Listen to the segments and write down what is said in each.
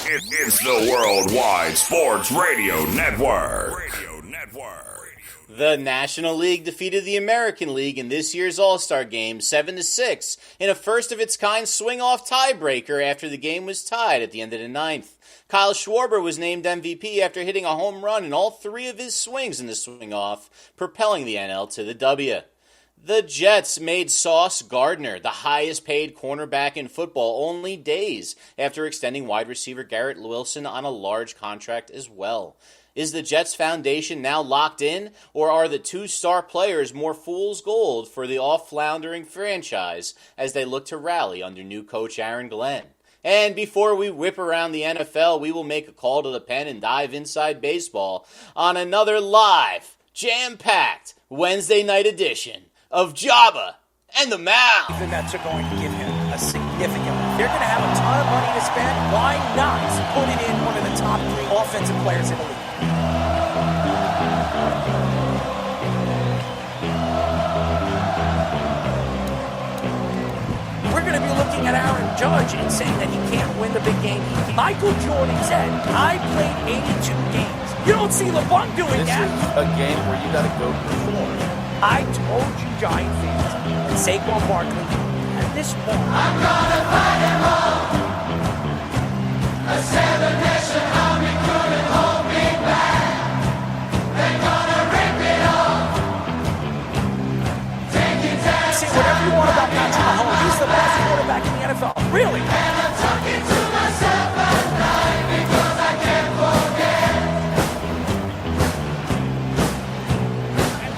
It's the Worldwide Sports Radio Network. The National League defeated the American League in this year's All-Star Game 7-6 in a first-of-its-kind swing-off tiebreaker after the game was tied at the end of the ninth. Kyle Schwarber was named MVP after hitting a home run in all three of his swings in the swing-off, propelling the NL to the W. The Jets made Sauce Gardner the highest-paid cornerback in football only days after extending wide receiver Garrett Wilson on a large contract as well. Is the Jets foundation now locked in, or are the two-star players more fool's gold for the off-floundering franchise as they look to rally under new coach Aaron Glenn? And before we whip around the NFL, we will make a call to the pen and dive inside baseball on another live, jam-packed Wednesday night edition of Jabba and the Mouth. The Mets are going to give him a significant. They're going to have a ton of money to spend. Why not put it in one of the top three offensive players in the league? We're going to be looking at Aaron Judge and saying that he can't win the big game. Michael Jordan said, I played 82 games. You don't see LeBron doing that. This is a game where you got to go perform. I told you, Giant fans, that Saquon Barkley at this moment. I'm gonna fight them all. A seven-nation army couldn't hold me back. They're gonna rip it off. Taking time. Say whatever you want about Patrick Mahomes. He's the best quarterback in the NFL. Really? And I'm talking to myself at night because I can't forget.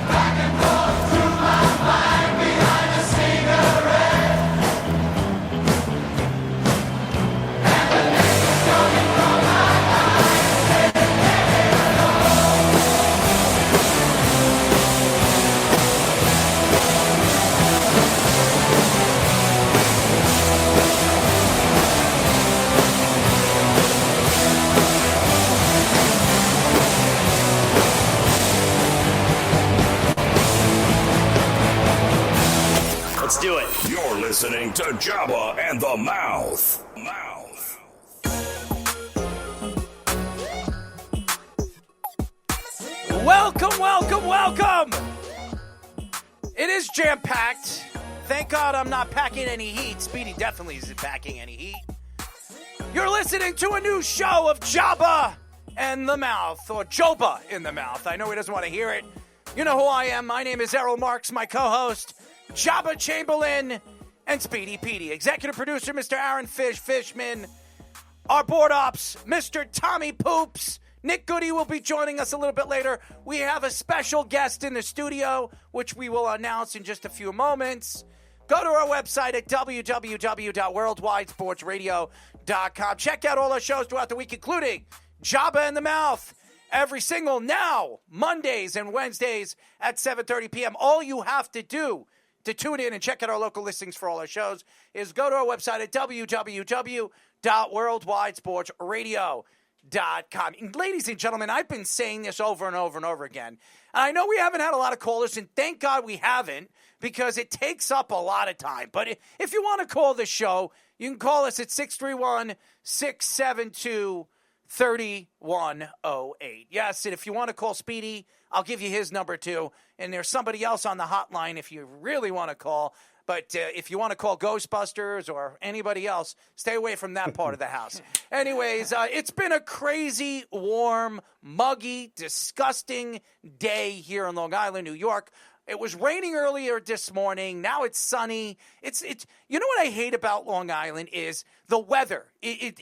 Back and forth through my mind behind a cigarette. And the laser's coming from my eyes. Let's do it. You're listening to Jabba and the Mouth. Welcome, welcome, welcome! It is jam-packed. Thank God I'm not packing any heat. Speedy definitely isn't packing any heat. You're listening to a new show of Jabba and the Mouth, or Joba in the Mouth. I know he doesn't want to hear it. You know who I am. My name is Errol Marks, my co-host, Jabba Chamberlain, and Speedy Petey. Executive producer, Mr. Aaron Fishman. Our board ops, Mr. Tommy Poops. Nick Goody will be joining us a little bit later. We have a special guest in the studio, which we will announce in just a few moments. Go to our website at www.worldwidesportsradio.com. Check out all our shows throughout the week, including Jabba in the Mouth, every single now, Mondays and Wednesdays at 7:30 p.m. All you have to do to tune in and check out our local listings for all our shows is go to our website at www.worldwidesportsradio.com. And ladies and gentlemen, I've been saying this over and over and over again. And I know we haven't had a lot of callers, and thank God we haven't, because it takes up a lot of time. But if you want to call the show, you can call us at 631-672-3108. Yes, and if you want to call Speedy, I'll give you his number too. And there's somebody else on the hotline if you really want to call. But if you want to call Ghostbusters or anybody else, stay away from that part of the house. Anyways, it's been a crazy, warm, muggy, disgusting day here in Long Island, New York. It was raining earlier this morning. Now it's sunny. It's you know what I hate about Long Island is the weather. It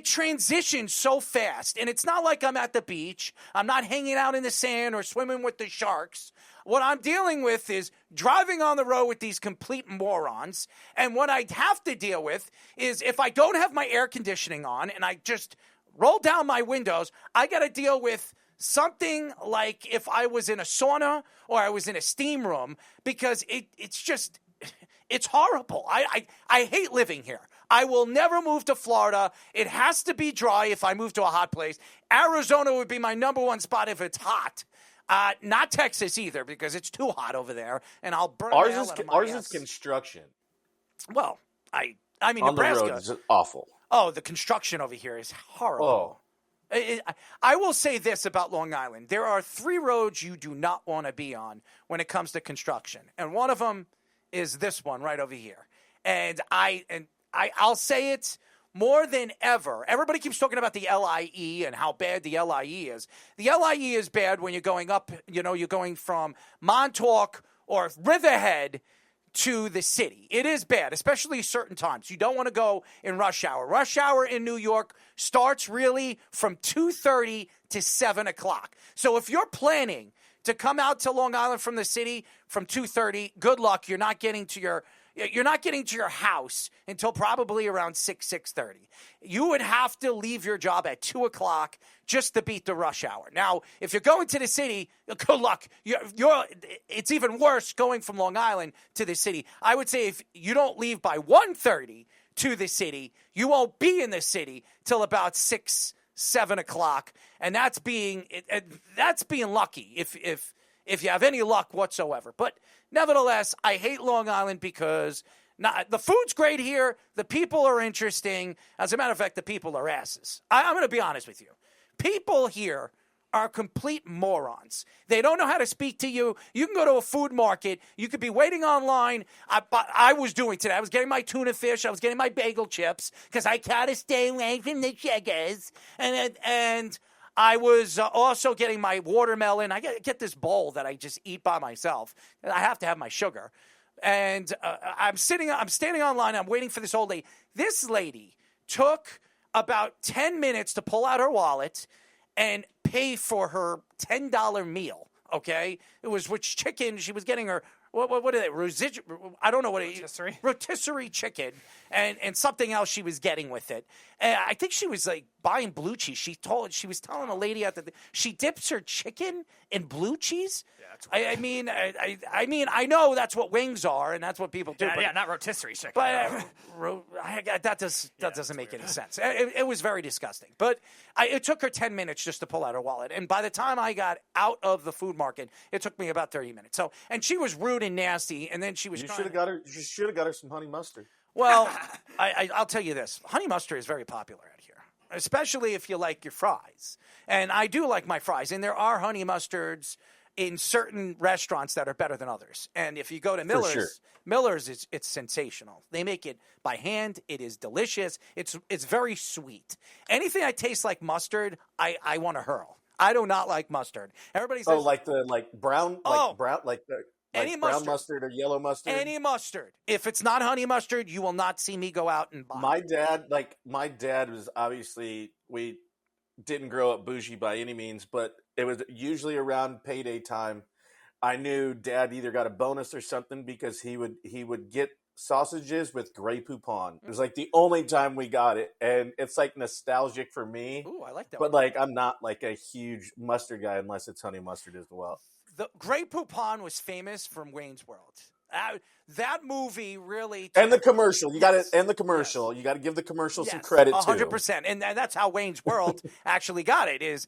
transitions so fast. And it's not like I'm at the beach. I'm not hanging out in the sand or swimming with the sharks. What I'm dealing with is driving on the road with these complete morons. And what I have to deal with is if I don't have my air conditioning on and I just roll down my windows, I got to deal with something like if I was in a sauna or I was in a steam room, because it's horrible. I hate living here. I will never move to Florida. It has to be dry if I move to a hot place. Arizona would be my number one spot if it's hot. Not Texas either, because it's too hot over there, and I'll burn Ours is construction. Well, I mean, on Nebraska. the road is awful. Oh, the construction over here is horrible. I will say this about Long Island. There are 3 roads you do not want to be on when it comes to construction. And one of them is this one right over here. And I'll say it more than ever. Everybody keeps talking about the LIE and how bad the LIE is. The LIE is bad when you're going up, you're going from Montauk or Riverhead to the city. It is bad, especially certain times. You don't want to go in rush hour. Rush hour in New York starts really from 2:30 to 7 o'clock. So if you're planning to come out to Long Island from the city from 2:30, good luck. You're not getting to your house until probably around 6:30. You would have to leave your job at 2 o'clock just to beat the rush hour. Now, if you're going to the city, good luck. It's even worse going from Long Island to the city. I would say if you don't leave by 1:30 to the city, you won't be in the city till about 6-7 o'clock, and that's being lucky if you have any luck whatsoever. But nevertheless, I hate Long Island because the food's great here. The people are interesting. As a matter of fact, the people are asses. I'm going to be honest with you. People here are complete morons. They don't know how to speak to you. You can go to a food market. You could be waiting online. I was doing today. I was getting my tuna fish. I was getting my bagel chips because I gotta stay away from the sugars. And I was also getting my watermelon. I get this bowl that I just eat by myself. I have to have my sugar. And I'm standing online. I'm waiting for this old lady. This lady took about 10 minutes to pull out her wallet and pay for her $10 meal, okay? It was with chicken. She was getting her, what are they, I don't know what it is. Rotisserie chicken and something else she was getting with it. And I think she was like buying blue cheese. She was telling a lady at she dips her chicken in blue cheese. I mean, I know that's what wings are, and that's what people do. Yeah, not rotisserie chicken. But that doesn't make any sense. It was very disgusting. But it took her 10 minutes just to pull out her wallet, and by the time I got out of the food market, it took me about 30 minutes. So, and she was rude and nasty, and then she was. You should have got her some honey mustard. Well, I'll tell you this: honey mustard is very popular out here, especially if you like your fries. And I do like my fries, and there are honey mustards in certain restaurants that are better than others. And if you go to Miller's, sure. Miller's it's sensational. They make it by hand. It is delicious. It's very sweet. Anything that tastes like mustard, I want to hurl. I do not like mustard. Everybody says, brown mustard or yellow mustard. Any mustard. If it's not honey mustard, you will not see me go out and buy. My dad was obviously, we didn't grow up bougie by any means, but it was usually around payday time. I knew Dad either got a bonus or something because he would get sausages with Grey Poupon. It was like the only time we got it, and it's like nostalgic for me. Ooh, I like that. But like, I'm not like a huge mustard guy unless it's honey mustard as well. The Grey Poupon was famous from Wayne's World. That movie really and the commercial. You got to end the commercial. Yes. You got to give the commercial some credit too. 100%. And that's how Wayne's World actually got it. Is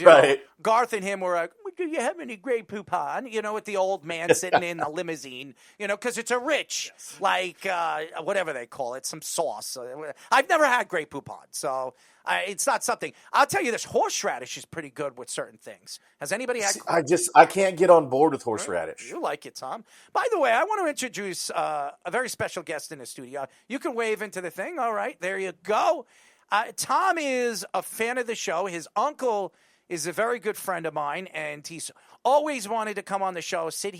right. Garth and him were like, "Do you have any Grey Poupon?" With the old man sitting in the limousine. Because it's a rich, whatever they call it, some sauce. I've never had Grey Poupon, so it's not something. I'll tell you this: horseradish is pretty good with certain things. Has anybody had? I can't get on board with horseradish. You like it, Tom. By the way, I want to introduce a very special guest in the studio. You can wave into the thing. All right, there you go. Tom is a fan of the show. His uncle is a very good friend of mine, and he's always wanted to come on the show, sit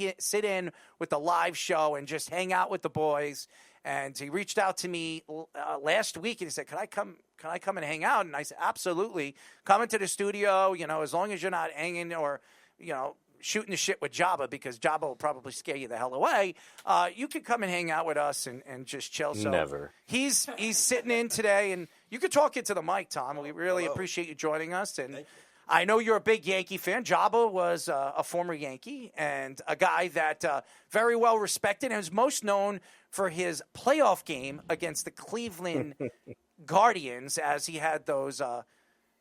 in with the live show, and just hang out with the boys. And he reached out to me last week, and he said, "Can I come and hang out?" And I said, "Absolutely. Come into the studio, as long as you're not hanging or, shooting the shit with Jabba, because Jabba will probably scare you the hell away. You can come and hang out with us and just chill." So never. He's sitting in today, and you can talk into the mic, Tom. We really appreciate you joining us. And I know you're a big Yankee fan. Jabba was a former Yankee and a guy that very well respected and is most known for his playoff game against the Cleveland Guardians, as he had those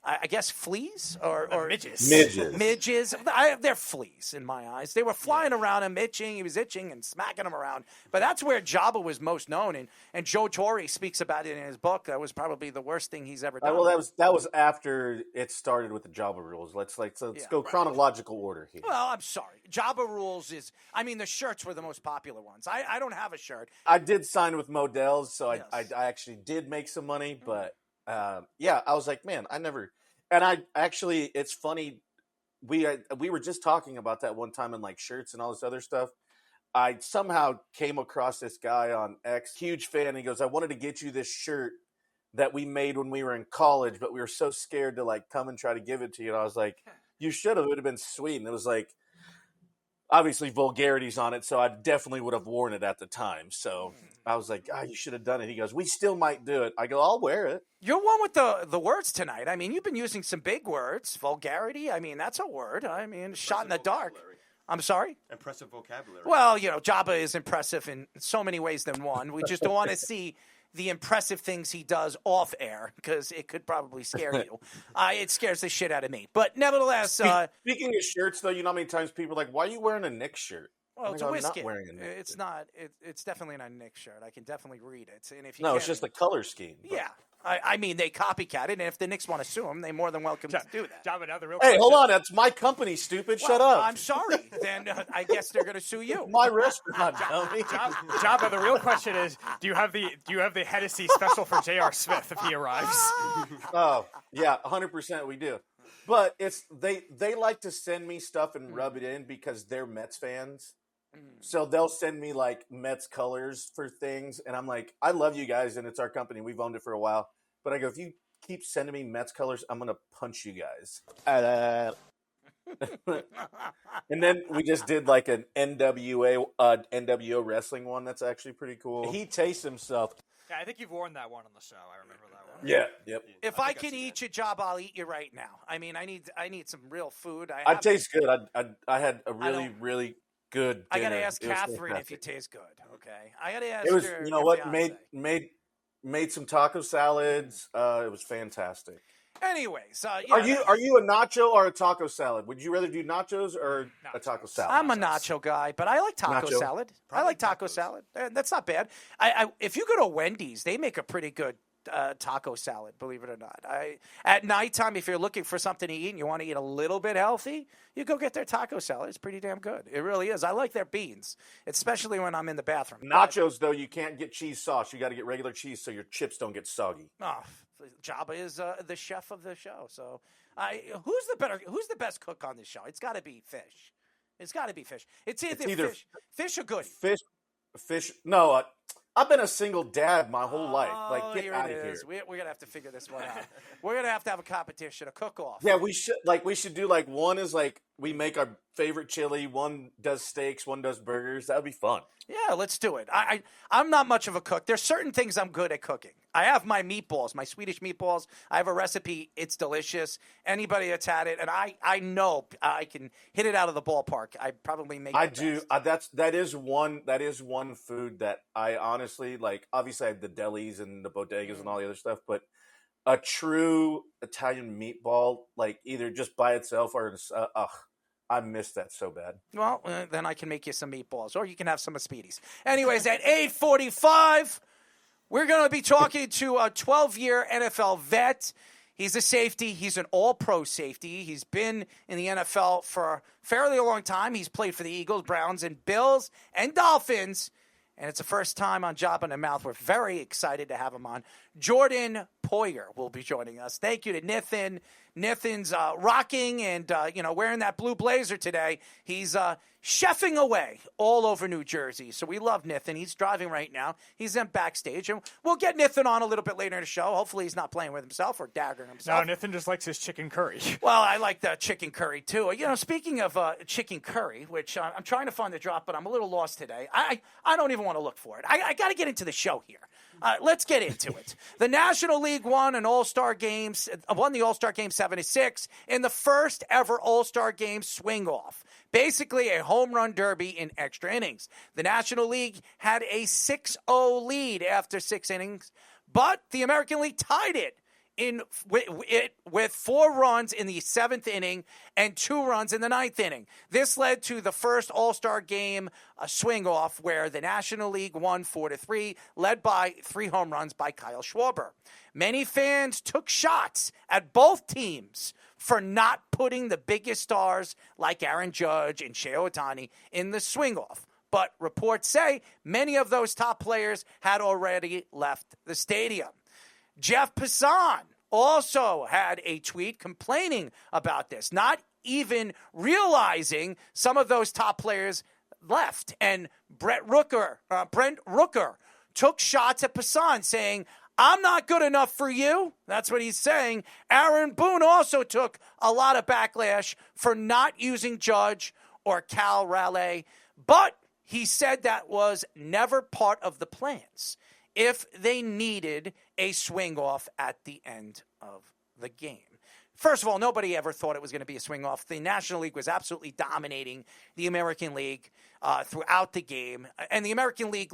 I guess fleas or midges. Midges. They're fleas in my eyes. They were flying around him, itching. He was itching and smacking them around. But that's where Jabba was most known. And Joe Torre speaks about it in his book. That was probably the worst thing he's ever done. Well, that was after it started with the Jabba rules. Let's go chronological order here. Well, I'm sorry. Jabba rules is. I mean, the shirts were the most popular ones. I don't have a shirt. I did sign with Modell's, so Yes. I actually did make some money, but I was like, man, I never. And I actually, it's funny. We were just talking about that one time in like shirts and all this other stuff. I somehow came across this guy on X, huge fan. He goes, I wanted to get you this shirt that we made when we were in college, but we were so scared to like come and try to give it to you. And I was like, you should have. It would have been sweet. And it was like, obviously vulgarities on it, so I definitely would have worn it at the time. So I was like, you should have done it. He goes, we still might do it. I go, I'll wear it. You're one with the words tonight. I mean, you've been using some big words. Vulgarity, I mean, that's a word. I mean, shot in the dark. I'm sorry? Impressive vocabulary. Well, Jabba is impressive in so many ways than one. We just don't want to see the impressive things he does off air because it could probably scare you. It scares the shit out of me. But nevertheless... Speaking of shirts, though, you know how many times people are like, why are you wearing a Knicks shirt? Well, it's a I'm whiskey. not wearing a Knicks It's shirt. not. It's definitely not a Knicks shirt. I can definitely read it. And if you No, can't, it's just the color scheme. But. Yeah. I mean, they copycat it, and if the Knicks want to sue them, they're more than welcome to do that. Jabba, now the real Hey, question. hold on. That's my company, stupid. Shut Well, up. I'm sorry. Then I guess they're going to sue you. My restaurant, dummy. Jabba, the real question is, do you have the Hennessy special for J.R. Smith if he arrives? Oh, yeah, 100% we do. But it's they like to send me stuff and rub it in because they're Mets fans. So they'll send me like Mets colors for things, and I'm like, I love you guys, and it's our company. We've owned it for a while. But I go, if you keep sending me Mets colors, I'm gonna punch you guys. And then we just did like an NWO wrestling one. That's actually pretty cool. He tastes himself. Yeah, I think you've worn that one on the show. I remember that one. Yeah. Yep. If I can eat you, Job, I'll eat you right now. I mean, I need some real food. I taste good. I had a really good dinner. I got to ask It was Catherine if you fantastic. taste good. Okay, I got to ask. It was, her, you know your what, fiance. made some taco salads. It was fantastic. Anyways, Are you a nacho or a taco salad? Would you rather do nachos or a taco salad? I'm a nacho guy, but I like taco Nacho? salad. I like taco salad. That's not bad. If you go to Wendy's, they make a pretty good taco salad, believe it or not. At nighttime, if you're looking for something to eat and you want to eat a little bit healthy, you go get their taco salad. It's pretty damn good. It really is. I like their beans, especially when I'm in the bathroom. Nachos, though, you can't get cheese sauce. You got to get regular cheese so your chips don't get soggy. Oh, Jabba is the chef of the show. So, who's the best cook on this show? It's got to be Fish. It's got to be Fish. It's either fish or Goody. Fish. No, I've been a single dad my whole life. Like, get here out it of here. is. We're gonna have to figure this one out. We're gonna have to have a competition, a cook-off. Yeah, we should do like one is like we make our favorite chili, one does steaks, one does burgers. That would be fun. Yeah, let's do it. I'm not much of a cook. There's certain things I'm good at cooking. I have my meatballs, my Swedish meatballs. I have a recipe. It's delicious. Anybody that's had it, and I know I can hit it out of the ballpark. I probably make. I the do. best. That is one food that I honestly like. Obviously, I have the delis and the bodegas and all the other stuff, but a true Italian meatball, like either just by itself or I miss that so bad. Well, then I can make you some meatballs, or you can have some of Speedy's. Anyways, at 8:45, we're going to be talking to a 12-year NFL vet. He's a safety. He's an all-pro safety. He's been in the NFL for a fairly long time. He's played for the Eagles, Browns, and Bills, and Dolphins. And it's the first time on Job in the Mouth. We're very excited to have him on. Jordan Poyer will be joining us. Thank you to Nithin. Nithin's rocking and, wearing that blue blazer today. He's chefing away all over New Jersey. So we love Nithin. He's driving right now. He's in backstage. And we'll get Nithin on a little bit later in the show. Hopefully he's not playing with himself or daggering himself. No, Nathan just likes his chicken curry. Well, I like the chicken curry, too. Speaking of chicken curry, which I'm trying to find the drop, but I'm a little lost today. I don't even want to look for it. I got to get into the show here. Let's get into it. The National League won the All-Star Game 7-6 in the first ever All-Star Game swing-off. Basically a home run derby in extra innings. The National League had a 6-0 lead after 6 innings, but the American League tied it with 4 runs in the 7th inning and 2 runs in the 9th inning. This led to the first All-Star game swing-off where the National League won 4-3, led by 3 home runs by Kyle Schwarber. Many fans took shots at both teams for not putting the biggest stars like Aaron Judge and Shohei Ohtani in the swing-off. But reports say many of those top players had already left the stadium. Jeff Passan also had a tweet complaining about this, not even realizing some of those top players left. And Brent Rooker took shots at Passan saying, "I'm not good enough for you." That's what he's saying. Aaron Boone also took a lot of backlash for not using Judge or Cal Raleigh, but he said that was never part of the plans if they needed a swing-off at the end of the game. First of all, nobody ever thought it was going to be a swing-off. The National League was absolutely dominating the American League throughout the game. And the American League,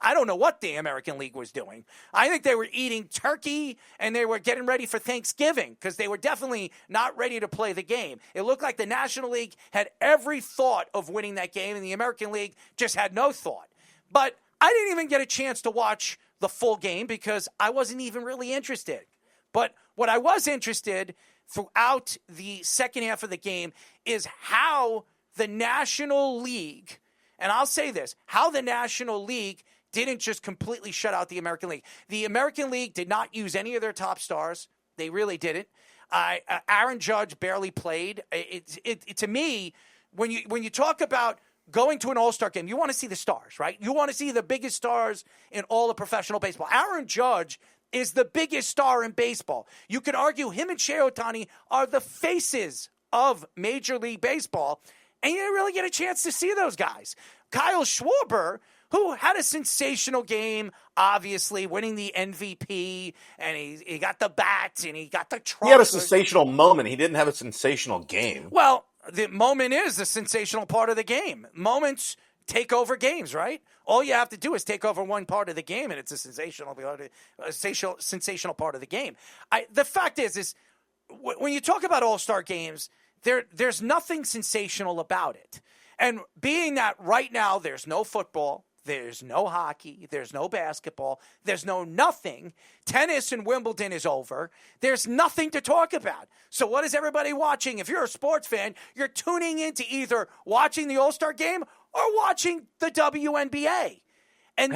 I don't know what the American League was doing. I think they were eating turkey and they were getting ready for Thanksgiving because they were definitely not ready to play the game. It looked like the National League had every thought of winning that game and the American League just had no thought. But I didn't even get a chance to watch the full game because I wasn't even really interested. But what I was interested throughout the second half of the game is how the National League, and I'll say this, how the National League didn't just completely shut out the American League. The American League did not use any of their top stars. They really didn't. Aaron Judge barely played. To me, when you talk about going to an All-Star game, you want to see the stars, right? You want to see the biggest stars in all of professional baseball. Aaron Judge is the biggest star in baseball. You could argue him and Shohei Ohtani are the faces of Major League Baseball, and you didn't really get a chance to see those guys. Kyle Schwarber, who had a sensational game, obviously, winning the MVP, and he got the bat, and he got the trophy. He had a sensational moment. He didn't have a sensational game. Well, the moment is the sensational part of the game. Moments take over games, right? All you have to do is take over one part of the game, and it's a sensational part of the game. The fact is when you talk about All-Star games, there's nothing sensational about it. And being that right now there's no football, there's no hockey, there's no basketball, there's no nothing. Tennis in Wimbledon is over. There's nothing to talk about. So what is everybody watching? If you're a sports fan, you're tuning into either watching the All-Star game or watching the WNBA. And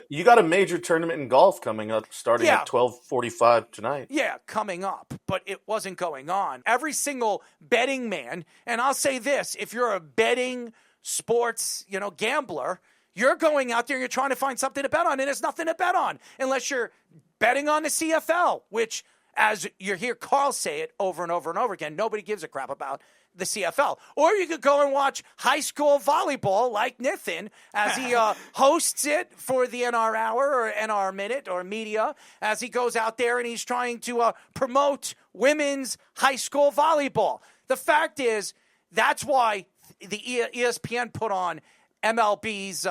you got a major tournament in golf coming up starting at 12:45 tonight. Yeah, coming up, but it wasn't going on. Every single betting man, and I'll say this, if you're a betting sports, gambler, you're going out there and you're trying to find something to bet on, and there's nothing to bet on unless you're betting on the CFL, which, as you hear Carl say it over and over and over again, nobody gives a crap about the CFL. Or you could go and watch high school volleyball like Nathan as he hosts it for the NR Hour or NR Minute or media as he goes out there and he's trying to promote women's high school volleyball. The fact is, that's why the ESPN put on MLB's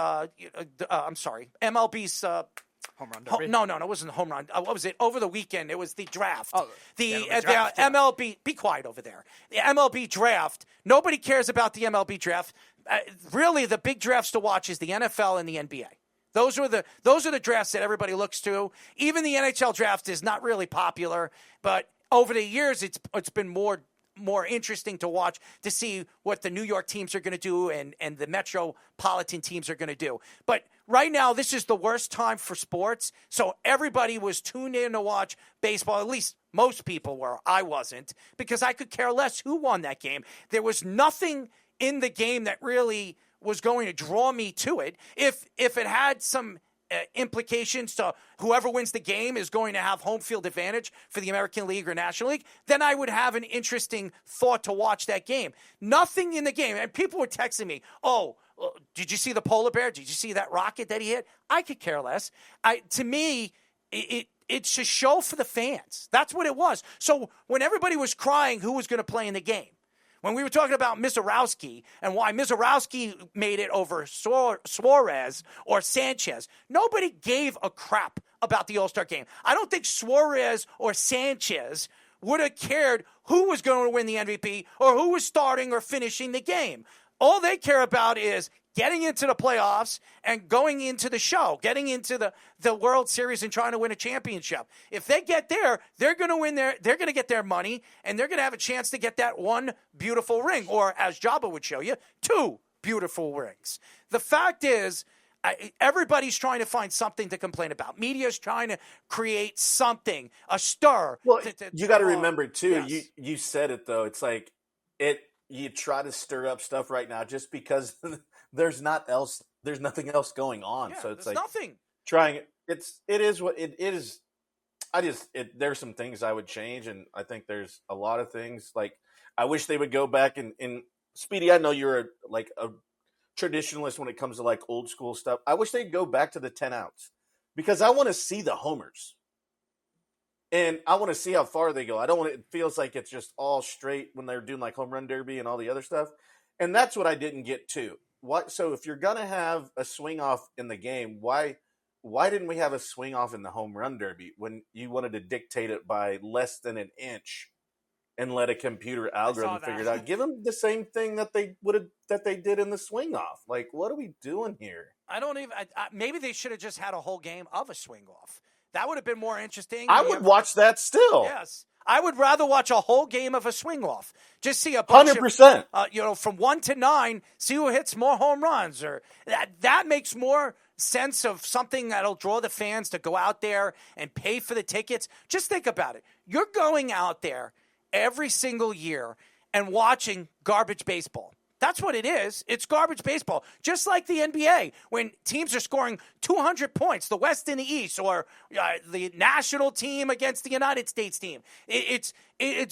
Home run derby? No, it wasn't the home run. What was it? Over the weekend, it was the draft. Oh, the draft, MLB, be quiet over there. The MLB draft, nobody cares about the MLB draft. Really, the big drafts to watch is the NFL and the NBA. Those are the drafts that everybody looks to. Even the NHL draft is not really popular, but over the years, it's been more interesting to watch to see what the New York teams are going to do and the metropolitan teams are going to do. But right now, this is the worst time for sports. So everybody was tuned in to watch baseball. At least most people were. I wasn't, because I could care less who won that game. There was nothing in the game that really was going to draw me to it. If it had some implications to whoever wins the game is going to have home field advantage for the American League or National League, then I would have an interesting thought to watch that game. Nothing in the game. And people were texting me, oh, did you see the polar bear? Did you see that rocket that he hit? I could care less. To me, it's a show for the fans. That's what it was. So when everybody was crying who was going to play in the game, when we were talking about Mizorowski and why Mizorowski made it over Suarez or Sanchez, nobody gave a crap about the All-Star game. I don't think Suarez or Sanchez would have cared who was going to win the MVP or who was starting or finishing the game. All they care about is getting into the playoffs and going into the show, getting into the World Series and trying to win a championship. If they get there, they're going to win they're going to get their money, and they're going to have a chance to get that one beautiful ring, or as Jabba would show you, 2 beautiful rings. The fact is, everybody's trying to find something to complain about. Media's trying to create something, a stir. Well, you got to remember, too, yes. you said it, though. It's like you try to stir up stuff right now just because there's nothing else going on. Yeah, so it's there's like nothing. It is what it is. There's some things I would change, and I think there's a lot of things. Like, I wish they would go back and Speedy, I know you're a traditionalist when it comes to like old school stuff. I wish they'd go back to the 10 outs because I want to see the homers. And I want to see how far they go. It feels like it's just all straight when they're doing like home run derby and all the other stuff. And that's what I didn't get too. So if you're going to have a swing off in the game, why didn't we have a swing off in the home run derby when you wanted to dictate it by less than an inch and let a computer algorithm figure it out? Give them the same thing that they did in the swing off. Like, what are we doing here? Maybe they should have just had a whole game of a swing off. That would have been more interesting. I would watch that still. Yes. I would rather watch a whole game of a swing off. Just see a bunch 100%. of, from 1 to 9, see who hits more home runs. Or that makes more sense of something that'll draw the fans to go out there and pay for the tickets. Just think about it. You're going out there every single year and watching garbage baseball. That's what it is. It's garbage baseball. Just like the NBA, when teams are scoring 200 points, the West and the East, or the national team against the United States team. It's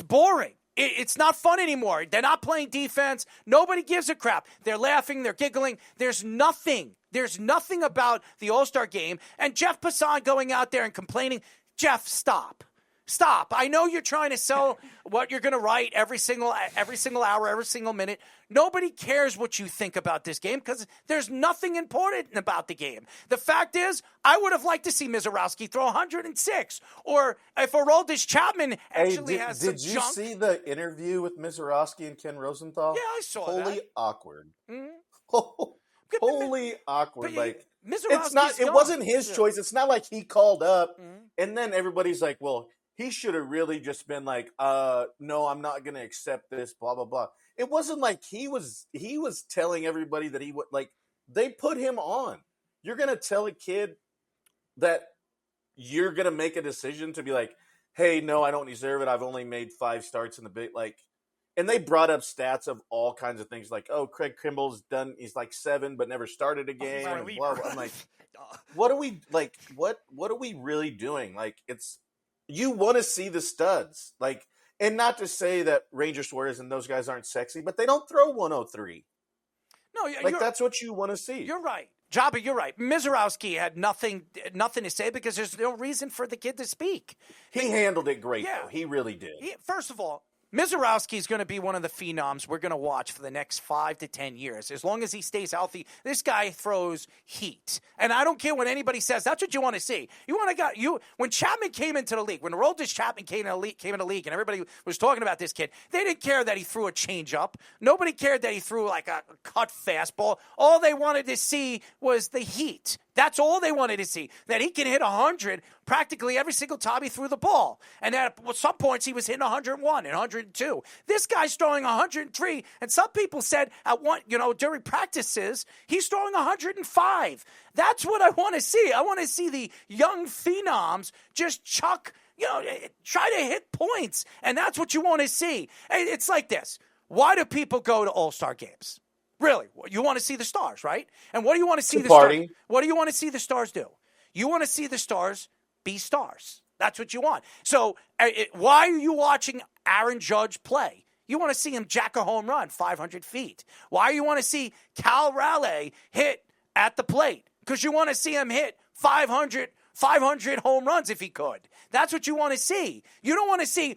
boring. It's not fun anymore. They're not playing defense. Nobody gives a crap. They're laughing. They're giggling. There's nothing about the All-Star game. And Jeff Passan going out there and complaining, Jeff, stop. Stop. I know you're trying to sell what you're going to write every single hour, every single minute. Nobody cares what you think about this game because there's nothing important about the game. The fact is, I would have liked to see Mizorowski throw 106. Or if Aroldis Chapman actually has some junk. Did you see the interview with Mizorowski and Ken Rosenthal? Yeah, I saw that. Holy awkward. Mm-hmm. Holy awkward. But It wasn't his choice. It's not like he called up and then everybody's like, well, he should have really just been like, no, I'm not going to accept this, blah, blah, blah. It wasn't like he was telling everybody that he would, like, they put him on. You're going to tell a kid that you're going to make a decision to be like, hey, no, I don't deserve it. I've only made 5 starts in the big, like, and they brought up stats of all kinds of things like, oh, Craig Kimball's done, he's like 7, but never started a game. And blah, blah. I'm like, what are we really doing? Like, you want to see the studs, like, and not to say that Ranger Suarez and those guys aren't sexy, but they don't throw 103. No, that's what you want to see. You're right. Jabba, you're right. Mizorowski had nothing to say because there's no reason for the kid to speak. He handled it great, though. He really did. First of all, Mizorowski is going to be one of the phenoms we're going to watch for the next 5 to 10 years. As long as he stays healthy, this guy throws heat. And I don't care what anybody says. That's what you want to see. When Chapman came into the league, when Aroldis Chapman came in the league, and everybody was talking about this kid, they didn't care that he threw a changeup. Nobody cared that he threw like a cut fastball. All they wanted to see was the heat. That's all they wanted to see, that he can hit 100 practically every single time he threw the ball. And at some points, he was hitting 101 and 102. This guy's throwing 103, and some people said during practices, he's throwing 105. That's what I want to see. I want to see the young phenoms just try to hit points, and that's what you want to see. It's like this. Why do people go to All-Star games? Really, you want to see the stars, right? And what do you want to see the stars? What do you want to see the stars do? You want to see the stars be stars. That's what you want. So why are you watching Aaron Judge play? You want to see him jack a home run 500 feet. Why you want to see Cal Raleigh hit at the plate? Because you want to see him hit 500 home runs if he could. That's what you want to see. You don't want to see,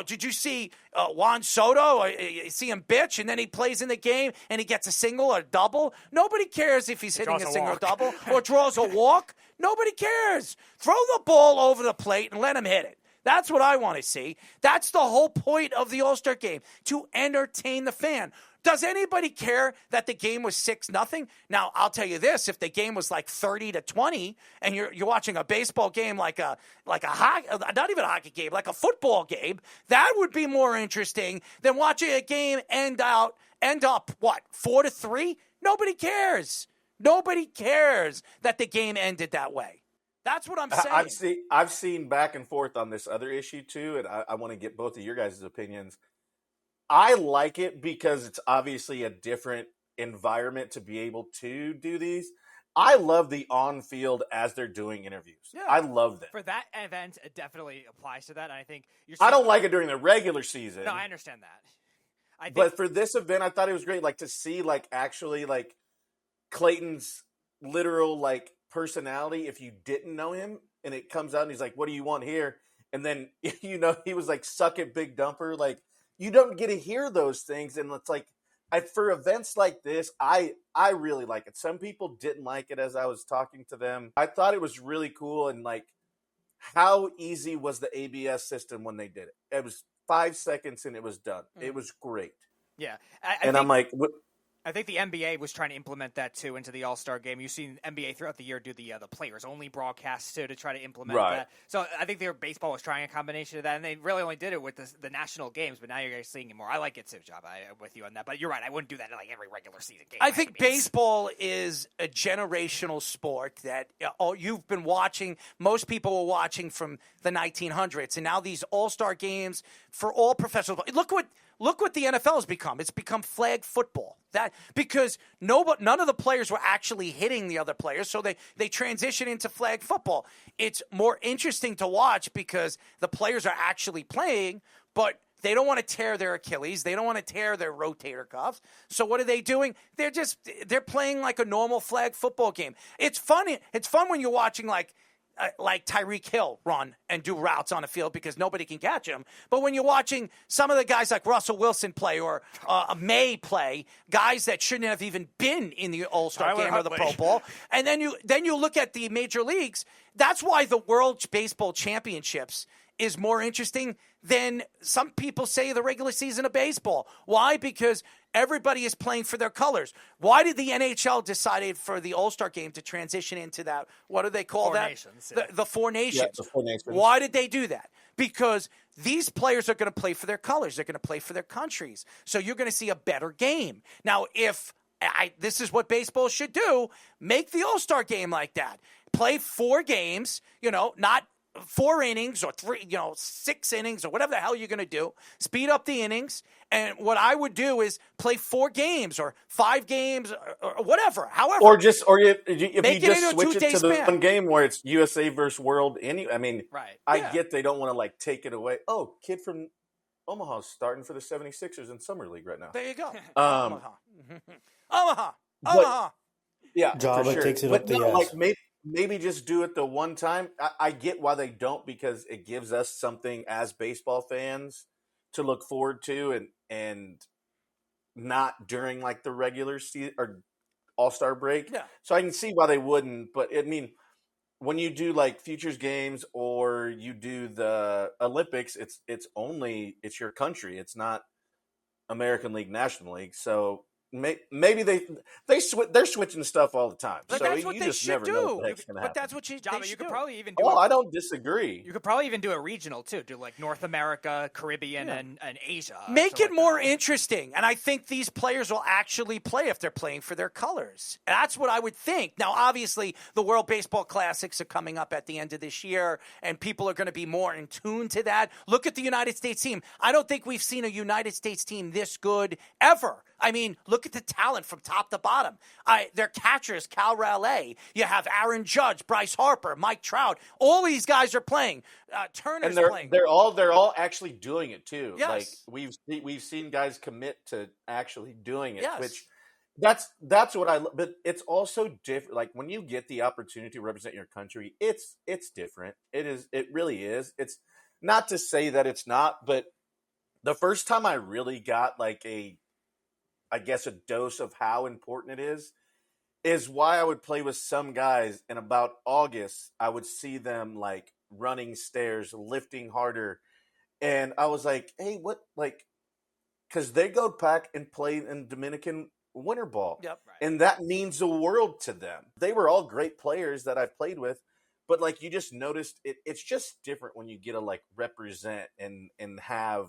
did you see Juan Soto? You see him bitch, and then he plays in the game, and he gets a single or a double. Nobody cares if he's hitting a single or double or draws a walk. Nobody cares. Throw the ball over the plate and let them hit it. That's what I want to see. That's the whole point of the All-Star game, to entertain the fan. Does anybody care that the game was 6-0? Now, I'll tell you this: if the game was like 30-20, and you're watching a baseball game like a hockey, not even a hockey game, like a football game, that would be more interesting than watching a game end up what, 4-3? Nobody cares. Nobody cares that the game ended that way. That's what I'm saying. I've seen back and forth on this other issue too, and I want to get both of your guys' opinions. I like it because it's obviously a different environment to be able to do these. I love the on-field as they're doing interviews. Yeah. I love that. For that event, it definitely applies to that. And I think I don't like it during the regular season. No, I understand that. But for this event, I thought it was great. Like to see actually Clayton's literal personality. If you didn't know him, and it comes out and he's like, "What do you want here?" And then he was like, "Suck it, big dumper." Like, you don't get to hear those things, and it's like, for events like this, I really like it. Some people didn't like it as I was talking to them. I thought it was really cool, and how easy was the ABS system when they did it? It was 5 seconds and it was done. It was great. Yeah, I'm like, what? I think the NBA was trying to implement that too into the All-Star game. You've seen NBA throughout the year do the players-only broadcasts too to try to implement that. So I think their baseball was trying a combination of that, and they really only did it with the national games. But now you're guys seeing it more. I like it too, Job. I'm with you on that. But you're right. I wouldn't do that in every regular season game. I think baseball is a generational sport that you've been watching. Most people were watching from the 1900s, and now these All-Star games for all professional. Look what the NFL has become. It's become flag football. Because none of the players were actually hitting the other players, so they transition into flag football. It's more interesting to watch because the players are actually playing, but they don't want to tear their Achilles. They don't want to tear their rotator cuffs. So what are they doing? They're playing like a normal flag football game. It's fun. It's fun when you're watching like Tyreek Hill run and do routes on the field because nobody can catch him. But when you're watching some of the guys like Russell Wilson play or May play, guys that shouldn't have even been in the All-Star game or the Pro Bowl, and then you look at the major leagues, that's why the World Baseball Championships is more interesting than some people say the regular season of baseball. Why? Because everybody is playing for their colors. Why did the NHL decide for the All-Star game to transition into that? What do they call that? Nations, yeah. The Four Nations. Yeah, the Four Nations. Why did they do that? Because these players are going to play for their colors. They're going to play for their countries. So you're going to see a better game. Now, this is what baseball should do, make the All-Star game like that. Play 4 games, not 4 innings or 3, 6 innings or whatever the hell you're going to do. Speed up the innings. And what I would do is play 4 games or 5 games or whatever. However, or if you just switch it to the span. one game where it's USA versus world. Right. I get they don't want to take it away. Oh, kid from Omaha's starting for the 76ers in summer league right now. There you go. Omaha. Yeah, Java sure. takes it but up the no, ass. maybe just do it the one time. I get why they don't, because it gives us something as baseball fans to look forward to, and not during the regular season or All-Star break. Yeah. So I can see why they wouldn't, but when you do futures games or you do the Olympics, it's your country. It's not American League, National League. So maybe they're switching stuff all the time. But so that's what you they just should never do. know what the heck's gonna But happen. that's what you Java, you should could do. probably even do Oh, I don't disagree. You could probably even do a regional too. Do North America, Caribbean, and Asia. Make it like more that. interesting. And I think these players will actually play if they're playing for their colors. That's what I would think. Now, obviously, the World Baseball Classics are coming up at the end of this year, and people are going to be more in tune to that. Look at the United States team. I don't think we've seen a United States team this good ever. I mean, look at the talent from top to bottom. Their catchers, Cal Raleigh. You have Aaron Judge, Bryce Harper, Mike Trout. All these guys are playing. Turner's playing. They're all actually doing it too. Yes. We've seen guys commit to actually doing it, Yes. which that's what I. But it's also different. When you get the opportunity to represent your country, it's different. It really is. It's not to say that it's not, but the first time I really got a dose of how important it is is why I would play with some guys. And about August, I would see them like running stairs, lifting harder. And I was like, hey, what? Like, because they go back and play in Dominican winter ball. Yep. Right. And that means the world to them. They were all great players that I've played with. But like you just noticed, it's just different when you get to like represent and have,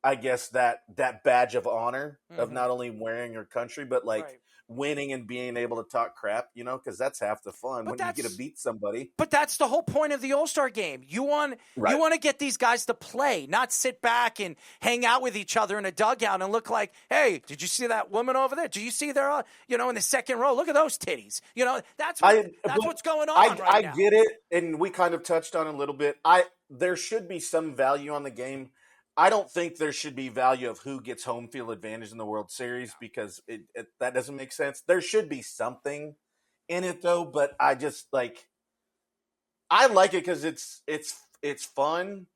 I guess, that badge of honor of not only wearing your country, but like winning and being able to talk crap, because that's half the fun when you get to beat somebody. But that's the whole point of the All-Star game. You want to get these guys to play, not sit back and hang out with each other in a dugout and look like, hey, did you see that woman over there? Did you see there, in the second row? Look at those titties. That's what's going on right now. I get it, and we kind of touched on it a little bit. There should be some value on the game. I don't think there should be value of who gets home field advantage in the World Series because that doesn't make sense. There should be something in it though, but I just I like it because it's fun,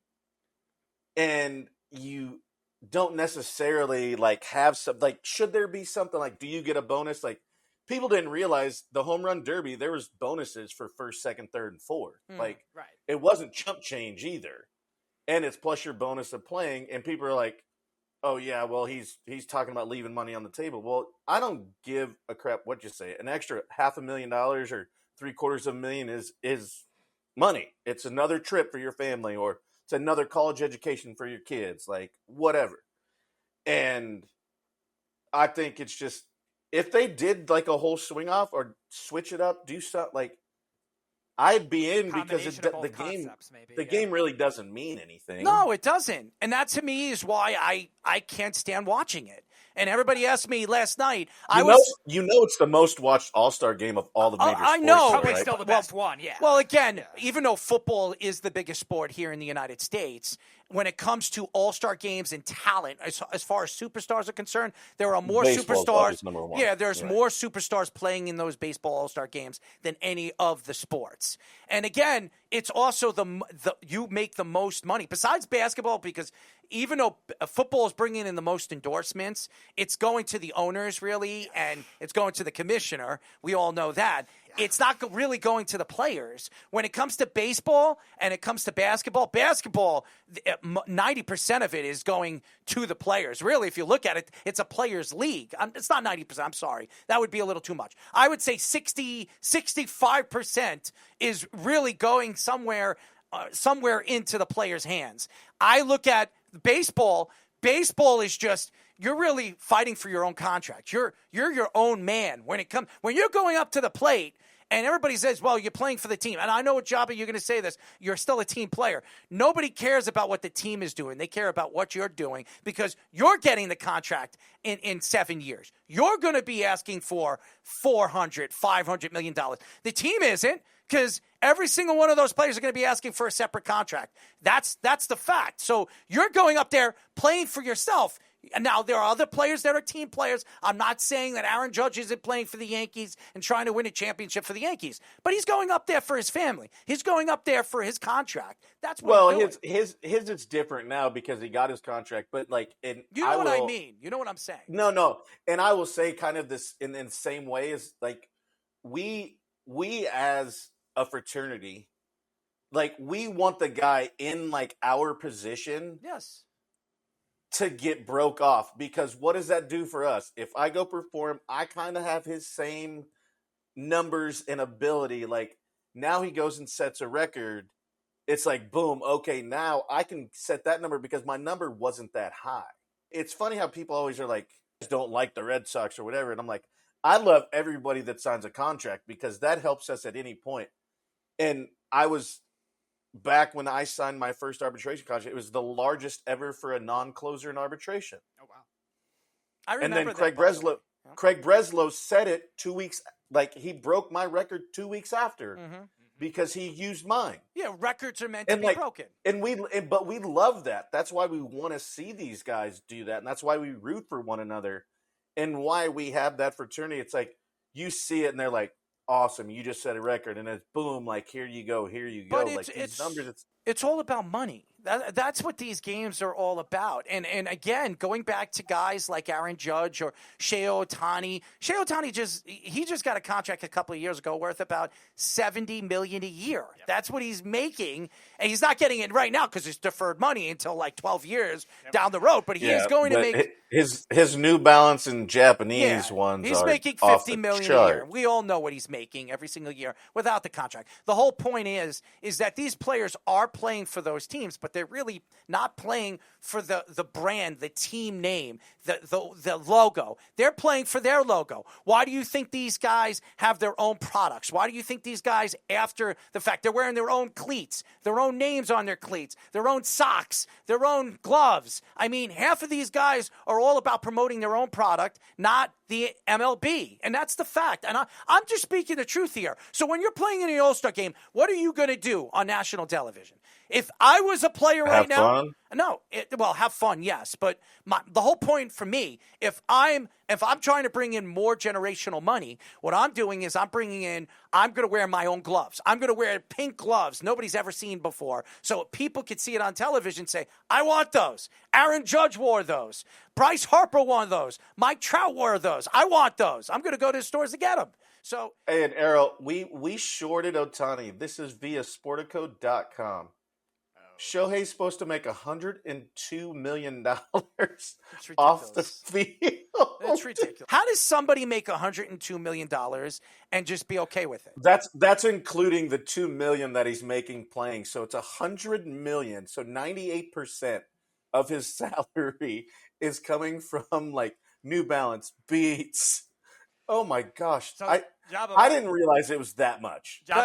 and you don't necessarily have some should there be something do you get a bonus? People didn't realize the home run derby, there was bonuses for first, second, third, and fourth. It wasn't chump change either. And it's plus your bonus of playing, and people are like, "Oh yeah, well he's talking about leaving money on the table." Well, I don't give a crap what you say. An extra $500,000 or $750,000 is money. It's another trip for your family, or it's another college education for your kids, whatever. And I think it's just if they did a whole swing off or switch it up, do something I'd be in because the game really doesn't mean anything. No, it doesn't. And that to me is why I can't stand watching it. And everybody asked me last night. It's the most watched All-Star game of all the major sports. I know. Probably still the best one, yeah. Well, again, even though football is the biggest sport here in the United States, when it comes to All-Star games and talent, as far as superstars are concerned, there are more superstars. Number one. Yeah, there's more superstars playing in those baseball All-Star games than any of the sports. And again, it's also you make the most money besides basketball, because even though football is bringing in the most endorsements, it's going to the owners really, and it's going to the commissioner. We all know that. It's not really going to the players. When it comes to baseball and it comes to basketball, 90% of it is going to the players. Really, if you look at it, it's a players' league. It's not 90%. I'm sorry. That would be a little too much. I would say 65% is really going somewhere into the players' hands. I look at baseball. Baseball is just, you're really fighting for your own contract. You're your own man when you're going up to the plate. And everybody says, well, you're playing for the team. And I know, Jabba, you're going to say this. You're still a team player. Nobody cares about what the team is doing. They care about what you're doing because you're getting the contract in 7 years. You're going to be asking for $400 million. The team isn't, because every single one of those players are going to be asking for a separate contract. That's the fact. So you're going up there playing for yourself. Now, there are other players that are team players. I'm not saying that Aaron Judge isn't playing for the Yankees and trying to win a championship for the Yankees, but he's going up there for his family. He's going up there for his contract. That's what his is different now because he got his contract. But I mean. You know what I'm saying? No, and I will say kind of this in the same way as we as a fraternity, we want the guy in our position. Yes. To get broke off, because what does that do for us? If I go perform, I kind of have his same numbers and ability. Now he goes and sets a record. It's boom. Okay, now I can set that number because my number wasn't that high. It's funny how people always are don't like the Red Sox or whatever. And I'm I love everybody that signs a contract because that helps us at any point. And I was back when I signed my first arbitration contract, it was the largest ever for a non-closer in arbitration. Oh, wow. I remember and then Craig Breslow said it 2 weeks, he broke my record 2 weeks after because he used mine. Yeah, records are meant to be broken. But we love that. That's why we want to see these guys do that. And that's why we root for one another and why we have that fraternity. It's you see it and they're awesome, you just set a record, and it's boom, here you go. But these numbers. It's all about money. That's what these games are all about. And again, going back to guys like Aaron Judge or Shohei Ohtani. Shohei Ohtani just got a contract a couple of years ago worth about $70 million a year. Yep. That's what he's making. And he's not getting it right now because it's deferred money until like 12 years down the road. But he is going to make his New Balance and Japanese ones. He's making $50 million a year. We all know what he's making every single year without the contract. The whole point is that these players are playing for those teams, but they're really not playing for the brand, the team name, the logo. They're playing for their logo. Why do you think these guys have their own products? Why do you think these guys, after the fact, they're wearing their own cleats, their own names on their cleats, their own socks, their own gloves? I mean, half of these guys are all about promoting their own product, not the MLB. And that's the fact. And I'm just speaking the truth here. So when you're playing in the All-Star game, what are you going to do on national television? If I was a player right now, have fun, yes. But the whole point for me, if I'm trying to bring in more generational money, what I'm doing is I'm going to wear my own gloves. I'm going to wear pink gloves nobody's ever seen before, so people could see it on television and say, I want those. Aaron Judge wore those. Bryce Harper wore those. Mike Trout wore those. I want those. I'm going to go to the stores to get them. So, hey, and Errol, we shorted Ohtani. This is via Sportico.com. Shohei's supposed to make $102 million off the field. That's ridiculous. How does somebody make $102 million and just be okay with it? That's including the $2 million that he's making playing. So it's $100 million. So 98% of his salary is coming from like New Balance, Beats. Oh my gosh. I didn't realize it was that much. Jabba, go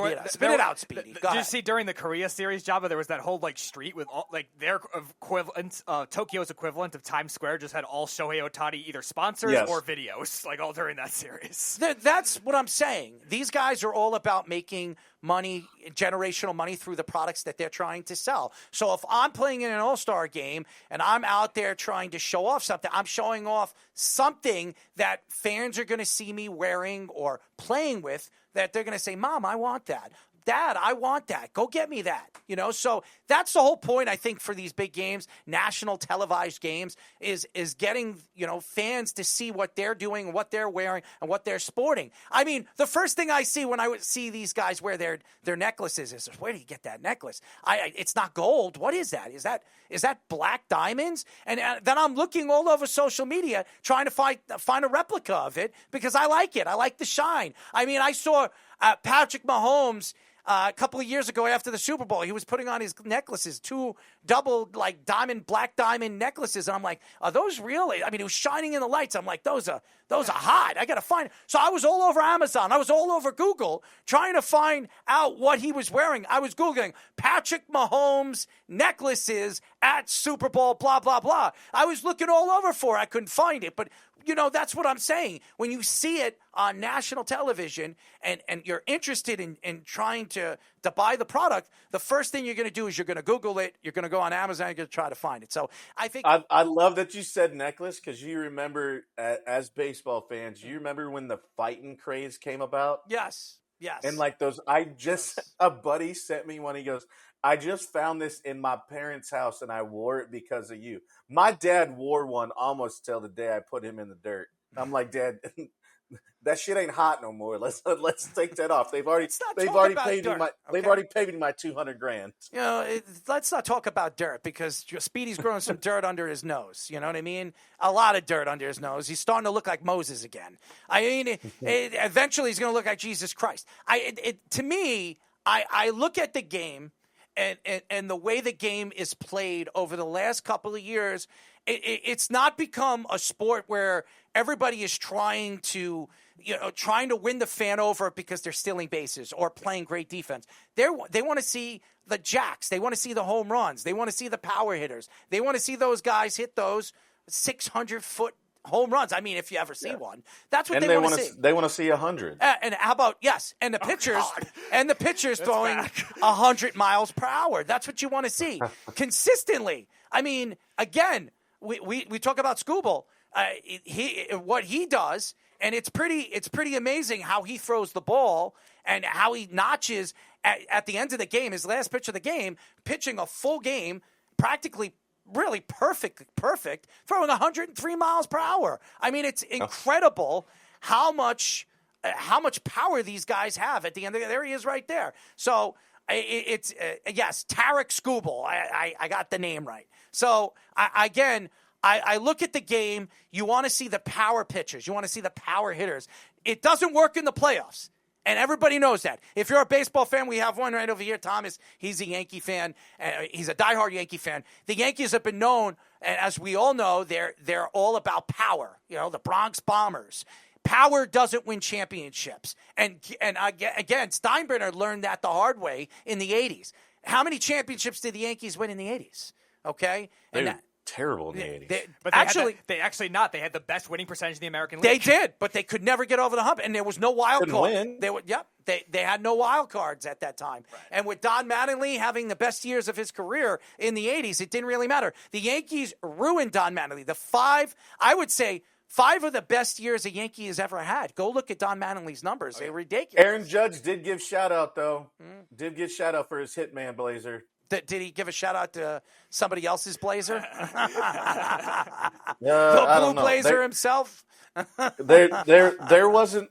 ahead, spit it out, Speedy. Did you see during the Korea series, Jabba, there was that whole like street with all, like their equivalent, Tokyo's equivalent of Times Square just had all Shohei Ohtani either sponsors or videos, like all during that series. That's what I'm saying. These guys are all about making money, generational money through the products that they're trying to sell. So if I'm playing in an All-Star game and I'm out there trying to show off something, I'm showing off something that fans are going to see me wearing or playing with, that they're going to say, Mom, I want that. Dad, I want that. Go get me that. So that's the whole point, I think, for these big games, national televised games, is getting, fans to see what they're doing, what they're wearing, and what they're sporting. I mean, the first thing I see when I would see these guys wear their necklaces is, where do you get that necklace? It's not gold. What is that? Is that black diamonds? And then I'm looking all over social media trying to find a replica of it because I like it. I like the shine. I mean, I saw Patrick Mahomes a couple of years ago after the Super Bowl. He was putting on his necklaces, 2 double black diamond necklaces, and I'm like, are those real? I mean, it was shining in the lights. I'm like, those are hot. I got to find it. So I was all over Amazon. I was all over Google trying to find out what he was wearing. I was Googling Patrick Mahomes necklaces at Super Bowl, blah, blah, blah. I was looking all over for it. I couldn't find it, but that's what I'm saying. When you see it on national television and you're interested in trying to buy the product, the first thing you're going to do is you're going to Google it. You're going to go on Amazon. You're going to try to find it. So I think I love that you said necklace, because you remember, as baseball fans, you remember when the fighting craze came about? Yes. And like those, a buddy sent me one. He goes, I just found this in my parents' house and I wore it because of you. My dad wore one almost till the day I put him in the dirt. I'm like, Dad, that shit ain't hot no more. Let's take that off. They've already paid me my $200,000. Let's not talk about dirt, because Speedy's growing some dirt under his nose. You know what I mean? A lot of dirt under his nose. He's starting to look like Moses again. I mean, eventually he's going to look like Jesus Christ. To me, I look at the game. And the way the game is played over the last couple of years, it's not become a sport where everybody is trying to win the fan over because they're stealing bases or playing great defense. They want to see the jacks. They want to see the home runs. They want to see the power hitters. They want to see those guys hit those 600-foot home runs. I mean, if you ever see one, that's what they want to see. They want to see 100. And how about and the pitchers throwing 100 miles per hour. That's what you want to see consistently. I mean, again, we talk about Scooble. What he does, And it's pretty amazing how he throws the ball and how he notches at the end of the game, his last pitch of the game, pitching a full game, practically really perfect, throwing 103 miles per hour. I mean, it's incredible how much power these guys have at the end of there he is right there. So it's yes, Tarek Skubal. I got the name right. So I look at the game. You want to see the power pitchers. You want to see the power hitters. It doesn't work in the playoffs. And everybody knows that. If you're a baseball fan, we have one right over here, Thomas. He's a Yankee fan. He's a diehard Yankee fan. The Yankees have been known, and as we all know, they're all about power. You know, the Bronx Bombers. Power doesn't win championships. And again, Steinbrenner learned that the hard way in the 80s. How many championships did the Yankees win in the 80s? Okay? And terrible in the 80s. But they actually not. They had the best winning percentage in the American League. They did, but they could never get over the hump, and there was no wild card. Win. They had no wild cards at that time. Right. And with Don Mattingly having the best years of his career in the 80s, it didn't really matter. The Yankees ruined Don Mattingly. I would say, 5 of the best years a Yankee has ever had. Go look at Don Mattingly's numbers. They're ridiculous. Aaron Judge did give shout-out, though. Did give shout-out for his Hitman Blazer. Did he give a shout-out to somebody else's Blazer? The Blue Blazer himself? There wasn't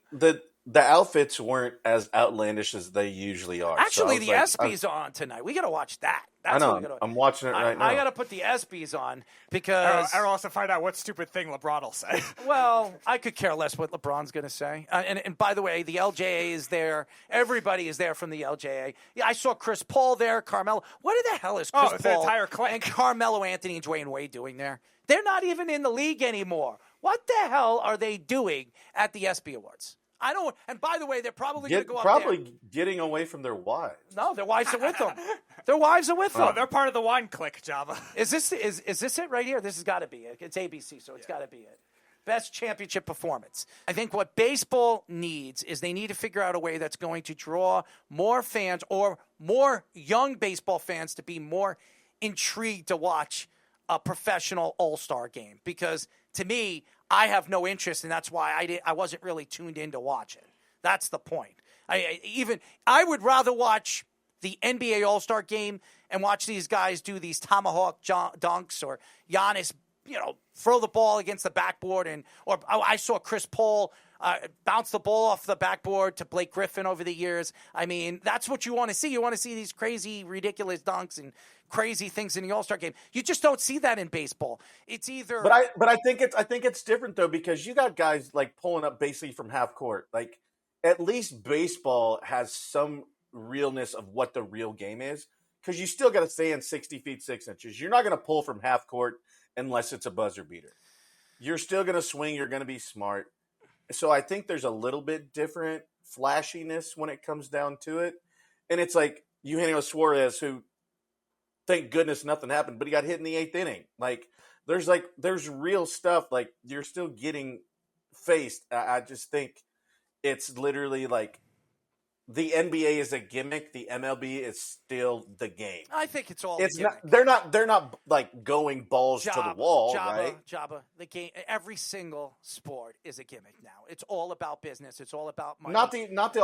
the outfits weren't as outlandish as they usually are. Actually, the ESPYs are on tonight. We got to watch that. That's I know. I'm watching it right now. I got to put the ESPYs on because I also find out what stupid thing LeBron will say. Well, I could care less what LeBron's going to say. And by the way, the LJA is there. Everybody is there from the LJA. Yeah, I saw Chris Paul there. Carmelo. What the hell is Chris Paul the entire clique. and Carmelo Anthony and Dwayne Wade doing there? They're not even in the league anymore. What the hell are they doing at the ESPY Awards? I don't. And by the way, they're probably going to go up there. Probably getting away from their wives. No, their wives are with them. Their wives are with them. Oh, they're part of the wine clique, Java. Is this it right here? This has got to be it. It's ABC, so it's got to be it. Best championship performance. I think what baseball needs is they need to figure out a way that's going to draw more fans or more young baseball fans to be more intrigued to watch a professional all-star game. Because to me, I have no interest, and that's why I wasn't really tuned in to watch it. That's the point. I would rather watch the NBA All-Star Game and watch these guys do these tomahawk dunks or Giannis, throw the ball against the backboard, or I saw Chris Paul bounce the ball off the backboard to Blake Griffin over the years. I mean, that's what you want to see. You want to see these crazy, ridiculous dunks and crazy things in the All-Star game. You just don't see that in baseball. It's either. But I think it's different though, because you got guys like pulling up basically from half court. Like at least baseball has some realness of what the real game is, because you still got to stay in 60 feet 6 inches. You're not going to pull from half court unless it's a buzzer beater. You're still going to swing. You're going to be smart. So I think there's a little bit different flashiness when it comes down to it. And it's like Eugenio Suarez, who, thank goodness nothing happened, but he got hit in the 8th inning. There's real stuff. Like, you're still getting faced. I just think it's literally like the NBA is a gimmick. The MLB is still the game. I think it's all. It's not. They're not like going balls to the wall, right? Jabba, the game. Every single sport is a gimmick now. It's all about business. It's all about money. Not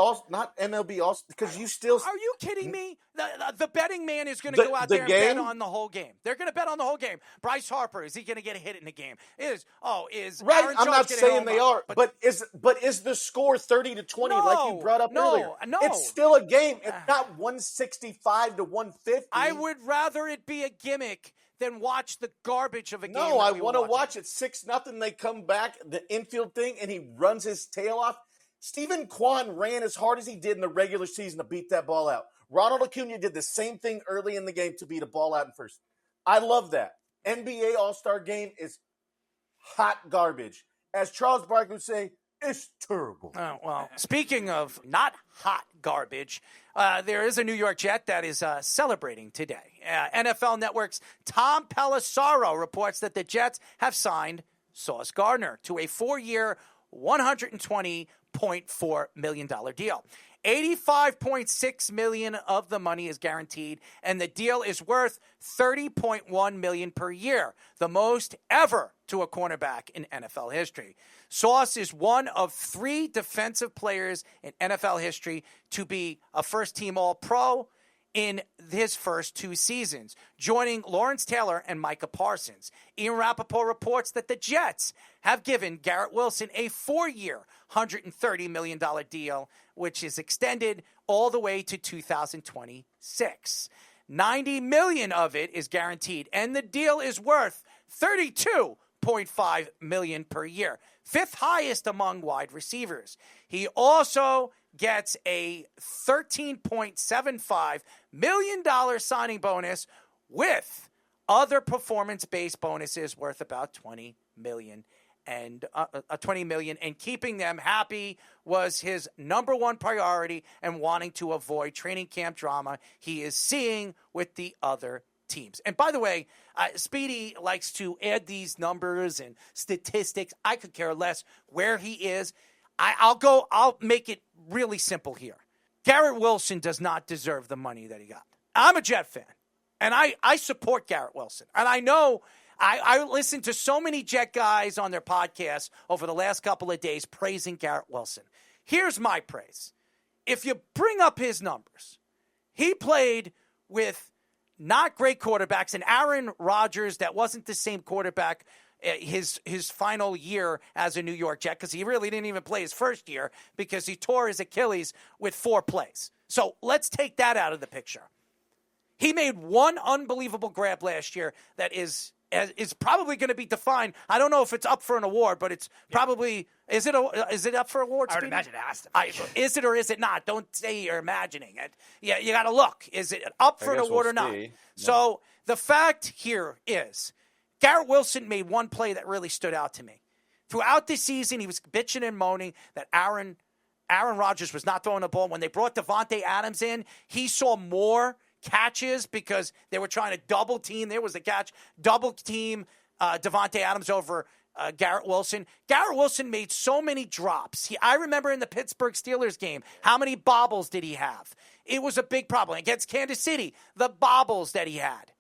MLB also, because you still. Are you kidding me? The betting man is going to go out there and bet on the whole game. They're going to bet on the whole game. Bryce Harper, is he going to get a hit in the game? Is right? Aaron I'm Judge not saying they are, but is the score 30-20 like you brought up earlier? No, it's still a game. It's not 165 to 150. I would rather it be a gimmick than watch the garbage of a game. No, I want to watch it 6-0. They come back, the infield thing, and he runs his tail off. Stephen Kwan ran as hard as he did in the regular season to beat that ball out. Ronald Acuna did the same thing early in the game to beat a ball out in first. I love that. NBA All-Star Game is hot garbage. As Charles Barkley would say, it's terrible. Oh, well, speaking of not hot garbage, there is a New York Jet that is celebrating today. NFL Network's Tom Pelissero reports that the Jets have signed Sauce Gardner to a 4-year, $120.4 million deal. $85.6 million of the money is guaranteed, and the deal is worth $30.1 million per year, the most ever to a cornerback in NFL history. Sauce is one of 3 defensive players in NFL history to be a first-team All-Pro in his first 2 seasons, joining Lawrence Taylor and Micah Parsons. Ian Rappaport reports that the Jets have given Garrett Wilson a 4-year, $130 million deal, which is extended all the way to 2026. $90 million of it is guaranteed, and the deal is worth $32.5 million per year, 5th highest among wide receivers. He also gets a $13.75 million signing bonus with other performance-based bonuses worth about $20 million. And $20 million, and keeping them happy was his number one priority, and wanting to avoid training camp drama he is seeing with the other teams. And by the way, Speedy likes to add these numbers and statistics. I could care less where he is. I'll make it really simple here. Garrett Wilson does not deserve the money that he got. I'm a Jet fan, and I support Garrett Wilson. And I know I listened to so many Jet guys on their podcasts over the last couple of days praising Garrett Wilson. Here's my praise. If you bring up his numbers, he played with not great quarterbacks, and Aaron Rodgers, that wasn't the same quarterback his final year as a New York Jet, because he really didn't even play his first year because he tore his Achilles with 4 plays. So let's take that out of the picture. He made one unbelievable grab last year that is probably going to be defined. I don't know if it's up for an award, but it's probably is it up for award? I would imagine it has to be. Is it or is it not? Don't say you're imagining it. Yeah, you got to look. Is it up for an award or not? See. So the fact here is Garrett Wilson made one play that really stood out to me. Throughout the season, he was bitching and moaning that Aaron Rodgers was not throwing the ball. When they brought Davante Adams in, he saw more catches because they were trying to double team. There was a catch, double team Davante Adams over Garrett Wilson. Garrett Wilson made so many drops. I remember in the Pittsburgh Steelers game, how many bobbles did he have? It was a big problem. Against Kansas City, the bobbles that he had.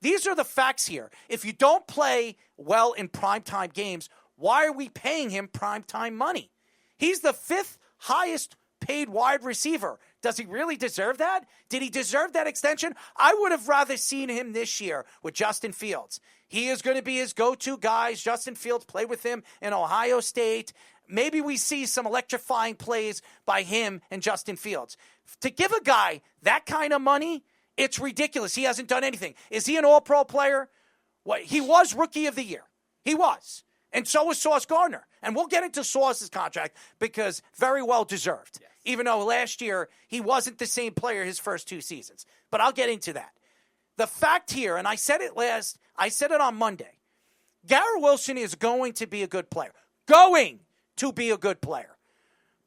These are the facts here. If you don't play well in primetime games, why are we paying him primetime money? He's the 5th highest paid wide receiver. Does he really deserve that? Did he deserve that extension? I would have rather seen him this year with Justin Fields. He is going to be his go-to guy. Justin Fields played with him in Ohio State. Maybe we see some electrifying plays by him and Justin Fields. To give a guy that kind of money, it's ridiculous. He hasn't done anything. Is he an all-pro player? Well, he was Rookie of the Year. He was. And so was Sauce Gardner. And we'll get into Sauce's contract because very well deserved. Yes. Even though last year he wasn't the same player his first 2 seasons. But I'll get into that. The fact here, and I said it on Monday, Garrett Wilson is going to be a good player. Going to be a good player.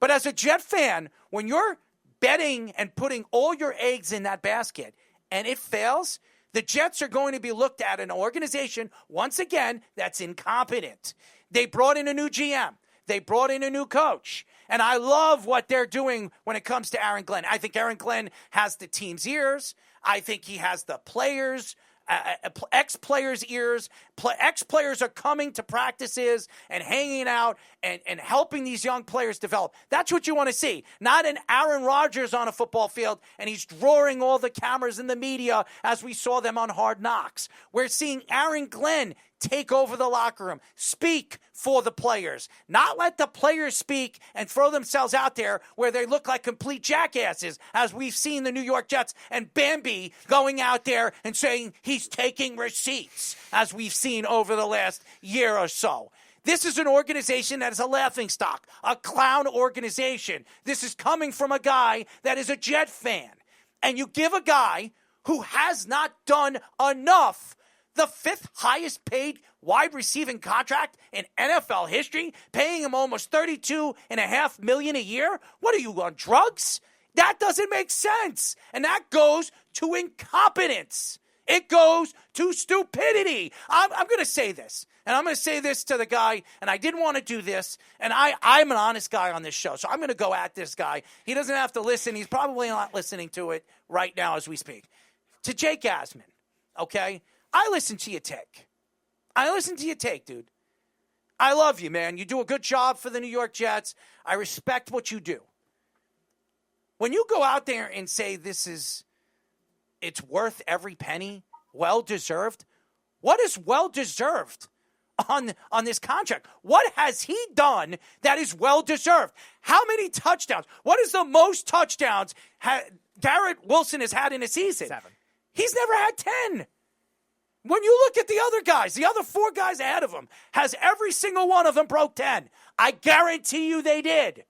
But as a Jet fan, when you're betting and putting all your eggs in that basket and it fails, the Jets are going to be looked at an organization, once again, that's incompetent. They brought in a new GM. They brought in a new coach. And I love what they're doing when it comes to Aaron Glenn. I think Aaron Glenn has the team's ears. I think he has the players' ex-players' ears. Ex-players are coming to practices and hanging out and helping these young players develop. That's what you want to see. Not an Aaron Rodgers on a football field and he's drawing all the cameras in the media as we saw them on Hard Knocks. We're seeing Aaron Glenn take over the locker room, speak for the players, not let the players speak and throw themselves out there where they look like complete jackasses, as we've seen the New York Jets and Bambi going out there and saying he's taking receipts, as we've seen over the last year or so. This is an organization that is a laughingstock, a clown organization. This is coming from a guy that is a Jet fan. And you give a guy who has not done enough the 5th highest paid wide receiving contract in NFL history, paying him almost $32.5 million a year? What are you, on drugs? That doesn't make sense. And that goes to incompetence. It goes to stupidity. I'm going to say this, and I'm going to say this to the guy, and I didn't want to do this, and I'm an honest guy on this show, so I'm going to go at this guy. He doesn't have to listen. He's probably not listening to it right now as we speak. To Jake Asman, okay? I listen to your take. Dude. I love you, man. You do a good job for the New York Jets. I respect what you do. When you go out there and say it's worth every penny, well-deserved, what is well-deserved on this contract? What has he done that is well-deserved? How many touchdowns? What is the most touchdowns Garrett Wilson has had in a season? 7. He's never had 10. When you look at the other guys, the other 4 guys ahead of him, has every single one of them broke 10. I guarantee you they did.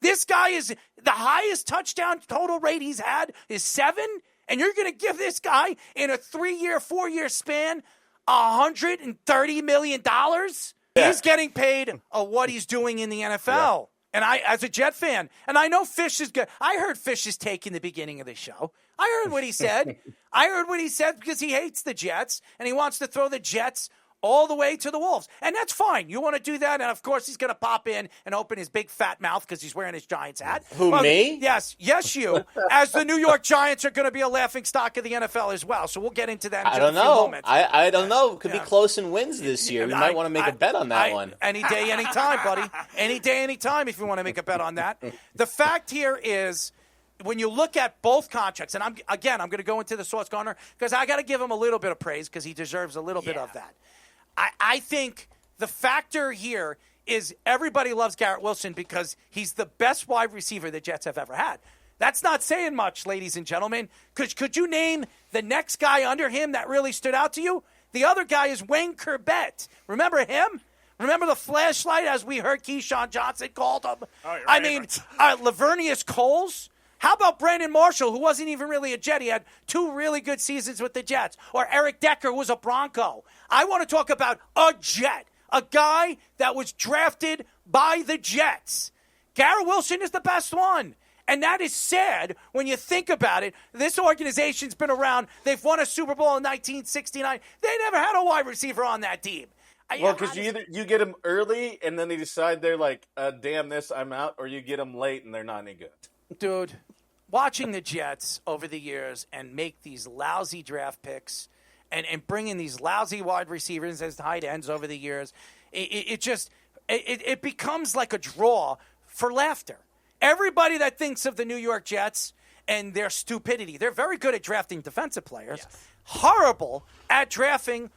This guy is the highest touchdown total rate he's had is 7, and you're going to give this guy in a 3-year, 4-year span $130 million? Yeah. He's getting paid what he's doing in the NFL. Yeah. And I, as a Jet fan, and I know Fish is good. I heard Fish's take in the beginning of the show. I heard what he said. Because he hates the Jets, and he wants to throw the Jets all the way to the Wolves. And that's fine. You want to do that, and of course he's going to pop in and open his big fat mouth because he's wearing his Giants hat. Me? Yes, you. As the New York Giants are going to be a laughing stock of the NFL as well. So we'll get into that in just a few moments. I don't know. It could be close in wins this year. You might want to make a bet on that one. Any day, any time, buddy. Any day, any time if you want to make a bet on that. The fact here is, when you look at both contracts, and I'm going to go into the Sauce Gardner because I got to give him a little bit of praise because he deserves a little bit of that. I think the factor here is everybody loves Garrett Wilson because he's the best wide receiver the Jets have ever had. That's not saying much, ladies and gentlemen. Could you name the next guy under him that really stood out to you? The other guy is Wayne Corbett. Remember him? Remember the flashlight, as we heard Keyshawn Johnson called him? Lavernius Coles. How about Brandon Marshall, who wasn't even really a Jet? He had 2 really good seasons with the Jets. Or Eric Decker, who was a Bronco. I want to talk about a Jet, a guy that was drafted by the Jets. Garrett Wilson is the best one. And that is sad when you think about it. This organization's been around. They've won a Super Bowl in 1969. They never had a wide receiver on that team. Well, because you get them early, and then they decide they're like, damn this, I'm out. Or you get them late, and they're not any good. Dude, watching the Jets over the years and make these lousy draft picks and bring in these lousy wide receivers as tight ends over the years, it becomes like a draw for laughter. Everybody that thinks of the New York Jets and their stupidity, they're very good at drafting defensive players, yes. Horrible at drafting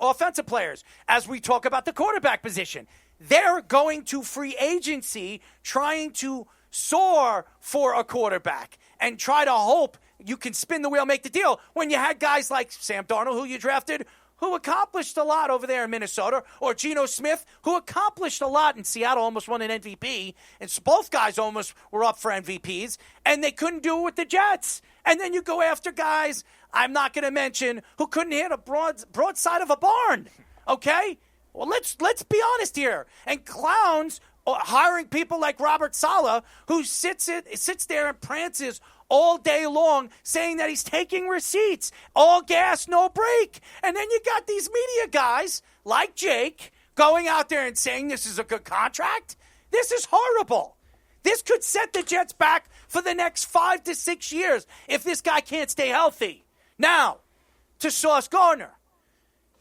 offensive players. As we talk about the quarterback position, they're going to free agency trying to soar for a quarterback and try to hope you can spin the wheel, make the deal, when you had guys like Sam Darnold, who you drafted, who accomplished a lot over there in Minnesota, or Geno Smith, who accomplished a lot in Seattle, almost won an MVP, and both guys almost were up for MVPs, and they couldn't do it with the Jets. And then you go after guys I'm not going to mention who couldn't hit a broadside of a barn, okay? Well, let's be honest here. And clowns hiring people like Robert Saleh, who sits there and prances all day long saying that he's taking receipts, all gas, no brake. And then you got these media guys like Jake going out there and saying this is a good contract. This is horrible. This could set the Jets back for the next 5 to 6 years if this guy can't stay healthy. Now, to Sauce Gardner,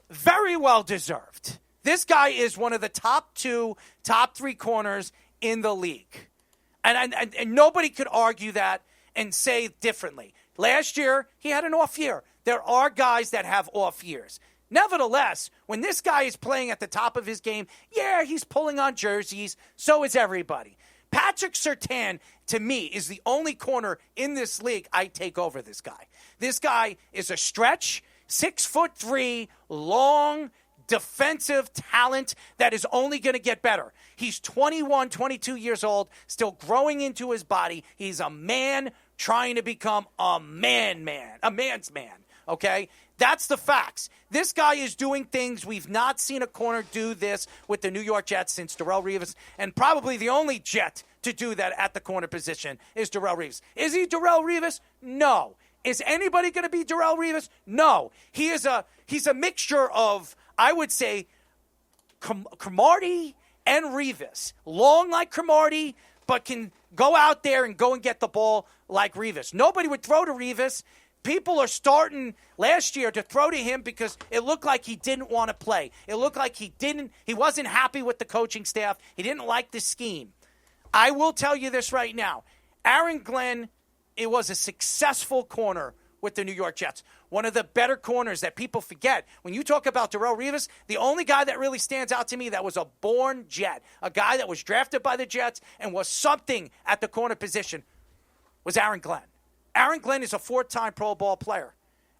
very well deserved. This guy is one of the top 3 corners in the league. And nobody could argue that and say differently. Last year, he had an off year. There are guys that have off years. Nevertheless, when this guy is playing at the top of his game, yeah, he's pulling on jerseys. So is everybody. Patrick Surtain, to me, is the only corner in this league I take over this guy. This guy is a stretch, 6'3", long, defensive talent that is only going to get better. He's 21, 22 years old, still growing into his body. He's a man trying to become a man's man, okay? That's the facts. This guy is doing things we've not seen a corner do this with the New York Jets since Darrelle Revis, and probably the only Jet to do that at the corner position is Darrelle Revis. Is he Darrelle Revis? No. Is anybody going to be Darrelle Revis? No. He's a mixture of, I would say, Cromartie and Revis. Long like Cromartie, but can go out there and go and get the ball like Revis. Nobody would throw to Revis. People are starting last year to throw to him because it looked like he didn't want to play. It looked like he wasn't happy with the coaching staff. He didn't like the scheme. I will tell you this right now. Aaron Glenn, it was a successful corner with the New York Jets. One of the better corners that people forget. When you talk about Darrelle Revis, the only guy that really stands out to me that was a born Jet, a guy that was drafted by the Jets and was something at the corner position, was Aaron Glenn. Aaron Glenn is a 4-time Pro Bowl player.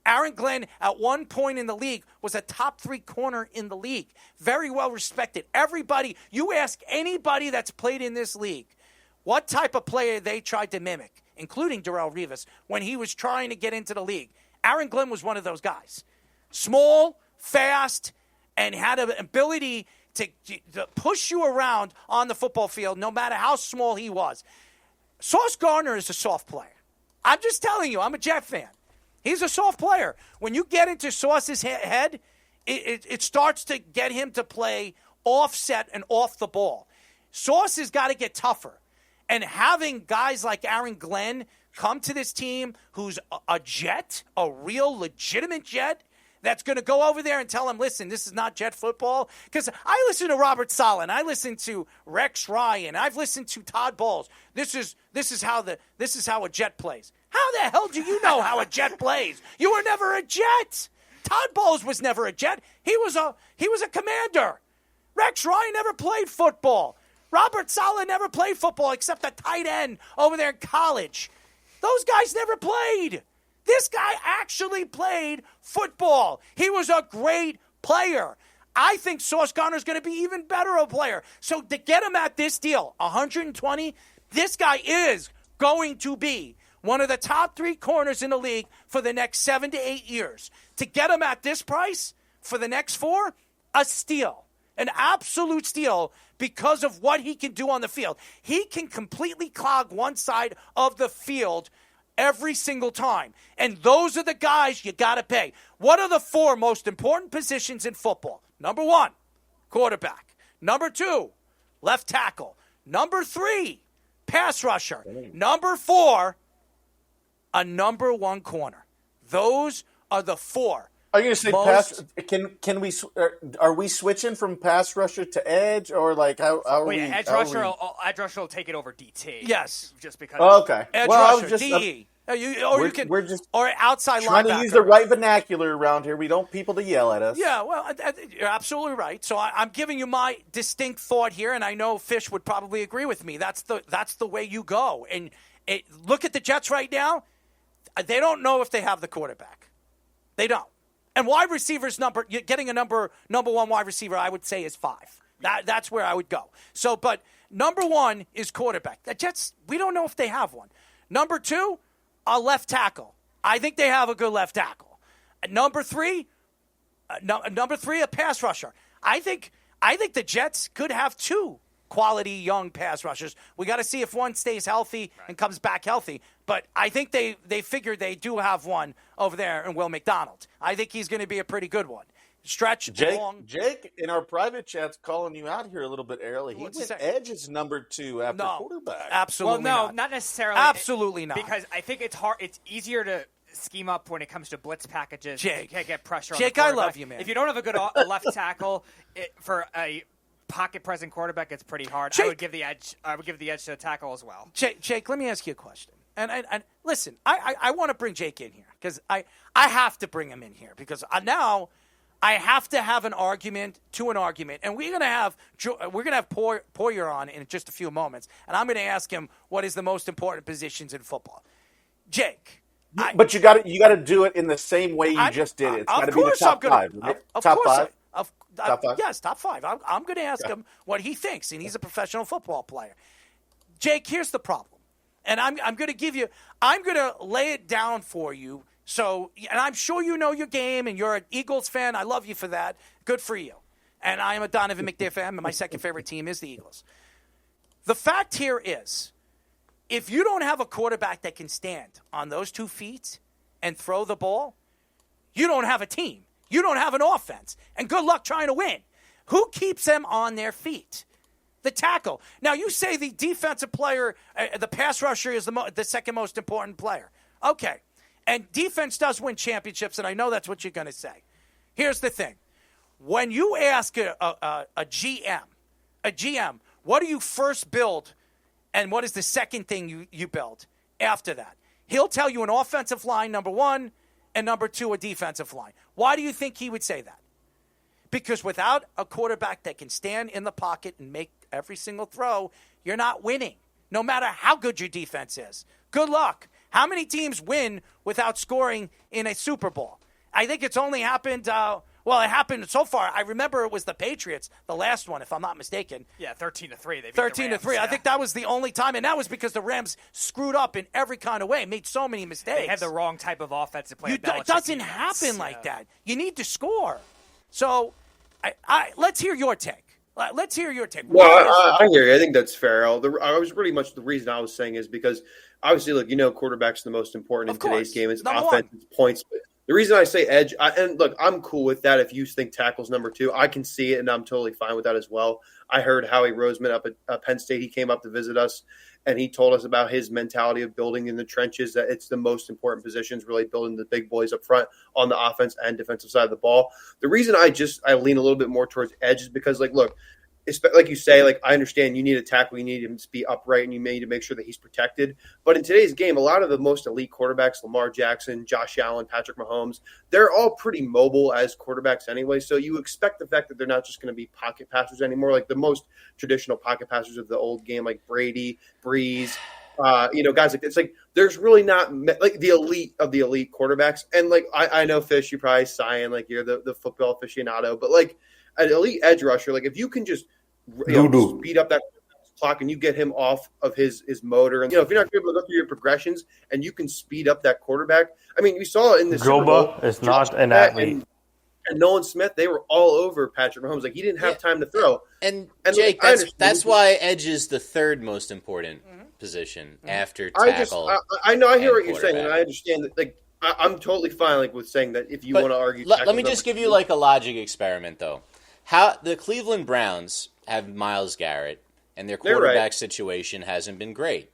Aaron Glenn, at one point in the league, was a top 3 corner in the league. Very well respected. Everybody, you ask anybody that's played in this league, what type of player they tried to mimic, including Darrelle Revis, when he was trying to get into the league. Aaron Glenn was one of those guys. Small, fast, and had an ability to push you around on the football field, no matter how small he was. Sauce Gardner is a soft player. I'm just telling you, I'm a Jet fan. He's a soft player. When you get into Sauce's head, it starts to get him to play offset and off the ball. Sauce has got to get tougher. And having guys like Aaron Glenn come to this team who's a Jet, a real legitimate Jet, that's going to go over there and tell him, listen, this is not Jet football. Because I listen to Robert Saleh, I listen to Rex Ryan, I've listened to Todd Bowles. This is how a Jet plays. How the hell do you know how a Jet plays? You were never a Jet. Todd Bowles was never a Jet. He was a commander. Rex Ryan never played football. Robert Saleh never played football except a tight end over there in college. Those guys never played. This guy actually played football. He was a great player. I think Sauce Gardner is going to be even better of a player. So to get him at this deal, 120, this guy is going to be one of the top 3 corners in the league for the next 7 to 8 years. To get him at this price for the next 4, a steal. An absolute steal because of what he can do on the field. He can completely clog one side of the field every single time. And those are the guys you got to pay. What are the 4 most important positions in football? Number 1, quarterback. Number 2, left tackle. Number 3, pass rusher. Number 4, a number 1 corner. Those are the 4. Are you going to say pass? Can we? Are we switching from pass rusher to edge, or like how are we? Edge rusher will take it over DT. Yes, just because. Oh, okay. Edge rusher, DE. We're just outside trying linebacker. to use the right vernacular around here. We don't want people to yell at us. Yeah, well, you're absolutely right. So I'm giving you my distinct thought here, and I know Fish would probably agree with me. That's the way you go. And look at the Jets right now. They don't know if they have the quarterback. They don't. And wide receivers getting a number 1 wide receiver, I would say, is 5. That's where I would go. So, but number 1 is quarterback. The Jets, we don't know if they have one. Number 2, a left tackle. I think they have a good left tackle. Number 3, a pass rusher. I think the Jets could have 2 quality young pass rushers. We got to see if one stays healthy and comes back healthy. But I think they figure they do have one over there in Will McDonald. I think he's going to be a pretty good one. Stretch long. Jake, in our private chat's calling you out here a little bit early. He went edge as number 2 after quarterback. Absolutely not necessarily. Absolutely not. Because I think it's hard. It's easier to scheme up when it comes to blitz packages. Jake, you can't get pressure on Jake, the I love you, man. If you don't have a good left tackle for a pocket present quarterback, it's pretty hard. Jake, I would give the edge to the tackle as well. Jake, let me ask you a question. And listen, I want to bring Jake in here because I have to bring him in here because now I have to have an argument, and we're gonna have Poyer on in just a few moments, and I'm gonna ask him what is the most important positions in football. Jake, but you got to do it in the same way you just did it. It's got to be the top 5. Top 5. Top 5? Yes, top 5. I'm going to ask him what he thinks, and he's a professional football player. Jake, here's the problem, and I'm going to lay it down for you. So, and I'm sure you know your game, and you're an Eagles fan. I love you for that. Good for you. And I am a Donovan McNair fan, and my second favorite team is the Eagles. The fact here is, if you don't have a quarterback that can stand on those 2 feet, and throw the ball, you don't have a team. You don't have an offense. And good luck trying to win. Who keeps them on their feet? The tackle. Now, you say the defensive player, the pass rusher is the second most important player. Okay. And defense does win championships, and I know that's what you're going to say. Here's the thing. When you ask a GM, what do you first build, and what is the second thing you build after that? He'll tell you an offensive line, number one, and number two, a defensive line. Why do you think he would say that? Because without a quarterback that can stand in the pocket and make every single throw, you're not winning, no matter how good your defense is. Good luck. How many teams win without scoring in a Super Bowl? I think it's only happened, it happened so far. I remember it was the Patriots, the last one, if I'm not mistaken. Yeah, 13-3. They beat 13-3. Yeah. I think that was the only time, and that was because the Rams screwed up in every kind of way, made so many mistakes. They had the wrong type of offensive play. It doesn't happen like that. You need to score. So let's hear your take. Let's hear your take. Well, I hear you. I think that's fair. I was pretty much the reason I was saying is because obviously, quarterback's the most important in today's game. It's offense, it's points. But the reason I say edge, I'm cool with that. If you think tackle's number two, I can see it, and I'm totally fine with that as well. I heard Howie Roseman up at Penn State. He came up to visit us, and he told us about his mentality of building in the trenches, that it's the most important positions, really building the big boys up front on the offense and defensive side of the ball. The reason I lean a little bit more towards edge is because, like you say, I understand you need a tackle, you need him to be upright, and you need to make sure that he's protected. But in today's game, a lot of the most elite quarterbacks, Lamar Jackson, Josh Allen, Patrick Mahomes, they're all pretty mobile as quarterbacks anyway. So you expect the fact that they're not just going to be pocket passers anymore, like the most traditional pocket passers of the old game, like Brady, Breeze, guys like it's like there's really not like the elite of the elite quarterbacks. And I know, Fish, you're probably sighing like you're the football aficionado, but an elite edge rusher, if you can just speed up that clock and you get him off of his motor, and if you're not able to go through your progressions and you can speed up that quarterback. I mean, you saw it in the Super Bowl. Is not an athlete. And Nolan Smith, they were all over Patrick Mahomes. He didn't have time to throw. And Jake, that's why edge is the third most important position after tackle. I know. I hear what you're saying, and I understand that. I'm totally fine with saying that if you want to argue. Let me just give you a logic experiment, though. How the Cleveland Browns have Myles Garrett, and their quarterback situation hasn't been great,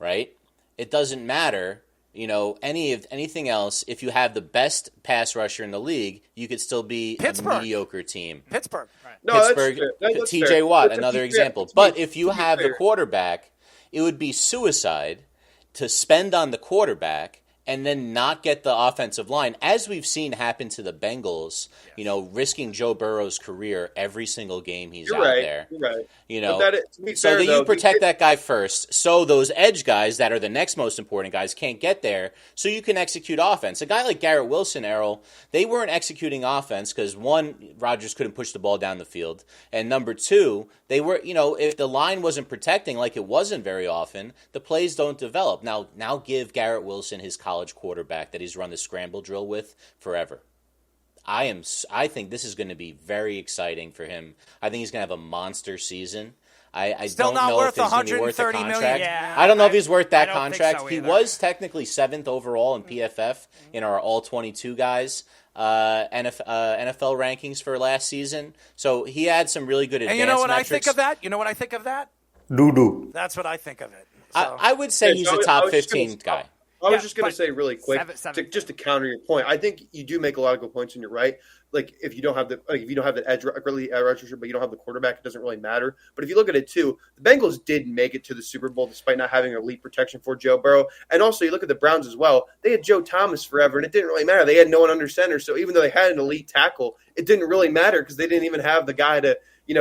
right? It doesn't matter, anything else. If you have the best pass rusher in the league, you could still be a mediocre team. Pittsburgh. Right. No, Pittsburgh, that's TJ fair. Watt, That's another example. But if you have the quarterback, it would be suicide to spend on the quarterback and then not get the offensive line, as we've seen happen to the Bengals, risking Joe Burrow's career every single game he's out there. You're right. You protect that guy first, so those edge guys that are the next most important guys can't get there, so you can execute offense. A guy like Garrett Wilson, Errol, they weren't executing offense because, one, Rodgers couldn't push the ball down the field, and number two, they were, if the line wasn't protecting like it wasn't very often, the plays don't develop. Now give Garrett Wilson his college quarterback that he's run the scramble drill with forever. I think this is going to be very exciting for him. I think he's going to have a monster season. I Still don't not know worth if he's going to be worth the contract. $130 million. Yeah, I don't know if he's worth that I don't contract. think so He either. was technically 7th overall in PFF in our all 22 guys NFL rankings for last season. So he had some really good advanced And you know what metrics. I think of that? You know what I think of that? Doo-doo. That's what I think of it. So. I would say he's a top 15 guy. I was just going to say really quick, seven. just to counter your point. I think you do make a lot of good points, and you're right. If you don't have the edge rusher, but you don't have the quarterback, it doesn't really matter. But if you look at it too, the Bengals did make it to the Super Bowl despite not having elite protection for Joe Burrow. And also, you look at the Browns as well. They had Joe Thomas forever, and it didn't really matter. They had no one under center, so even though they had an elite tackle, it didn't really matter because they didn't even have the guy to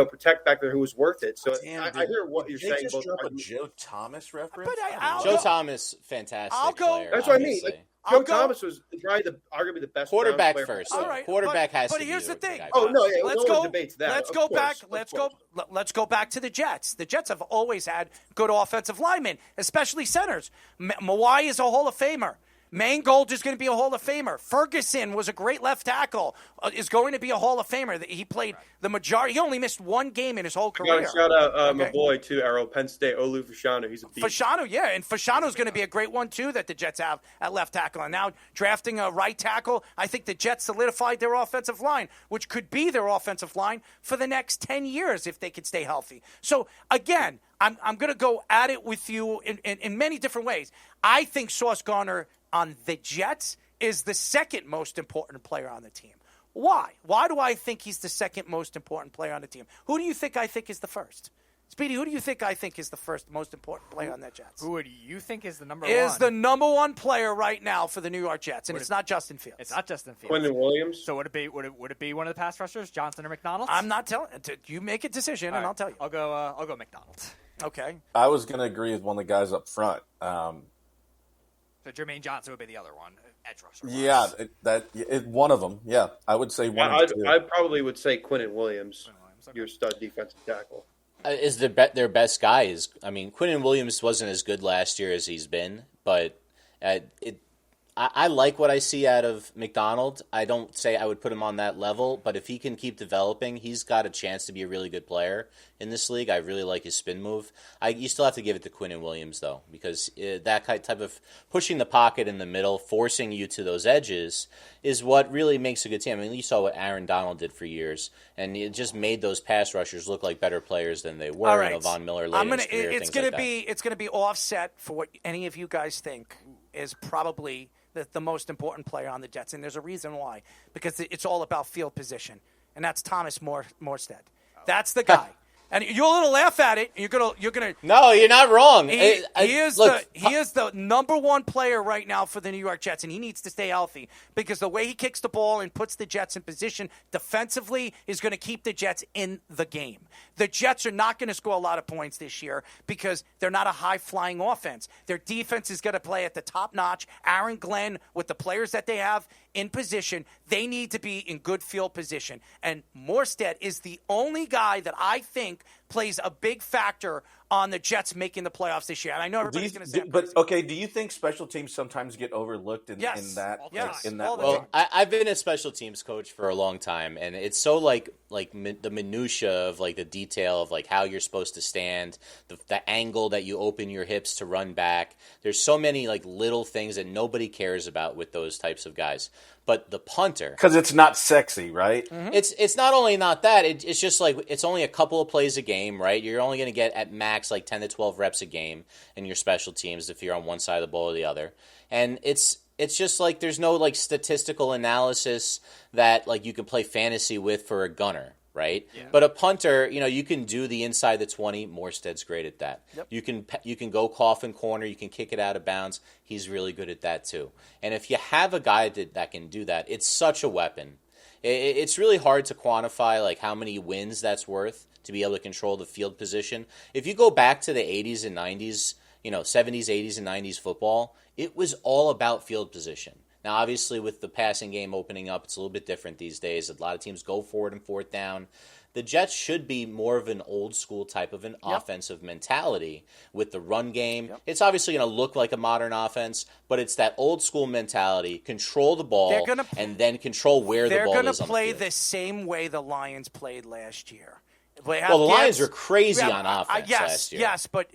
protect back there who was worth it. So I hear what you're saying. Just drop a Joe Thomas reference. But Joe Thomas, fantastic player. That's what I mean. obviously. Joe Thomas was arguably the best Quarterback Browns player. first. All right, Quarterback has to but be here's the the thing. guy Oh first. no, yeah, Let's no go. one debates that. Let's Of go course, back. of Let's course. go. Let's go back to the Jets. The Jets have always had good offensive linemen, especially centers. Mawai is a Hall of Famer. Mangold is going to be a Hall of Famer. Ferguson was a great left tackle, is going to be a Hall of Famer. He played the majority. He only missed one game in his whole career. Got to shout out my boy, too, Arrow, Penn State, Olu Fashanu. He's a beast. Fashanu, yeah, and Fashanu going to be a great one, too, that the Jets have at left tackle. And now drafting a right tackle, I think the Jets solidified their offensive line, which could be their offensive line for the next 10 years if they could stay healthy. So, again, I'm going to go at it with you in many different ways. I think Sauce Gardner on the Jets is the second most important player on the team. Why? Why do I think he's the second most important player on the team? Who do you think I think is the first? Speedy, who do you think I think is the first most important player on the Jets? Who do you think is the number one? Is the number one player right now for the New York Jets, and it's not Justin Fields. It's not Justin Fields. Quentin Williams. So would it be one of the pass rushers, Johnson or McDonald? I'm not telling. You make a decision, and I'll tell you. I'll go McDonald. Okay. I was going to agree with one of the guys up front. So Jermaine Johnson would be the other one, edge rusher. Yeah, one of them. Yeah, I would say one. I probably would say Quentin Williams, your stud defensive tackle. Is their best guy is? I mean, Quentin Williams wasn't as good last year as he's been, but I like what I see out of McDonald. I don't say I would put him on that level, but if he can keep developing, he's got a chance to be a really good player in this league. I really like his spin move. You still have to give it to Quentin Williams, though, because that type of pushing the pocket in the middle, forcing you to those edges, is what really makes a good team. I mean, you saw what Aaron Donald did for years, and it just made those pass rushers look like better players than they were. All right. Von Miller late in his career, it's going to be offset for what any of you guys think is probably the most important player on the Jets, and there's a reason why. Because it's all about field position, and that's Thomas Morstead. That's the guy. And you're a little laugh at it. You're gonna. No, you're not wrong. He is the number one player right now for the New York Jets, and he needs to stay healthy because the way he kicks the ball and puts the Jets in position defensively is going to keep the Jets in the game. The Jets are not going to score a lot of points this year because they're not a high-flying offense. Their defense is going to play at the top notch. Aaron Glenn, with the players that they have in position, they need to be in good field position. And Morstead is the only guy that I think plays a big factor on the Jets making the playoffs this year. And I know everybody's going to say, do you think special teams sometimes get overlooked in that? Yes. In that way? Well, I've been a special teams coach for a long time, and it's so the minutia of the detail of how you're supposed to stand, the angle that you open your hips to run back. There's so many little things that nobody cares about with those types of guys. But the punter, because it's not sexy, right? Mm-hmm. It's not only not that. It's just it's only a couple of plays a game, right? You're only going to get at max 10 to 12 reps a game in your special teams if you're on one side of the ball or the other. And it's just there's no statistical analysis that you can play fantasy with for a gunner, right? Yeah. But a punter, you can do the inside the 20. Morstead's great at that. Yep. You can go coffin corner. You can kick it out of bounds. He's really good at that too. And if you have a guy that can do that, it's such a weapon. It's really hard to quantify how many wins that's worth to be able to control the field position. If you go back to the 80s and 90s, 70s, 80s, and 90s football, it was all about field position. Now, obviously, with the passing game opening up, it's a little bit different these days. A lot of teams go forward and fourth down. The Jets should be more of an old-school type of an offensive mentality with the run game. Yep. It's obviously going to look like a modern offense, but it's that old-school mentality, control the ball, and then control where the ball is on the field. They're going to play the same way the Lions played last year. Well, the Lions were crazy on offense last year. Yes, but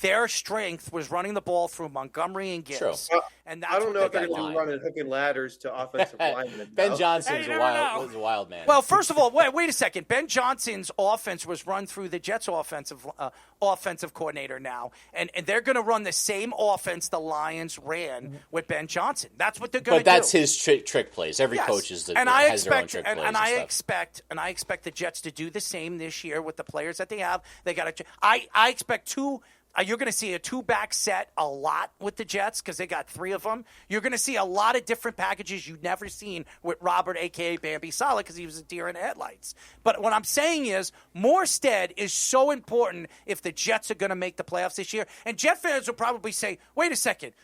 their strength was running the ball through Montgomery and Gibbs. True. And that's I don't know if they're going to be running hook and ladders to offensive linemen. Ben Johnson's was a wild man. Well, first of all, wait a second. Ben Johnson's offense was run through the Jets' offensive coordinator now, and they're going to run the same offense the Lions ran with Ben Johnson. That's what they're going to do. But that's his trick plays. Every coach has their own trick plays. And I expect the Jets to do the same this year with the players that they have. They got to. I expect two. You're going to see a two-back set a lot with the Jets because they got three of them. You're going to see a lot of different packages you've never seen with Robert, a.k.a. Bambi Saleh, because he was a deer in the headlights. But what I'm saying is Morstead is so important if the Jets are going to make the playoffs this year. And Jet fans will probably say, wait a second,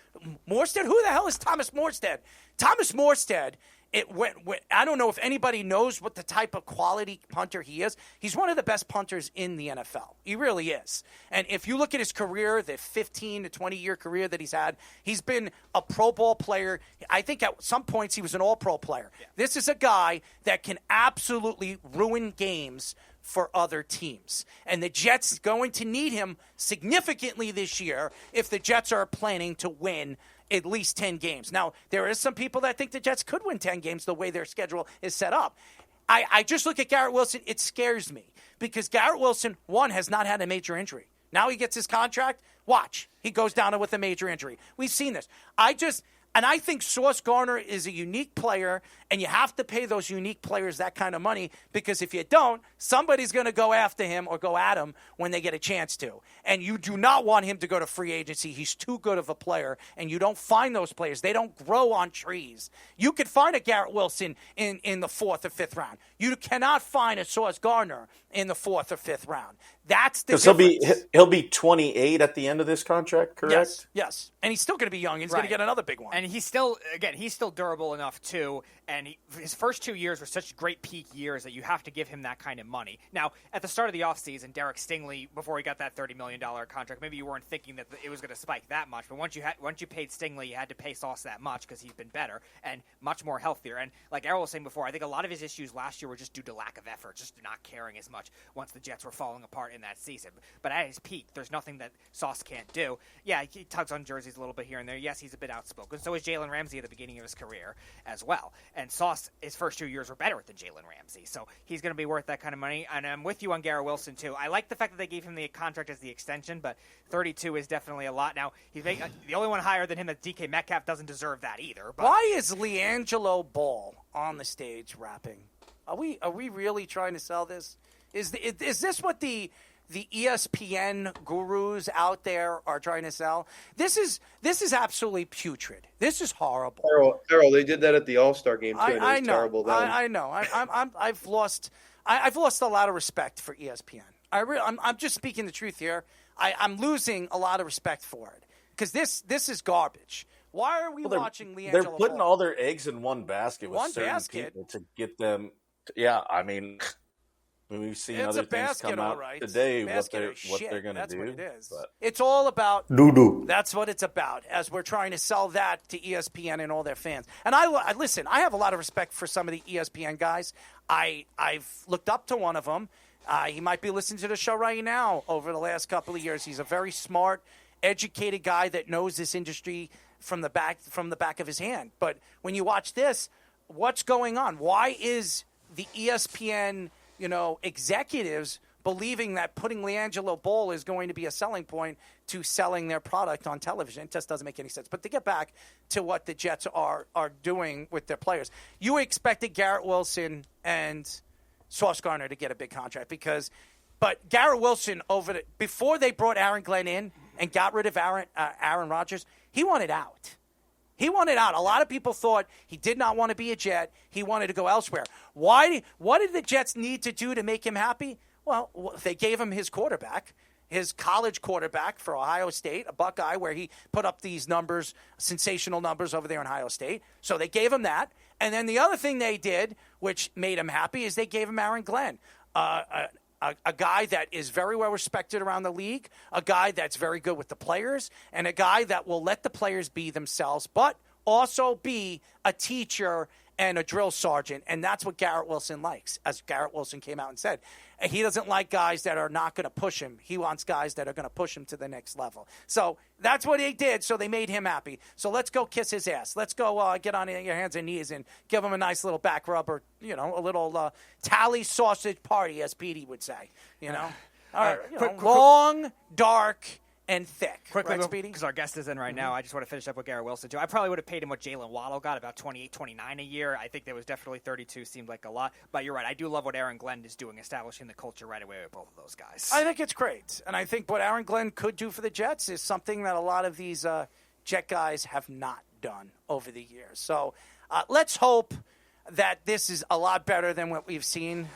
Morstead? Who the hell is Thomas Morstead? Thomas Morstead I don't know if anybody knows what the type of quality punter he is. He's one of the best punters in the NFL. He really is. And if you look at his career, the 15 to 20-year career that he's had, he's been a Pro Bowl player. I think at some points he was an All-Pro player. Yeah. This is a guy that can absolutely ruin games for other teams. And the Jets going to need him significantly this year if the Jets are planning to win at least 10 games. Now, there is some people that think the Jets could win 10 games the way their schedule is set up. I just look at Garrett Wilson. It scares me because Garrett Wilson, one, has not had a major injury. Now he gets his contract. Watch. He goes down with a major injury. We've seen this. I think Sauce Gardner is a unique player, and you have to pay those unique players that kind of money because if you don't, somebody's going to go after him or go at him when they get a chance to. And you do not want him to go to free agency. He's too good of a player, and you don't find those players. They don't grow on trees. You could find a Garrett Wilson in the 4th or 5th round. You cannot find a Sauce Gardner in the 4th or 5th round. That's the difference. He'll be 28 at the end of this contract, correct? Yes. And he's still going to be young. He's going to get another big one. And he's still durable enough, too. And his first 2 years were such great peak years that you have to give him that kind of money. Now, at the start of the offseason, Derek Stingley, before he got that $30 million contract, maybe you weren't thinking that it was going to spike that much. But once you paid Stingley, you had to pay Sauce that much because he's been better and much more healthier. And like Errol was saying before, I think a lot of his issues last year were just due to lack of effort, just not caring as much once the Jets were falling apart in that season. But at his peak, there's nothing that Sauce can't do. Yeah, he tugs on jerseys a little bit here and there. Yes, he's a bit outspoken. So is Jalen Ramsey at the beginning of his career as well. And Sauce, his first 2 years were better than Jalen Ramsey. So he's going to be worth that kind of money. And I'm with you on Garrett Wilson, too. I like the fact that they gave him the contract as the extension, but 32 is definitely a lot. Now, he's the only one higher than him that DK Metcalf doesn't deserve that either. But. Why is LiAngelo Ball on the stage rapping? Are we really trying to sell this? Is this what the ESPN gurus out there are trying to sell? This is absolutely putrid. This is horrible. Errol, they did that at the All-Star game too. I know. Terrible then. I know. I've lost a lot of respect for ESPN. I'm just speaking the truth here. I'm losing a lot of respect for it because this is garbage. Why are we watching LiAngelo? They're putting all their eggs in one basket with people to get them. We've seen other things come out today. What they're going to do. What it is. It's all about doo-doo. That's what it's about. As we're trying to sell that to ESPN and all their fans. And I listen. I have a lot of respect for some of the ESPN guys. I've looked up to one of them. He might be listening to the show right now. Over the last couple of years, he's a very smart, educated guy that knows this industry from the back of his hand. But when you watch this, what's going on? Why is the ESPN executives believing that putting LiAngelo Ball is going to be a selling point to selling their product on television? It just doesn't make any sense. But to get back to what the Jets are doing with their players, you expected Garrett Wilson and Sauce Gardner to get a big contract but Garrett Wilson before they brought Aaron Glenn in and got rid of Aaron Rodgers, he wanted out. He wanted out. A lot of people thought he did not want to be a Jet. He wanted to go elsewhere. What did the Jets need to do to make him happy? Well, they gave him his quarterback, his college quarterback for Ohio State, a Buckeye, where he put up these numbers, sensational numbers over there in Ohio State. So they gave him that. And then the other thing they did, which made him happy, is they gave him Aaron Glenn, a guy that is very well respected around the league, a guy that's very good with the players, and a guy that will let the players be themselves, but also be a teacher and a drill sergeant. And that's what Garrett Wilson likes, as Garrett Wilson came out and said. He doesn't like guys that are not going to push him. He wants guys that are going to push him to the next level. So that's what he did, so they made him happy. So let's go kiss his ass. Let's go get on your hands and knees and give him a nice little back rub or, a little tally sausage party, as Petey would say. All right, long, dark, and thick. Quickly, because our guest is in right now, I just want to finish up with Garrett Wilson, too. I probably would have paid him what Jalen Waddle got, about 28, 29 a year. I think there was definitely 32, seemed like a lot. But you're right. I do love what Aaron Glenn is doing, establishing the culture right away with both of those guys. I think it's great. And I think what Aaron Glenn could do for the Jets is something that a lot of these Jet guys have not done over the years. So let's hope that this is a lot better than what we've seen,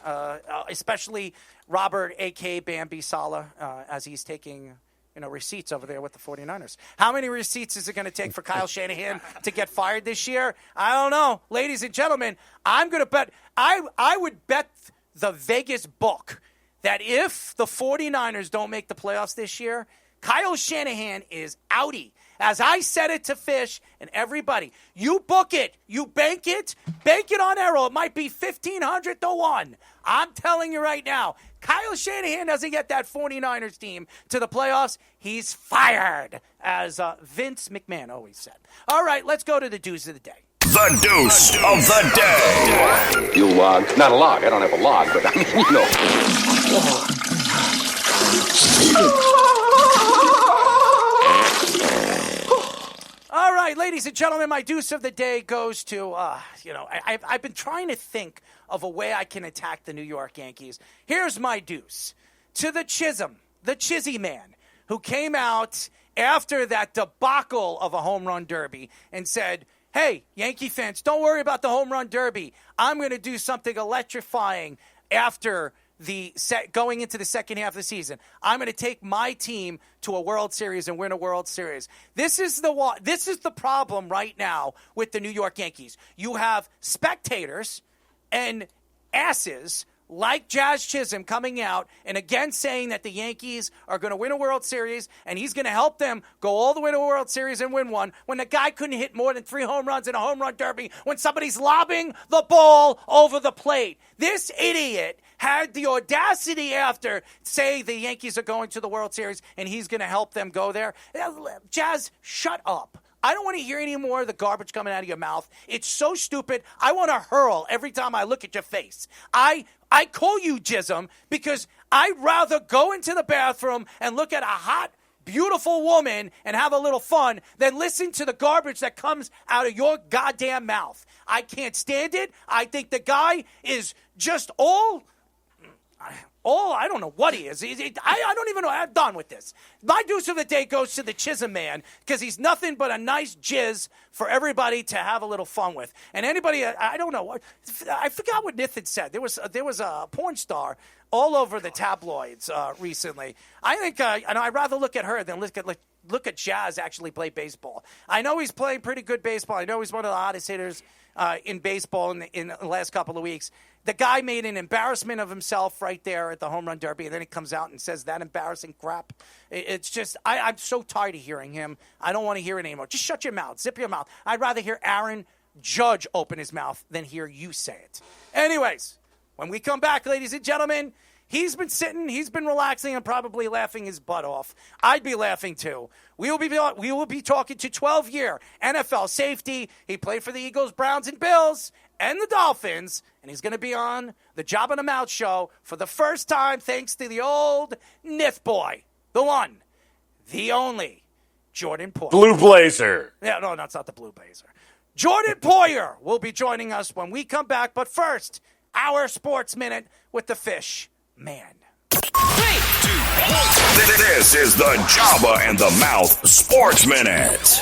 especially Robert, a.k.a. Bambi Saleh, as he's taking receipts over there with the 49ers. How many receipts is it going to take for Kyle Shanahan to get fired this year? I don't know. Ladies and gentlemen, I'm going to bet. I would bet the Vegas book that if the 49ers don't make the playoffs this year, Kyle Shanahan is outie. As I said it to Fish and everybody, you book it, you bank it on Arrow. It might be 1,500 to 1. I'm telling you right now, Kyle Shanahan doesn't get that 49ers team to the playoffs, he's fired, as Vince McMahon always said. All right, let's go to the deuce of the day. The deuce of the day. You log. Not a log. I don't have a log, but I mean, All right, ladies and gentlemen, my deuce of the day goes to, I've been trying to think of a way I can attack the New York Yankees. Here's my deuce. To the Chizzy man, who came out after that debacle of a home run derby and said, hey, Yankee fans, don't worry about the home run derby. I'm going to do something electrifying after going into the second half of the season. I'm going to take my team to a World Series and win a World Series. This is the problem right now with the New York Yankees. You have spectators and asses like Jazz Chisholm coming out and again saying that the Yankees are going to win a World Series and he's going to help them go all the way to a World Series and win one when the guy couldn't hit more than 3 home runs in a home run derby when somebody's lobbing the ball over the plate. This idiot had the audacity after say the Yankees are going to the World Series and he's going to help them go there. Jazz, shut up. I don't want to hear any more of the garbage coming out of your mouth. It's so stupid. I want to hurl every time I look at your face. I call you Jism because I'd rather go into the bathroom and look at a hot, beautiful woman and have a little fun than listen to the garbage that comes out of your goddamn mouth. I can't stand it. I think the guy is just I don't know what he is. I don't even know. I'm done with this. My deuce of the day goes to the Chisholm man because he's nothing but a nice jizz for everybody to have a little fun with. And anybody, I don't know. I forgot what Nathan said. There was a porn star all over the tabloids recently. I think I'd rather look at her than look at Jazz actually play baseball. I know he's playing pretty good baseball. I know he's one of the hottest hitters in baseball in the last couple of weeks. The guy made an embarrassment of himself right there at the home run derby, and then he comes out and says that embarrassing crap. It's just, I'm so tired of hearing him. I don't want to hear it anymore. Just shut your mouth. Zip your mouth. I'd rather hear Aaron Judge open his mouth than hear you say it. Anyways, when we come back, ladies and gentlemen, he's been sitting, he's been relaxing and probably laughing his butt off. I'd be laughing too. We will be talking to 12-year NFL safety. He played for the Eagles, Browns, and Bills, and the Dolphins, and he's going to be on the Job on the Mouth show for the first time thanks to the old Nith boy, the one, the only, Jordan Poyer. Blue Blazer. Yeah, no, it's not the Blue Blazer. Jordan Poyer will be joining us when we come back, but first, our Sports Minute with the Fish Man. 3, 2, 1. This is the Jabba and the Mouth Sports Minute.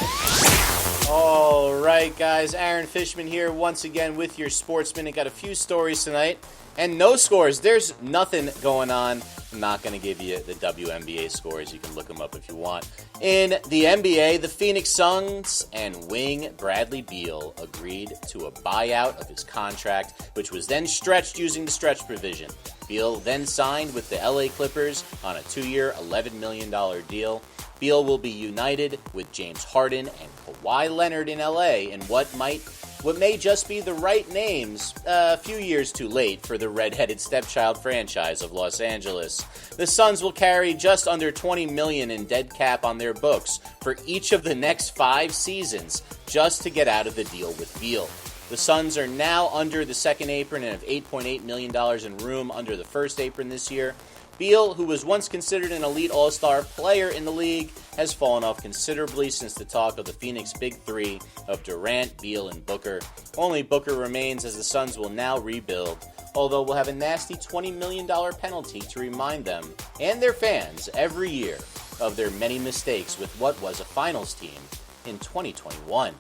All right, guys. Aaron Fishman here once again with your Sports Minute. Got a few stories tonight and no scores. There's nothing going on. I'm not going to give you the WNBA scores. You can look them up if you want. In the NBA, the Phoenix Suns and wing Bradley Beal agreed to a buyout of his contract, which was then stretched using the stretch provision. Beal then signed with the LA Clippers on a 2-year, $11 million deal. Beal will be united with James Harden and Kawhi Leonard in LA in what may just be the right names a few years too late for the redheaded stepchild franchise of Los Angeles. The Suns will carry just under $20 million in dead cap on their books for each of the next 5 seasons just to get out of the deal with Beal. The Suns are now under the second apron and have $8.8 million in room under the first apron this year. Beal, who was once considered an elite all-star player in the league, has fallen off considerably since the talk of the Phoenix Big Three of Durant, Beal, and Booker. Only Booker remains as the Suns will now rebuild, although we'll have a nasty $20 million penalty to remind them and their fans every year of their many mistakes with what was a finals team in 2021.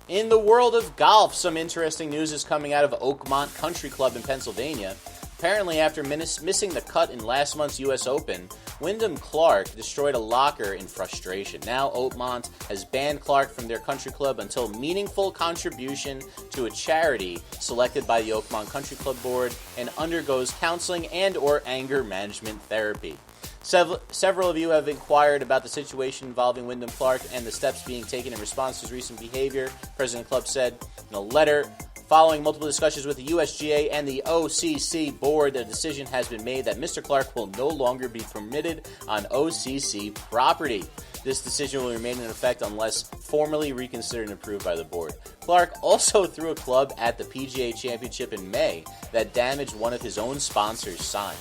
In the world of golf, some interesting news is coming out of Oakmont Country Club in Pennsylvania. Apparently, after missing the cut in last month's U.S. Open, Wyndham Clark destroyed a locker in frustration. Now, Oakmont has banned Clark from their country club until meaningful contribution to a charity selected by the Oakmont Country Club Board and undergoes counseling and or anger management therapy. Several of you have inquired about the situation involving Wyndham Clark and the steps being taken in response to his recent behavior, President Club said in a letter. Following multiple discussions with the USGA and the OCC board, the decision has been made that Mr. Clark will no longer be permitted on OCC property. This decision will remain in effect unless formally reconsidered and approved by the board. Clark also threw a club at the PGA Championship in May that damaged one of his own sponsors' signs.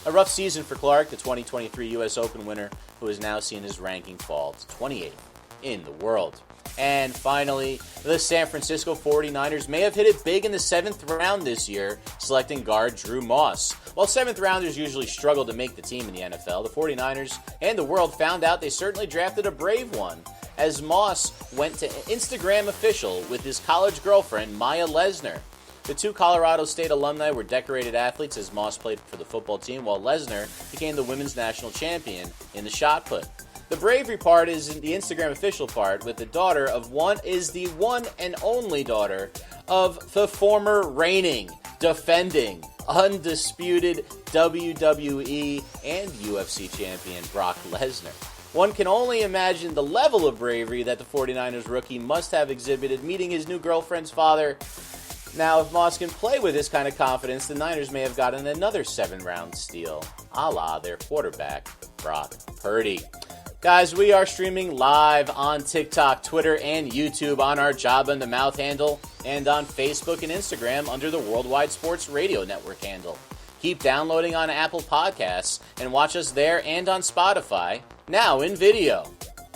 A rough season for Clark, the 2023 U.S. Open winner, who has now seen his ranking fall to 28th in the world. And finally, the San Francisco 49ers may have hit it big in the 7th round this year, selecting guard Drew Moss. While 7th rounders usually struggle to make the team in the NFL, the 49ers and the world found out they certainly drafted a brave one, as Moss went to Instagram official with his college girlfriend, Maya Lesnar. The two Colorado State alumni were decorated athletes as Moss played for the football team, while Lesnar became the women's national champion in the shot put. The bravery part is the Instagram official part, with the daughter of the one and only daughter of the former reigning, defending, undisputed WWE and UFC champion Brock Lesnar. One can only imagine the level of bravery that the 49ers rookie must have exhibited meeting his new girlfriend's father. Now, if Moss can play with this kind of confidence, the Niners may have gotten another 7-round steal, a la their quarterback, Brock Purdy. Guys, we are streaming live on TikTok, Twitter, and YouTube on our Jabba in the Mouth handle, and on Facebook and Instagram under the Worldwide Sports Radio Network handle. Keep downloading on Apple Podcasts and watch us there and on Spotify, now in video.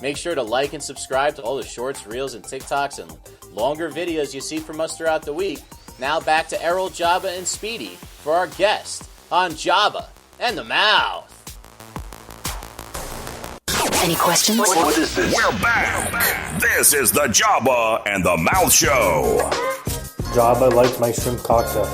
Make sure to like and subscribe to all the shorts, reels, and TikToks and longer videos you see from us throughout the week. Now back to Errol, Jabba, and Speedy for our guest on Jabba and the Mouth. Any questions? What is this? We're back. This is the Jabba and the Mouth Show. Jabba likes my shrimp cocktail.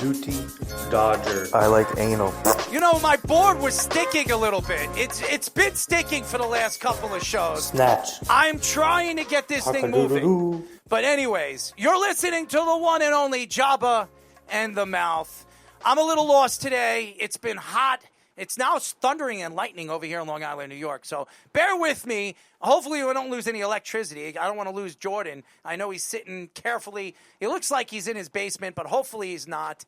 Duty Dodger. I like anal. You know, my board was sticking a little bit. It's been sticking for the last couple of shows. Snatch. I'm trying to get this thing moving. But anyways, you're listening to the one and only Jabba and the Mouth. I'm a little lost today. It's been hot. It's now thundering and lightning over here in Long Island, New York. So bear with me. Hopefully we don't lose any electricity. I don't want to lose Jordan. I know he's sitting carefully. It looks like he's in his basement, but hopefully he's not.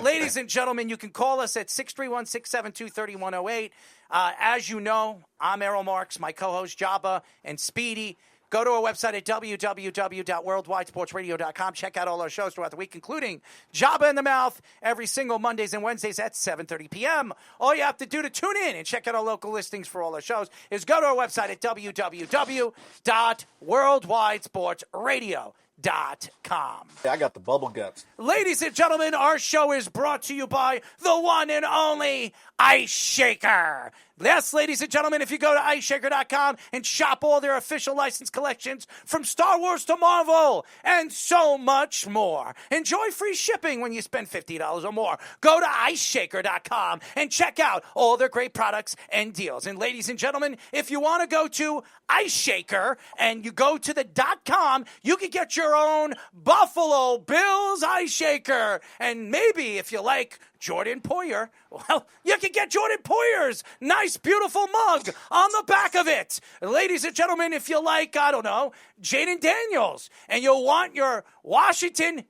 Ladies and gentlemen, you can call us at 631-672-3108. As you know, I'm Errol Marks, my co-host Jabba and Speedy. Go to our website at www.worldwidesportsradio.com. Check out all our shows throughout the week, including Jabba in the Mouth, every single Mondays and Wednesdays at 7:30 p.m. All you have to do to tune in and check out our local listings for all our shows is go to our website at www.worldwidesportsradio.com. I got the bubble guts. Ladies and gentlemen, our show is brought to you by the one and only Ice Shaker. Yes, ladies and gentlemen, if you go to iceshaker.com and shop all their official license collections from Star Wars to Marvel and so much more. Enjoy free shipping when you spend $50 or more. Go to iceshaker.com and check out all their great products and deals. And ladies and gentlemen, if you want to go to Ice Shaker and you go to the .com, you can get your own Buffalo Bills Ice Shaker. And maybe if you like Jordan Poyer, well, you can get Jordan Poyer's nice, beautiful mug on the back of it. Ladies and gentlemen, if you like, I don't know, Jaden Daniels, and you want your Washington,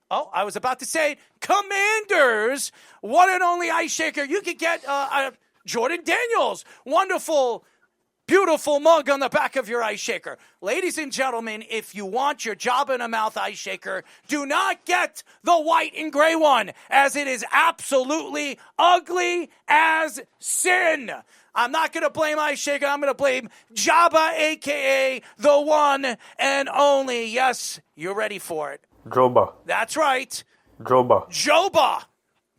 Commanders, one and only Ice Shaker, you can get Jordan Daniels, wonderful, beautiful mug on the back of your Ice Shaker. Ladies and gentlemen, if you want your Jabba in a Mouth Ice Shaker, do not get the white and gray one, as it is absolutely ugly as sin. I'm not going to blame Ice Shaker. I'm going to blame Jabba, a.k.a. the one and only. Yes, you're ready for it. Joba. That's right. Joba. Joba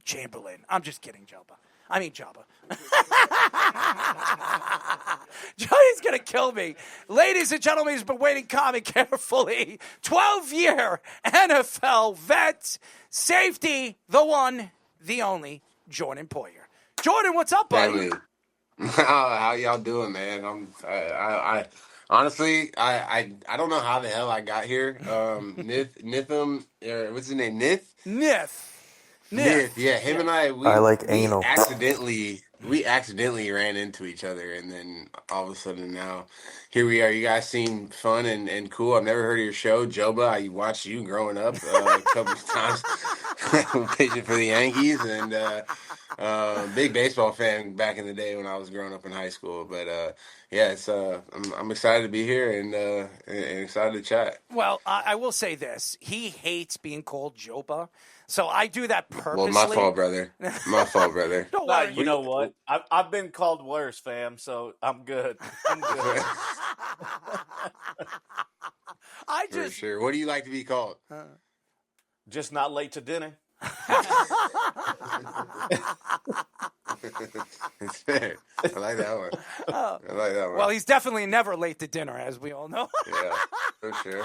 Chamberlain. I'm just kidding, Joba. I mean, Jabba. Johnny's going to kill me. Ladies and gentlemen, he's been waiting calm and carefully. 12-year NFL vet, safety, the one, the only, Jordan Poyer. Jordan, what's up, buddy? How y'all doing, man? I honestly, I don't know how the hell I got here. Nitham, what's his name? Nith, yeah. Him and I like anal. We accidentally ran into each other, and then all of a sudden now, here we are. You guys seem fun and cool. I've never heard of your show, Joba. I watched you growing up a couple of times, pitching for the Yankees, and big baseball fan back in the day when I was growing up in high school. But yeah, it's I'm excited to be here and excited to chat. Well, I will say this: he hates being called Joba. So I do that purposely. Well, my fault, brother. Don't worry. You know what? I've been called worse, fam, so I'm good. For sure. What do you like to be called? Just not late to dinner. It's fair. I like that one. Well, he's definitely never late to dinner, as we all know. Yeah, for sure.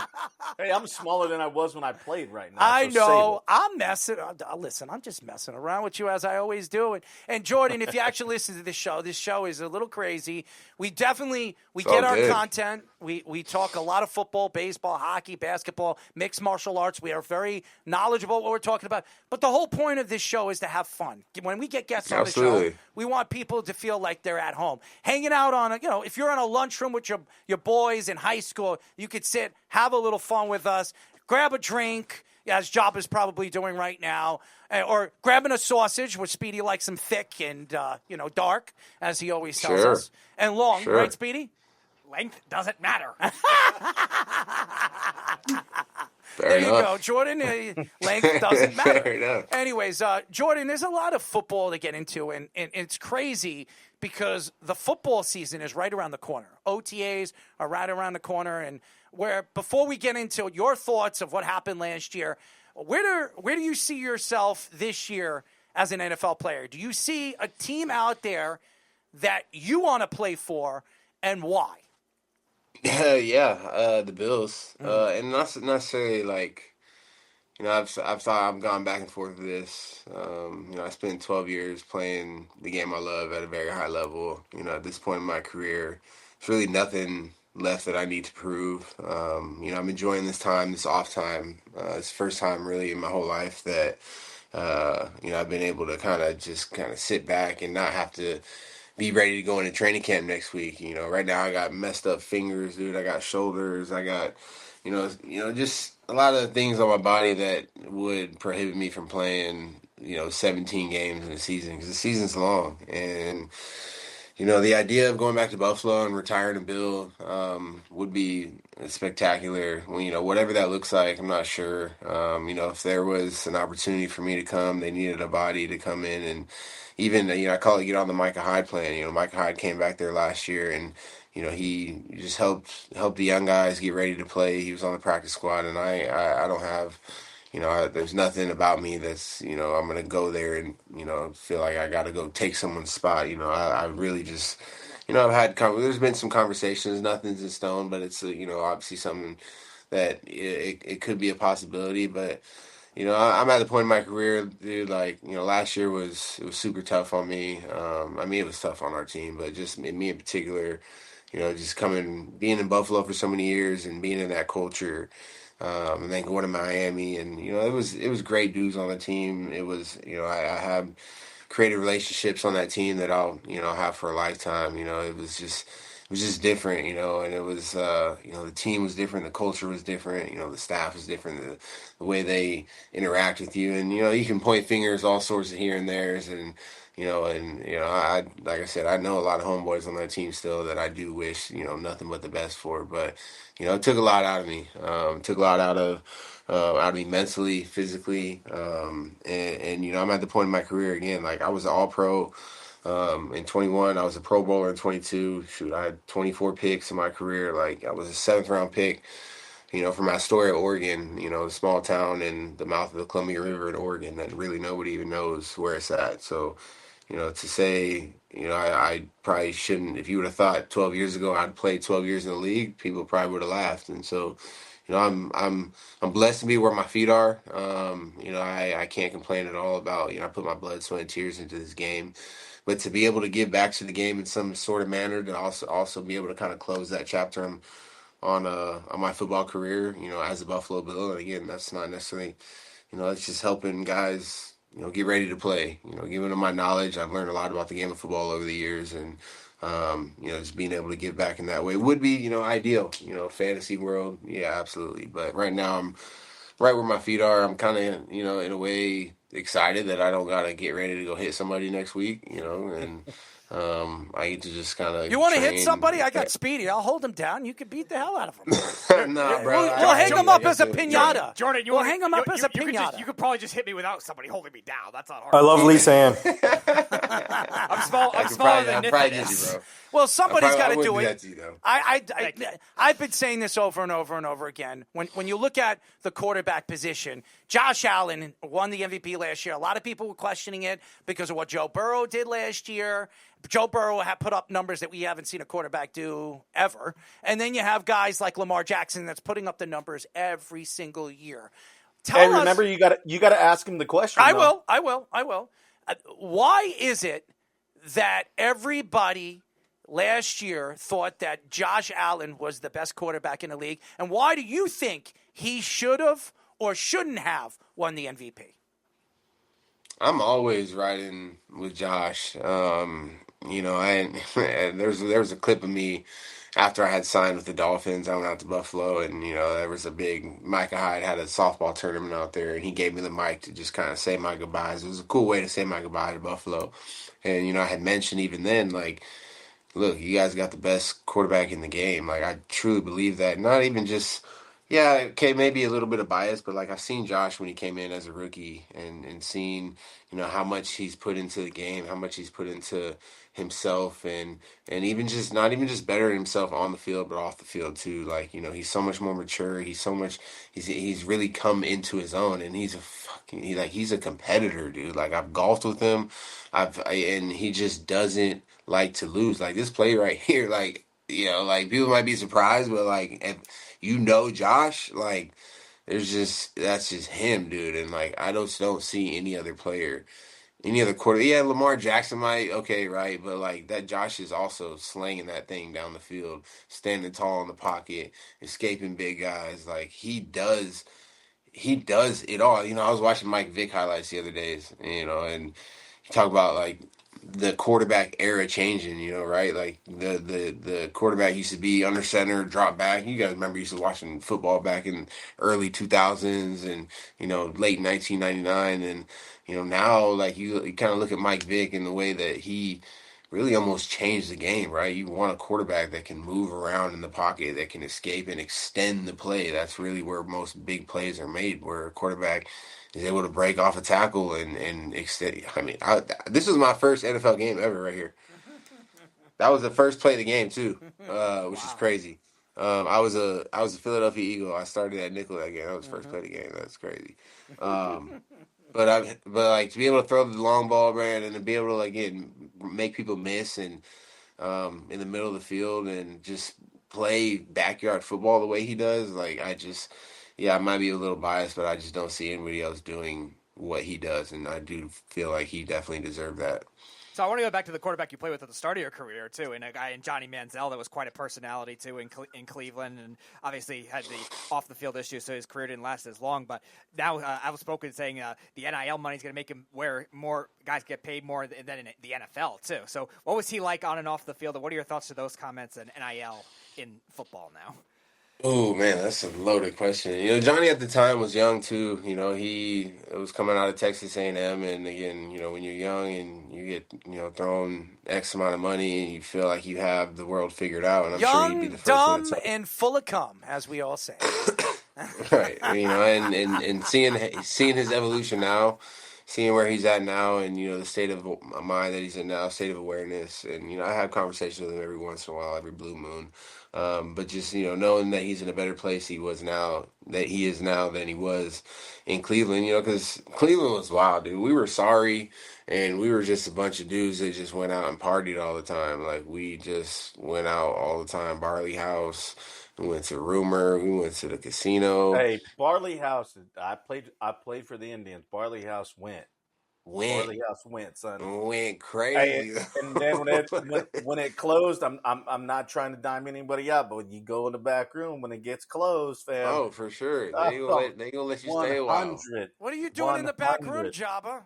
Hey, I'm smaller than I was when I played right now. I know. I'm messing. Listen, I'm just messing around with you as I always do. And Jordan, if you actually listen to this show is a little crazy. We get our content. We talk a lot of football, baseball, hockey, basketball, mixed martial arts. We are very knowledgeable what we're talking about. But the whole point of this show is to have fun. When we get guests on the show, we want people to feel like they're at home. Hanging out if you're in a lunchroom with your boys in high school, you could sit, have a little fun with us, grab a drink, as Job is probably doing right now, or grabbing a sausage, which Speedy likes them thick and, dark, as he always tells us, and long, right, Speedy? Length doesn't matter. There you go, Jordan. Length doesn't matter. Anyways, Jordan, there's a lot of football to get into, and it's crazy because the football season is right around the corner. OTAs are right around the corner, and before we get into your thoughts of what happened last year, where do you see yourself this year as an NFL player? Do you see a team out there that you want to play for, and why? The Bills, and not necessarily like, I've gone back and forth with this. I spent 12 years playing the game I love at a very high level. At this point in my career, there's really nothing left that I need to prove. I'm enjoying this off time. It's the first time really in my whole life that, I've been able to kind of sit back and not have to be ready to go into training camp next week. Right now I got messed up fingers, dude. I got shoulders. I got, just a lot of things on my body that would prohibit me from playing, 17 games in a season because the season's long. And, the idea of going back to Buffalo and retiring a Bill would be spectacular. Whatever that looks like, I'm not sure. If there was an opportunity for me to come, they needed a body to come in and even, I call it get on the Micah Hyde plan. Micah Hyde came back there last year and, he just helped the young guys get ready to play. He was on the practice squad, and I don't have, there's nothing about me that's, I'm going to go there and, feel like I got to go take someone's spot. I really just, I've had, there's been some conversations, nothing's in stone, but it's, obviously something that it could be a possibility, but I'm at the point in my career, dude, like, last year it was super tough on me. It was tough on our team, but just me in particular, just being in Buffalo for so many years and being in that culture, and then going to Miami and, it was great dudes on the team. It was, I have created relationships on that team that I'll, have for a lifetime. It was just different, and it was, the team was different, the culture was different, the staff was different, the way they interact with you, and, you can point fingers all sorts of here and there's, and, I, like I said, I know a lot of homeboys on that team still that I do wish, nothing but the best for, but, it took a lot out of me, took a lot out of me mentally, physically, and, I'm at the point in my career again, like I was an all-pro. In 21, I was a Pro Bowler. In 22, I had 24 picks in my career. Like, I was a 7th-round pick, from Astoria, Oregon, a small town in the mouth of the Columbia River in Oregon that really nobody even knows where it's at. So, to say, I probably shouldn't. If you would have thought 12 years ago I'd played 12 years in the league, people probably would have laughed. And so, I'm blessed to be where my feet are. I can't complain at all about, I put my blood, sweat, and tears into this game. But to be able to give back to the game in some sort of manner, to also be able to kind of close that chapter on my football career, as a Buffalo Bill. And again, that's not necessarily, it's just helping guys, get ready to play. Giving them my knowledge. I've learned a lot about the game of football over the years, and just being able to give back in that way would be, ideal. Fantasy world, yeah, absolutely. But right now, I'm right where my feet are. I'm kind of, in a way excited that I don't gotta get ready to go hit somebody next week. And I get to just kind of. You want to hit somebody? I got Speedy. I'll hold him down. You can beat the hell out of him. Nah, bro. We'll hang him up as a pinata. Jordan, we'll hang him up as a pinata. You could probably just hit me without somebody holding me down. That's not hard. I love Lisa Ann. I'm smaller than Nicholas. Bro. Well, somebody's got to do it. You, I've been saying this over and over and over again. When you look at the quarterback position, Josh Allen won the MVP last year. A lot of people were questioning it because of what Joe Burrow did last year. Joe Burrow had put up numbers that we haven't seen a quarterback do ever. And then you have guys like Lamar Jackson that's putting up the numbers every single year. Remember, you got to ask him the question. I will. Why is it that everybody last year thought that Josh Allen was the best quarterback in the league? And why do you think he should have or shouldn't have won the MVP? I'm always riding with Josh. There was a clip of me after I had signed with the Dolphins. I went out to Buffalo, and there was a big Micah Hyde had a softball tournament out there, and he gave me the mic to just kind of say my goodbyes. It was a cool way to say my goodbye to Buffalo, and I had mentioned even then, like, look, you guys got the best quarterback in the game. Like, I truly believe that. Not even just, yeah, okay, maybe a little bit of bias, but like I've seen Josh when he came in as a rookie and seen, how much he's put into the game, how much he's put into himself and even just not even just bettering himself on the field, but off the field too. Like, he's so much more mature. He's really come into his own, and he's a competitor, dude. Like, I've golfed with him. And he just doesn't like to lose. Like, this play right here, like, like people might be surprised, but like, if Josh, like, that's just him, dude. And like, I don't see any other player, any other quarter. Yeah, Lamar Jackson might, okay, right, but like that Josh is also slanging that thing down the field, standing tall in the pocket, escaping big guys. Like, he does it all. I was watching Mike Vick highlights the other days, and he talked about like the quarterback era changing, right? Like the quarterback used to be under center, drop back. You guys remember used to watching football back in early 2000s and, late 1999. And, now like you kind of look at Mike Vick and the way that he really almost changed the game, right? You want a quarterback that can move around in the pocket, that can escape and extend the play. That's really where most big plays are made, where a quarterback is able to break off a tackle and extend. I mean, this was my first NFL game ever right here. That was the first play of the game too, which is crazy. I was a Philadelphia Eagle. I started at nickel that game. That was the first play of the game. That's crazy. But like to be able to throw the long ball, man, and to be able to like make people miss and in the middle of the field and just play backyard football the way he does, like I might be a little biased, but I just don't see anybody else doing what he does, and I do feel like he definitely deserved that. So I want to go back to the quarterback you played with at the start of your career, too, and a guy in Johnny Manziel that was quite a personality, too, in Cleveland, and obviously had the off-the-field issues, so his career didn't last as long. But now I was spoken saying the NIL money is going to make him where more guys get paid more than in the NFL, too. So what was he like on and off the field, and what are your thoughts to those comments and NIL in football now? Oh, man, that's a loaded question. Johnny at the time was young, too. He was coming out of Texas A&M, and again, when you're young and you get, thrown X amount of money and you feel like you have the world figured out, and I'm sure he'd be the first one to dumb, and full of cum, as we all say. Right, and seeing his evolution now, seeing where he's at now, and the state of mind that he's in now, state of awareness, and I have conversations with him every once in a while, every blue moon. But just, knowing that he's in a better place he is now than he was in Cleveland, because Cleveland was wild, dude. We were sorry, and we were just a bunch of dudes that just went out and partied all the time. Like, we just went out all the time. Barley House, we went to Rumor, we went to the casino. Hey, Barley House, I played for the Indians. Barley House went. Barley House went, son. Went crazy. Hey, and then when it closed, I'm not trying to dime anybody out, but when you go in the back room when it gets closed, fam. Oh, for sure. They gonna let you stay a while. What are you doing in the back room, Jabba?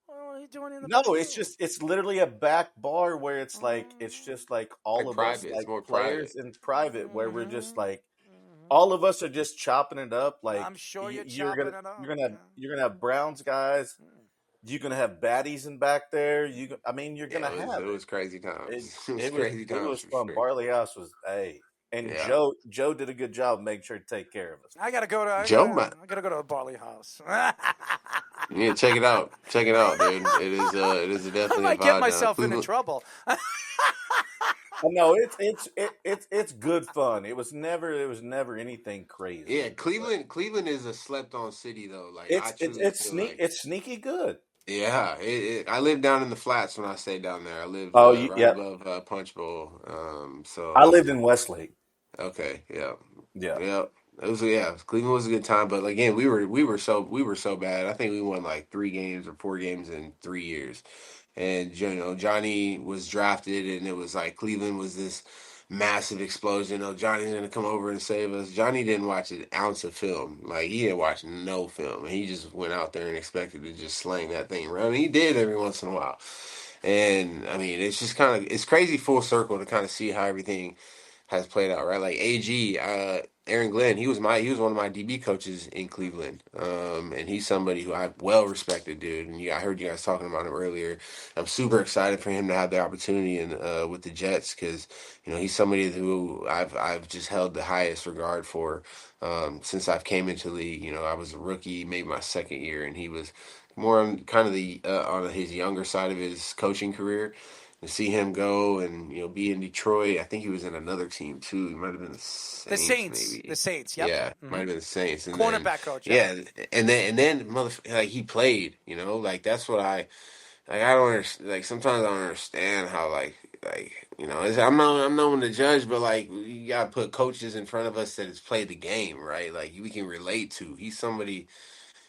What are you doing in the No, back room? it's literally a back bar where it's like it's just like all of private. us, like it's more players private. in private, where we're just like all of us are just chopping it up. Like, I'm sure you're gonna chopping it up. you're gonna have Browns guys. You're gonna have baddies in back there. You're gonna have it was crazy times. It was fun. Sure. Barley House was Joe did a good job of making sure to take care of us. I gotta go to I gotta go to a Barley House. Yeah, check it out. Check it out, dude. It is definitely. I might get myself into trouble. No, it's good fun. It was never anything crazy. Yeah, Cleveland is a slept on city though. Like it's sneaky good. Yeah, I lived down in the flats when I stayed down there. I lived right above Punch Bowl. So I lived in Westlake. Okay, yeah. It was Cleveland was a good time, but again, we were so bad. I think we won like 3 games or 4 games in 3 years. And Johnny was drafted, and it was like Cleveland was this massive explosion. Johnny's gonna come over and save us. Johnny didn't watch an ounce of film. Like, he didn't watch no film. He just went out there and expected to just slang that thing around. And he did every once in a while. And I mean, it's just it's crazy full circle to kind of see how everything has played out, right? Like AG, Aaron Glenn, he was one of my DB coaches in Cleveland, and he's somebody who I well respected, dude. And I heard you guys talking about him earlier. I'm super excited for him to have the opportunity with the Jets, because he's somebody who I've just held the highest regard for since I've came into the league. I was a rookie, maybe my second year, and he was more on kind of the on his younger side of his coaching career. To see him go and be in Detroit, I think he was in another team too. He might have been the Saints. The Saints. Yep. Yeah, might have been the Saints. And cornerback coach. Yeah, and then like he played. Like that's what I don't understand. Like sometimes I don't understand how I'm not one to judge, but like you gotta put coaches in front of us that has played the game, right? Like we can relate to. He's somebody.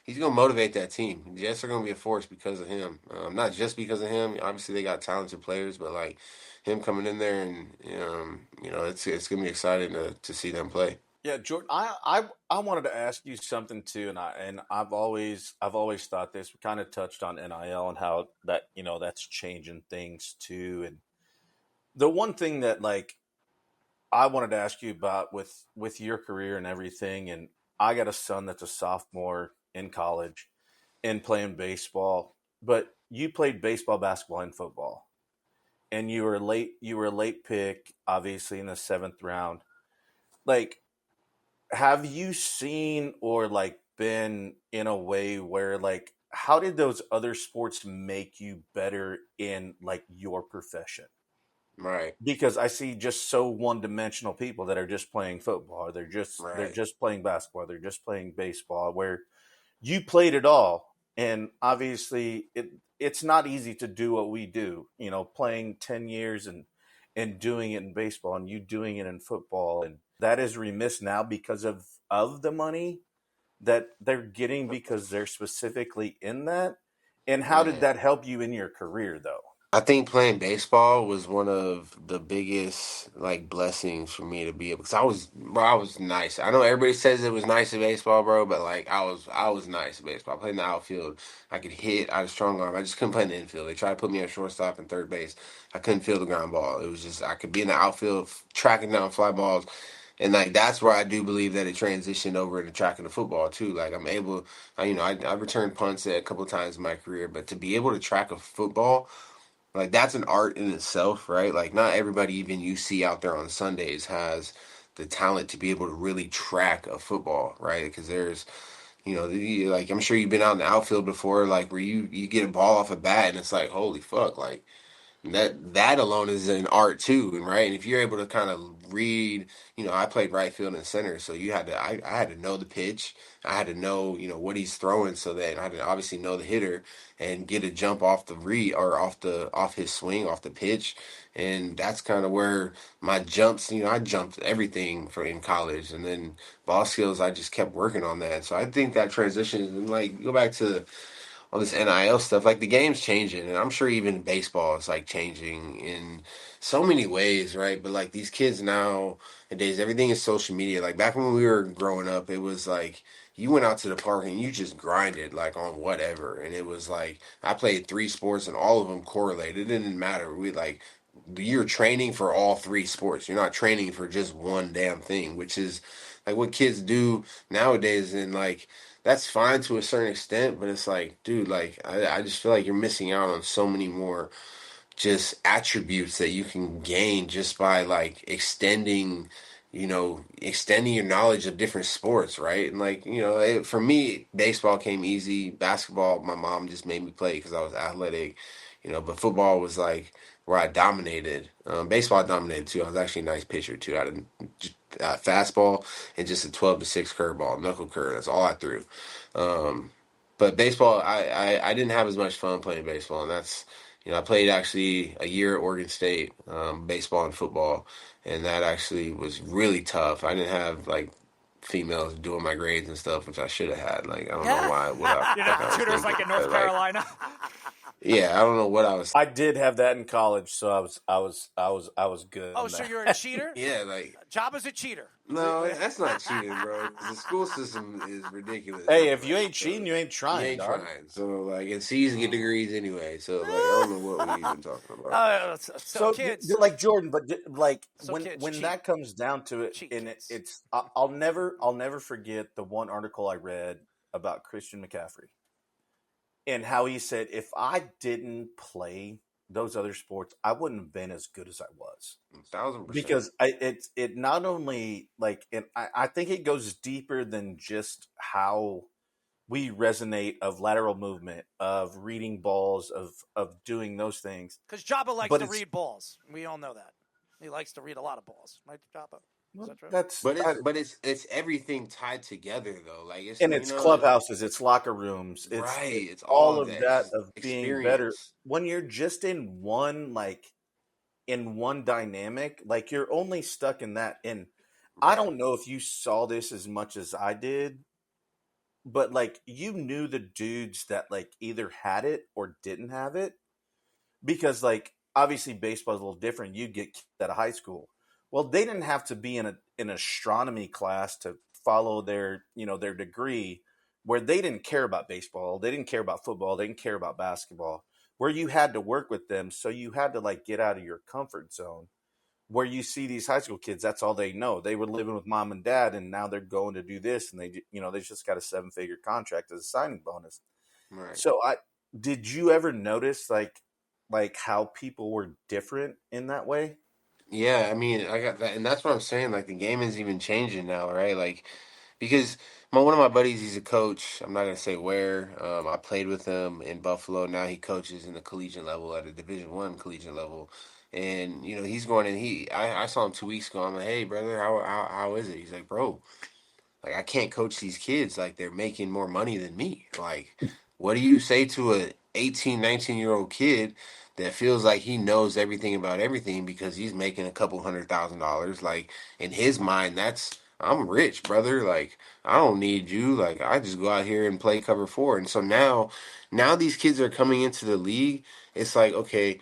He's going to motivate that team. The Jets are going to be a force because of him. Not just because of him. Obviously, they got talented players, but like him coming in there and it's going to be exciting to see them play. Yeah, Jordan, I wanted to ask you something too, and I've always thought this. We kind of touched on NIL and how that that's changing things too. And the one thing that like I wanted to ask you about with your career and everything, and I got a son that's a sophomore in college and playing baseball, but you played baseball, basketball, and football, and you were a late pick, obviously in the 7th round. Like, have you seen or like been in a way where like how did those other sports make you better in like your profession? Right. Because I see just so one-dimensional people that are just playing football, or they're just playing basketball, they're just playing baseball, where you played it all. And obviously it's not easy to do what we do, playing 10 years and doing it in baseball, and you doing it in football. And that is remiss now because of the money that they're getting because they're specifically in that. And how did that help you in your career though? I think playing baseball was one of the biggest like blessings for me to be able, because I was nice. I know everybody says it was nice at baseball, bro, but like I was nice at baseball. I played in the outfield. I could hit. I had a strong arm. I just couldn't play in the infield. They tried to put me at shortstop and third base. I couldn't field the ground ball. It was just I could be in the outfield tracking down fly balls. And like that's where I do believe that it transitioned over into tracking the football too. Like I'm able, I returned punts a couple of times in my career, but to be able to track a football, like that's an art in itself, right? Like not everybody even you see out there on Sundays has the talent to be able to really track a football, right? Because there's, like I'm sure you've been out in the outfield before, like where you get a ball off a bat and it's like, holy fuck, like That alone is an art too, and right. And if you're able to kind of read, I played right field and center, so I had to know the pitch. I had to know, what he's throwing, so that I had to obviously know the hitter and get a jump off the read or off his swing, off the pitch. And that's kind of where my jumps, I jumped everything for in college, and then ball skills, I just kept working on that. So I think that transition, and like go back to all this NIL stuff, like the game's changing, and I'm sure even baseball is like changing in so many ways, right? But like these kids nowadays, everything is social media. Like back when we were growing up, it was like you went out to the park and you just grinded like on whatever, and it was like I played 3 sports and all of them correlated. It didn't matter. You're training for all 3 sports. You're not training for just one damn thing, which is like what kids do nowadays, and like that's fine to a certain extent, but it's like, dude, like I just feel like you're missing out on so many more just attributes that you can gain just by like extending your knowledge of different sports, right? And like, for me, baseball came easy. Basketball, my mom just made me play because I was athletic, but football was like where I dominated. Baseball I dominated too. I was actually a nice pitcher too. I had a fastball and just a 12-6 curveball, knuckle curve. That's all I threw. But baseball, I didn't have as much fun playing baseball, and that's I played actually a year at Oregon State, baseball and football, and that actually was really tough. I didn't have like females doing my grades and stuff, which I should have had. Like I don't know why. Tutors like in North Carolina. Yeah, I don't know what I was. I did have that in college, so I was good. Oh, so you're a cheater? Yeah, like Job as a cheater. No, that's not cheating, bro. The school system is ridiculous. Hey, if you ain't cheating, you ain't trying. You ain't trying. So like, and C's get degrees anyway. So like, I don't know what we're even talking about. So kids, like Jordan, but like So when kids cheat. that comes down to it, Cheat and kids. it's I'll never forget the one article I read about Christian McCaffrey and how he said, if I didn't play those other sports, I wouldn't have been as good as I was. 1,000%. Because it not only like, and I think it goes deeper than just how we resonate of lateral movement, of reading balls, of doing those things. Because Jabba likes But to it's- read balls. We all know that. He likes to read a lot of balls, right, Jabba? Is that true? But it's everything tied together though. Like it's and it's clubhouses, it's locker rooms, it's right. It's all all of that. that It's of being experience. better. When you're just in one dynamic, like you're only stuck in that. And I don't know if you saw this as much as I did, but like you knew the dudes that like either had it or didn't have it, because like obviously baseball is a little different. You get kids out of high school. Well, they didn't have to be in an astronomy class to follow their degree, where they didn't care about baseball, they didn't care about football, they didn't care about basketball, where you had to work with them. So you had to like get out of your comfort zone, where you see these high school kids, that's all they know. They were living with mom and dad, and now they're going to do this, and they just got a 7-figure contract as a signing bonus. Right. So did you ever notice like how people were different in that way? Yeah, I mean, I got that, and that's what I'm saying. Like the game is even changing now, right? Like because one of my buddies, he's a coach. I'm not gonna say where. I played with him in Buffalo. Now he coaches in the collegiate level at a Division I collegiate level, and he's going and I saw him 2 weeks ago. I'm like, hey brother, how is it? He's like, bro, like I can't coach these kids. Like they're making more money than me. Like, what do you say to a 18, 19-year-old kid that feels like he knows everything about everything because he's making a couple $100,000? Like in his mind, I'm rich, brother. Like I don't need you. Like I just go out here and play cover 4. And so now these kids are coming into the league. It's like, okay,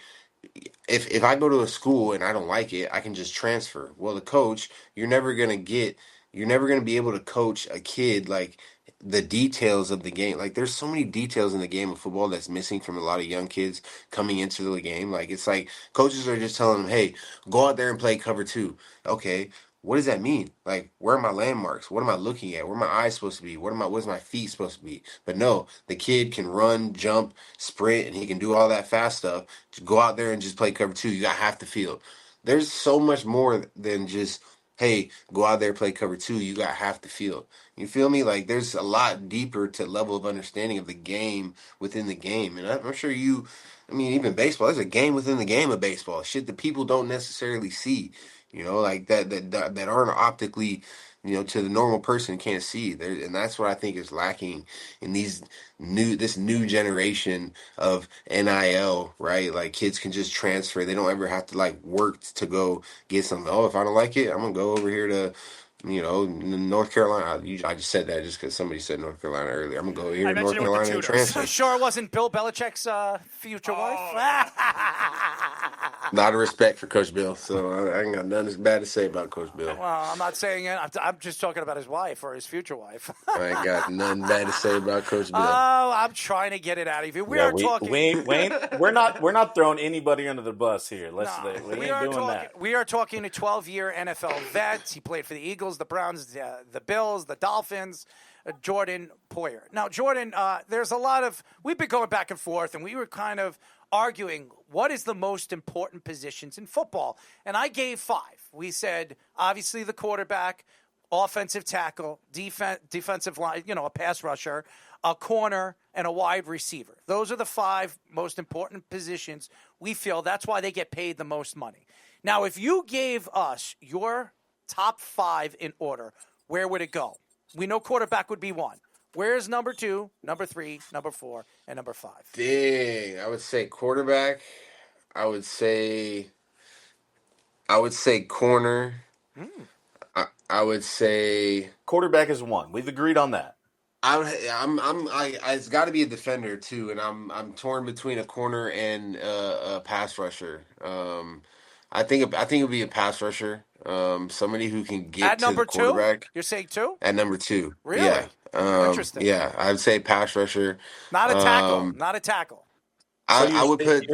if I go to a school and I don't like it, I can just transfer. Well, the coach, you're never gonna be able to coach a kid like the details of the game. Like there's so many details in the game of football that's missing from a lot of young kids coming into the game. Like it's like coaches are just telling them, hey, go out there and play cover 2. Okay. What does that mean? Like, where are my landmarks? What am I looking at? Where are my eyes supposed to be? What's my feet supposed to be? But no, the kid can run, jump, sprint, and he can do all that fast stuff. Just go out there and just play cover 2. You got half the field. There's so much more than just hey, go out there, play cover 2. You got half the field. You feel me? Like, there's a lot deeper to level of understanding of the game within the game. And I'm sure even baseball, there's a game within the game of baseball. Shit that people don't necessarily see, like that aren't optically, to the normal person can't see. And that's what I think is lacking in this new generation of NIL, right? Like, kids can just transfer. They don't ever have to like work to go get something. Oh, if I don't like it, I'm gonna go over here to North Carolina. I just said that just because somebody said North Carolina earlier. I'm gonna go here to North Carolina and transfer. Sure, it wasn't Bill Belichick's future wife. A lot of respect for Coach Bill, so I ain't got nothing bad to say about Coach Bill. Well, I'm not saying it. I'm just talking about his wife or his future wife. I ain't got nothing bad to say about Coach Bill. Oh, I'm trying to get it out of you. We're not throwing anybody under the bus here. We ain't doing that. We are talking a 12-year NFL vet. He played for the Eagles, the Browns, the Bills, the Dolphins. Jordan Poyer. Now, Jordan, there's a lot of – we've been going back and forth, and we were kind of arguing what is the most important positions in football. And I gave 5. We said, obviously, the quarterback, offensive tackle, defensive line, a pass rusher, a corner, and a wide receiver. Those are the 5 most important positions. We feel that's why they get paid the most money. Now, if you gave us your top 5 in order, where would it go? We know quarterback would be 1. Where's number 2, number 3, number 4, and number 5? Dang, I would say quarterback. I would say corner. I would say quarterback is 1. We've agreed on that. It's got to be a defender too, and I'm torn between a corner and a pass rusher. I think it would be a pass rusher. Somebody who can get to the quarterback. 2? You're saying 2? At number 2. Really? Yeah. Interesting. Yeah, I would say pass rusher. Not a tackle. Not a tackle. I would put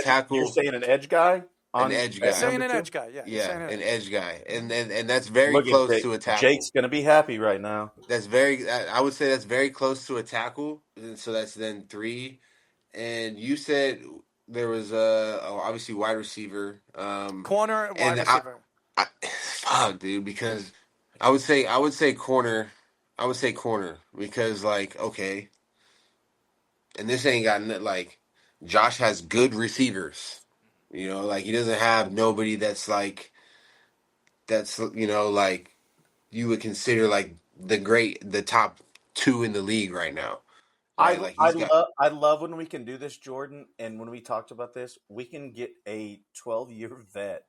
tackle. You're saying an edge guy? An edge guy. Saying an edge guy, yeah. Yeah, an edge guy. And that's very close to a tackle. Jake's going to be happy right now. I would say that's very close to a tackle. So that's then 3. And you said there was obviously wide receiver. Corner, wide receiver. Fuck, dude, because I would say corner. I would say corner because, like, okay, and this ain't got like Josh has good receivers. Like, he doesn't have nobody that's like like you would consider like the top 2 in the league right now. Right? I love when we can do this, Jordan, and when we talked about this, we can get a 12-year vet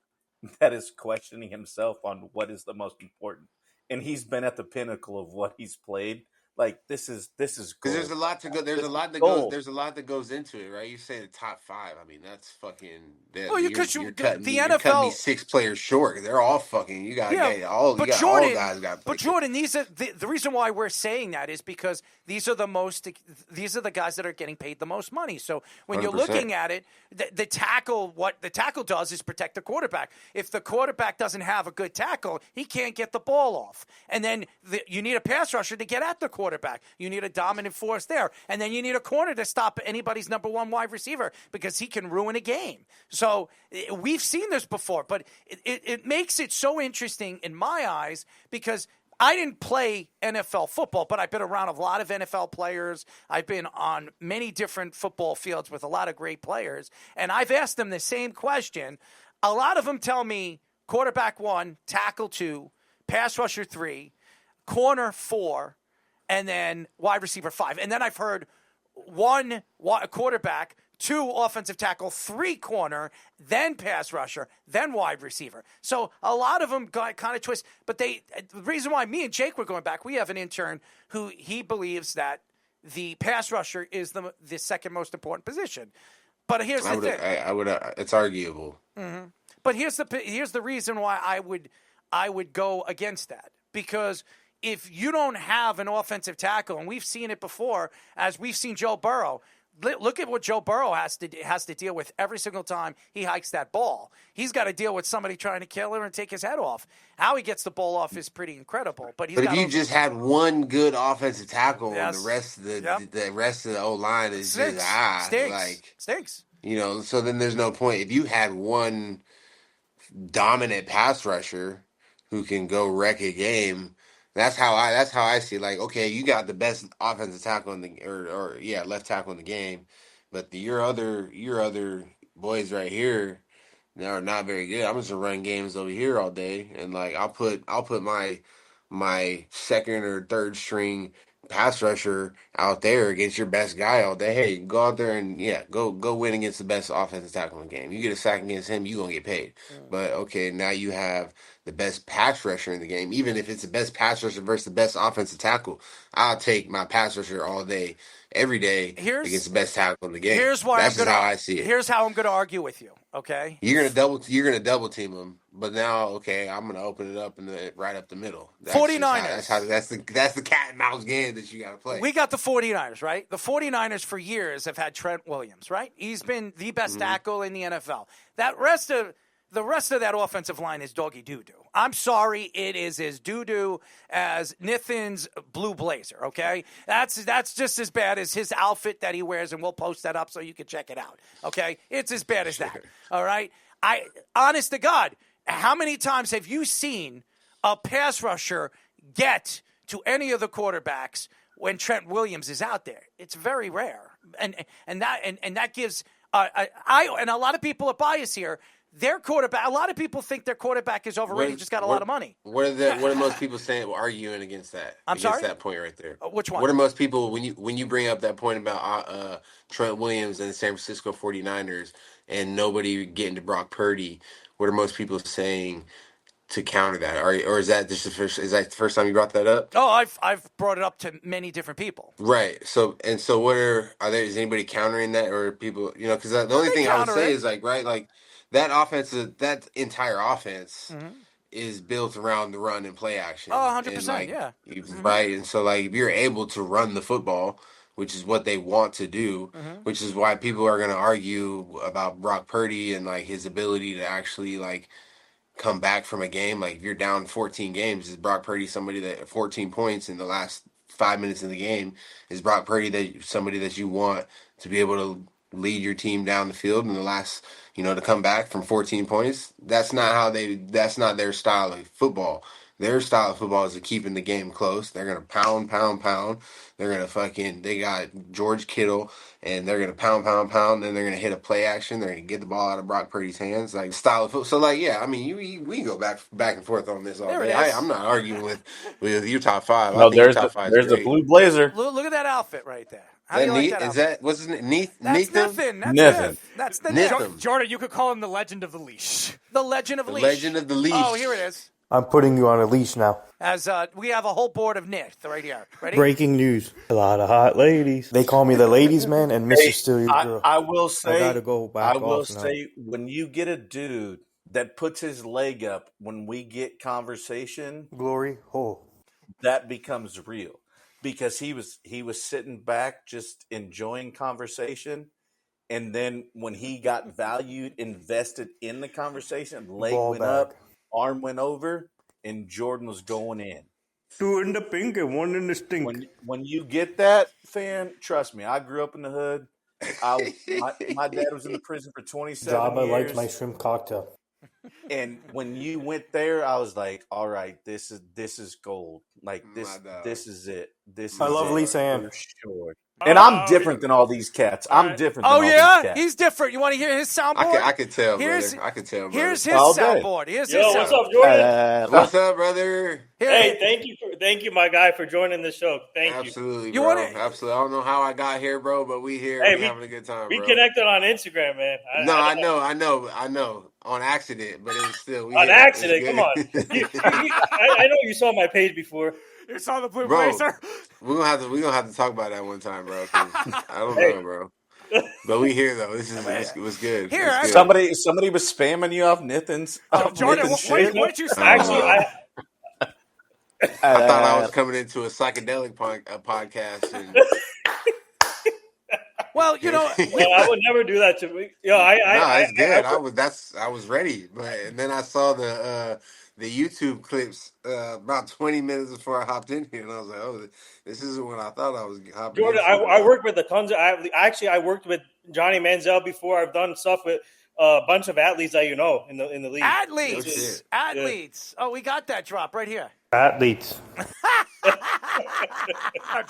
that is questioning himself on what is the most important. And he's been at the pinnacle of what he's played. Like, this is because there's a lot to go. There's a lot that goes into it, right? You say the top 5. I mean, that's fucking. Well, because the NFL, you're cutting me 6 players short. They're all fucking. You got all. But Jordan, all guys got. But Jordan, these are the reason why we're saying that is because these are the guys that are getting paid the most money. So when 100%. You're looking at it, the tackle, what the tackle does is protect the quarterback. If the quarterback doesn't have a good tackle, he can't get the ball off, and then you need a pass rusher to get at the quarterback. You need a dominant force there. And then you need a corner to stop anybody's number 1 wide receiver because he can ruin a game. So we've seen this before, but it makes it so interesting in my eyes because I didn't play NFL football, but I've been around a lot of NFL players. I've been on many different football fields with a lot of great players. And I've asked them the same question. A lot of them tell me quarterback 1, tackle 2, pass rusher 3, corner 4, and then wide receiver 5. And then I've heard 1 quarterback, 2 offensive tackle, 3 corner, then pass rusher, then wide receiver. So a lot of them got kind of twist. But the reason why me and Jake were going back, we have an intern who he believes that the pass rusher is the second most important position. But here's the thing. It's arguable. Mm-hmm. But here's the reason why I would go against that. Because if you don't have an offensive tackle, and we've seen it before, as we've seen Joe Burrow, look at what Joe Burrow has to deal with every single time he hikes that ball. He's got to deal with somebody trying to kill him and take his head off. How he gets the ball off is pretty incredible. But if you just had 1 good offensive tackle, and the rest of the rest of the O line is stinks. Stinks. So then there's no point. If you had 1 dominant pass rusher who can go wreck a game. That's how I see it. Like, okay, you got the best offensive tackle in the left tackle in the game, but your other boys right here, they are not very good. I'm just gonna run games over here all day, and like I'll put my second or third string pass rusher out there against your best guy all day. Hey, go out there and go win against the best offensive tackle in the game. You get a sack against him, you gonna get paid. But okay, now you have the best pass rusher in the game. Even if it's the best pass rusher versus the best offensive tackle, I'll take my pass rusher all day, every day against the best tackle in the game. Here's why That's just how I see it. Here's how I'm going to argue with you. Okay, you're gonna double team them, but now I'm gonna open it up right up the middle. 49ers. That's the cat and mouse game that you got to play. We got the 49ers, right? The 49ers for years have had Trent Williams, right? He's been the best tackle in the NFL. The rest of that offensive line is doggy doo-doo. I'm sorry, it is as doo-doo as Nathan's blue blazer, okay? That's just as bad as his outfit that he wears, and we'll post that up so you can check it out, okay? It's as bad as that, all right? Honest to God, how many times have you seen a pass rusher get to any of the quarterbacks when Trent Williams is out there? It's very rare. And that gives and a lot of people are biased here. Their quarterback. A lot of people think their quarterback is overrated. Just got a lot of money. What are most people saying? Arguing against that? Sorry? That point right there. Which one? What are most people when you bring up that point about Trent Williams and the San Francisco 49ers and nobody getting to Brock Purdy? What are most people saying to counter that? Or is that just the first time you brought that up? Oh, I've brought it up to many different people. Right. So what are there? Is anybody countering that, or people? Because the only thing I would say is like that entire offense is built around the run and play action. Oh, 100%, yeah. Right. And so if you're able to run the football, which is what they want to do, which is why people are going to argue about Brock Purdy and his ability to actually come back from a game. Like if you're down 14 games, is Brock Purdy somebody that 14 points in the last 5 minutes of the game? Is Brock Purdy somebody that you want to be able to lead your team down the field in the last, to come back from 14 points? That's not their style of football. Their style of football is to keeping the game close. They're going to pound. They're going to they got George Kittle, and they're going to pound, then they're going to hit a play action. They're going to get the ball out of Brock Purdy's hands, style of football. So, we can go back and forth on this all day. I'm not arguing with your top five. No, there's the blue blazer. Look at that outfit right there. How do you like that outfit? What's his name? That's Nathan? Nathan. That's the Nathan. Jordan, you could call him the Legend of the Leash. The Legend of the Leash. Legend of the Leash. Oh, here it is. I'm putting you on a leash now. As we have a whole board of Nick right here. Ready? Breaking news. A lot of hot ladies. They call me the ladies' man and Mr. Steal Your Girl. I will say, I gotta go back when you get a dude that puts his leg up when we get conversation, glory, that becomes real. Because he was sitting back just enjoying conversation. And then when he got invested in the conversation, leg went up, arm went over, and Jordan was going in. Two in the pink and one in the stink. When you get that, fan, trust me, I grew up in the hood. My dad was in the prison for 27 Job, years. I liked my shrimp cocktail. And when you went there, I was like, all right, this is gold. This is it. I love Lisa Ann. For sure. And I'm different than all these cats. I'm different than all these cats. He's different. You want to hear his soundboard? I could tell, brother. I could tell, brother. Here's his soundboard. What's up, Jordan? What's up, brother? Hey, thank you, my guy, for joining the show. Thank you. Absolutely, bro. Absolutely. I don't know how I got here, bro, but we here. Hey, we having a good time, bro. We connected on Instagram, man. I know. On accident, but it was still on accident. Come on. I know you saw my page before. You saw the blue blazer. We're gonna have to talk about that one time, bro. I don't know, bro. But we here though. It was good. Here, somebody was spamming you off Nathan's. Jordan, what did you say? Actually, I thought I was coming into a psychedelic podcast. And... Well, I would never do that to me. It's good. I was ready, and then I saw the YouTube clips about 20 minutes before I hopped in here, and I was like, "Oh, this isn't what I thought I was hopping." Jordan, I worked with I worked with Johnny Manziel before. I've done stuff with a bunch of athletes that you know in the league. Athletes. Oh, we got that drop right here. Athletes.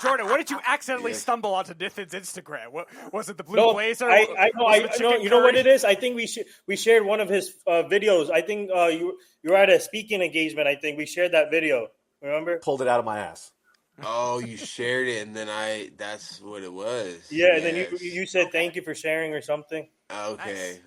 Jordan, what did you accidentally stumble onto Nathan's Instagram? What was it? The Blue No, Blazer? I know. You know what it is? I think we shared one of his videos. I think you were at a speaking engagement. I think we shared that video. Remember? Pulled it out of my ass. Oh, you shared it, and then that's what it was. Yeah, and then you said thank you for sharing or something. Okay.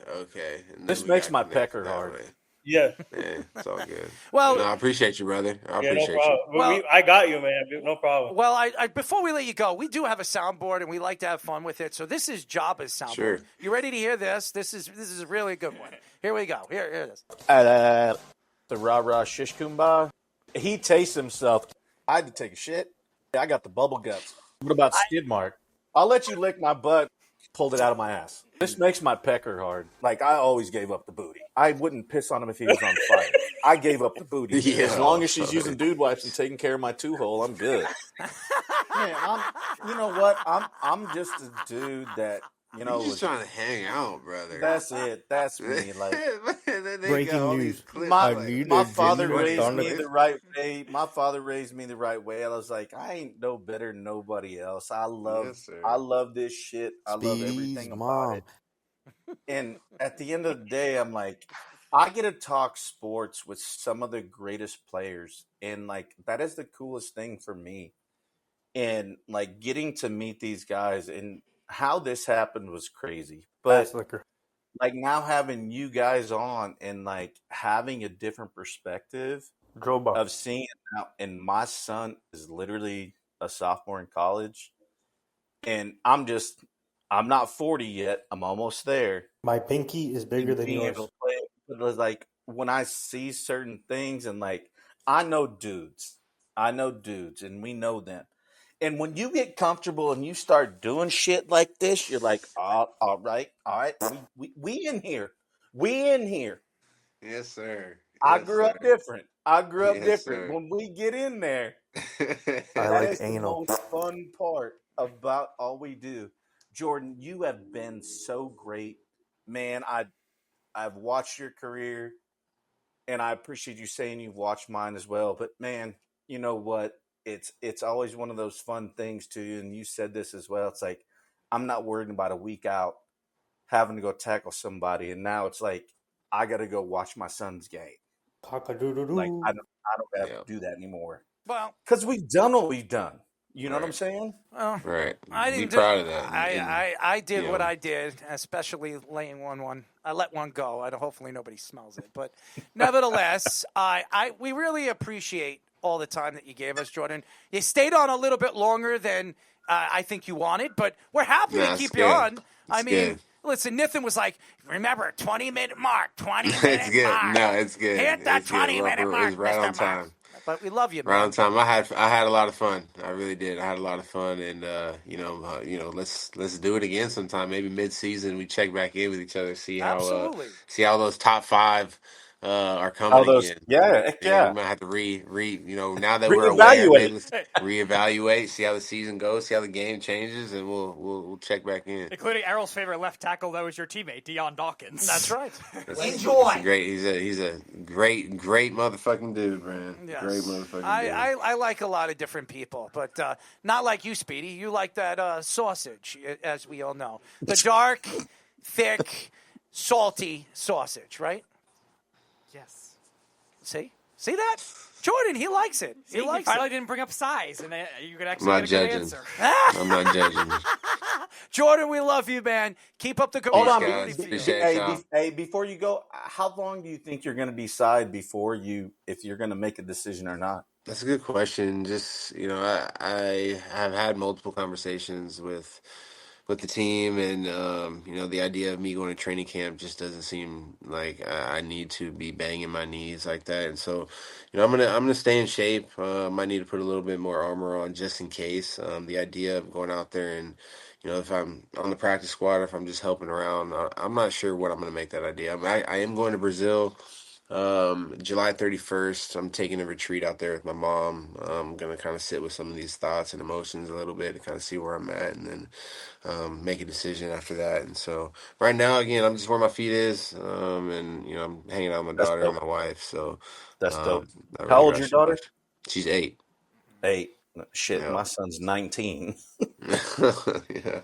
This makes my pecker hard. Yeah, it's all good. Well, I appreciate you, brother. I appreciate no problem. you. Well, I got you, man. No problem. Well, I before we let you go, we do have a soundboard, and we like to have fun with it. So this is Jabba's soundboard. Sure. You ready to hear this? This is a really good one. Here we go. Here it is. The rah-rah shish kumbah. He tastes himself. I had to take a shit. I got the bubble guts. What about skid mark? I'll let you lick my butt. Pulled it out of my ass. This makes my pecker hard. Like, I always gave up the booty. I wouldn't piss on him if he was on fire. I gave up the booty. As long as she's using dude wipes and taking care of my two-hole, I'm good. Man, you know what? I'm just a dude that, you know. You're just trying to hang out, brother. That's it. That's me. Like, breaking news. My father raised me the right way. My father raised me the right way. I was like, I ain't no better than nobody else. I love this shit. I love everything about it. And at the end of the day, I'm like, I get to talk sports with some of the greatest players, and like that is the coolest thing for me. And like getting to meet these guys and how this happened was crazy. But like now having you guys on and like having a different perspective of seeing it now, and my son is literally a sophomore in college, and I'm not 40 yet. I'm almost there. My pinky is bigger than yours. But like when I see certain things and like I know dudes, and we know them. And when you get comfortable and you start doing shit like this, you're like, all right, we in here. Yes, sir. I grew up different. When we get in there, that is anal. the most fun part about all we do. Jordan, you have been so great, man. I've watched your career, and I appreciate you saying you've watched mine as well. But man, you know what? It's always one of those fun things to you, and you said this as well. It's like I'm not worried about a week out having to go tackle somebody, and now it's like I got to go watch my son's game. Like I don't have to do that anymore. Well, because we've done what we've done. You know what I'm saying? Well, right. I didn't be proud of that. I did what I did, especially laying one. I let one go. Hopefully nobody smells it, but nevertheless, we really appreciate all the time that you gave us, Jordan. You stayed on a little bit longer than I think you wanted, but we're happy to keep you on. Listen, Nathan was like, remember, 20-minute mark, 20-minute mark. No, it's good. Hit that 20-minute mark, It's right Mr. on time. Mark. But we love you, man. Right on time. I had a lot of fun. I really did. I had a lot of fun, and let's do it again sometime. Maybe mid-season we check back in with each other, see how those top five are coming again. Yeah. We might have to now that we're aware, maybe let's reevaluate, see how the season goes, see how the game changes, and we'll check back in. Including Errol's favorite left tackle, that was your teammate, Deion Dawkins. That's right. Enjoy. He's a great motherfucking dude, man. Yes. Great motherfucking dude. I like a lot of different people, but not like you, Speedy. You like that sausage, as we all know. The dark, thick, salty sausage, right? Yes. See that? Jordan, he likes it. He finally didn't bring up size, and you could actually get a good answer. I'm not judging. Jordan, we love you, man. Keep up the good work. Hold on. Before you go, how long do you think you're going to decide if you're going to make a decision or not? That's a good question. Just, I have had multiple conversations with the team, and the idea of me going to training camp just doesn't seem like I need to be banging my knees like that. And so, I'm gonna stay in shape. Might need to put a little bit more armor on just in case. The idea of going out there and if I'm on the practice squad, if I'm just helping around, I'm not sure what I'm gonna make that idea. I am going to Brazil July 31st, I'm taking a retreat out there with my mom. I'm going to kind of sit with some of these thoughts and emotions a little bit to kind of see where I'm at and then make a decision after that. And so right now, again, I'm just where my feet is. And, I'm hanging out with my daughter and my wife. So that's dope. Not How really old's your rushing daughter? much. She's 8. 8. Shit, Yeah. my son's 19. Yeah.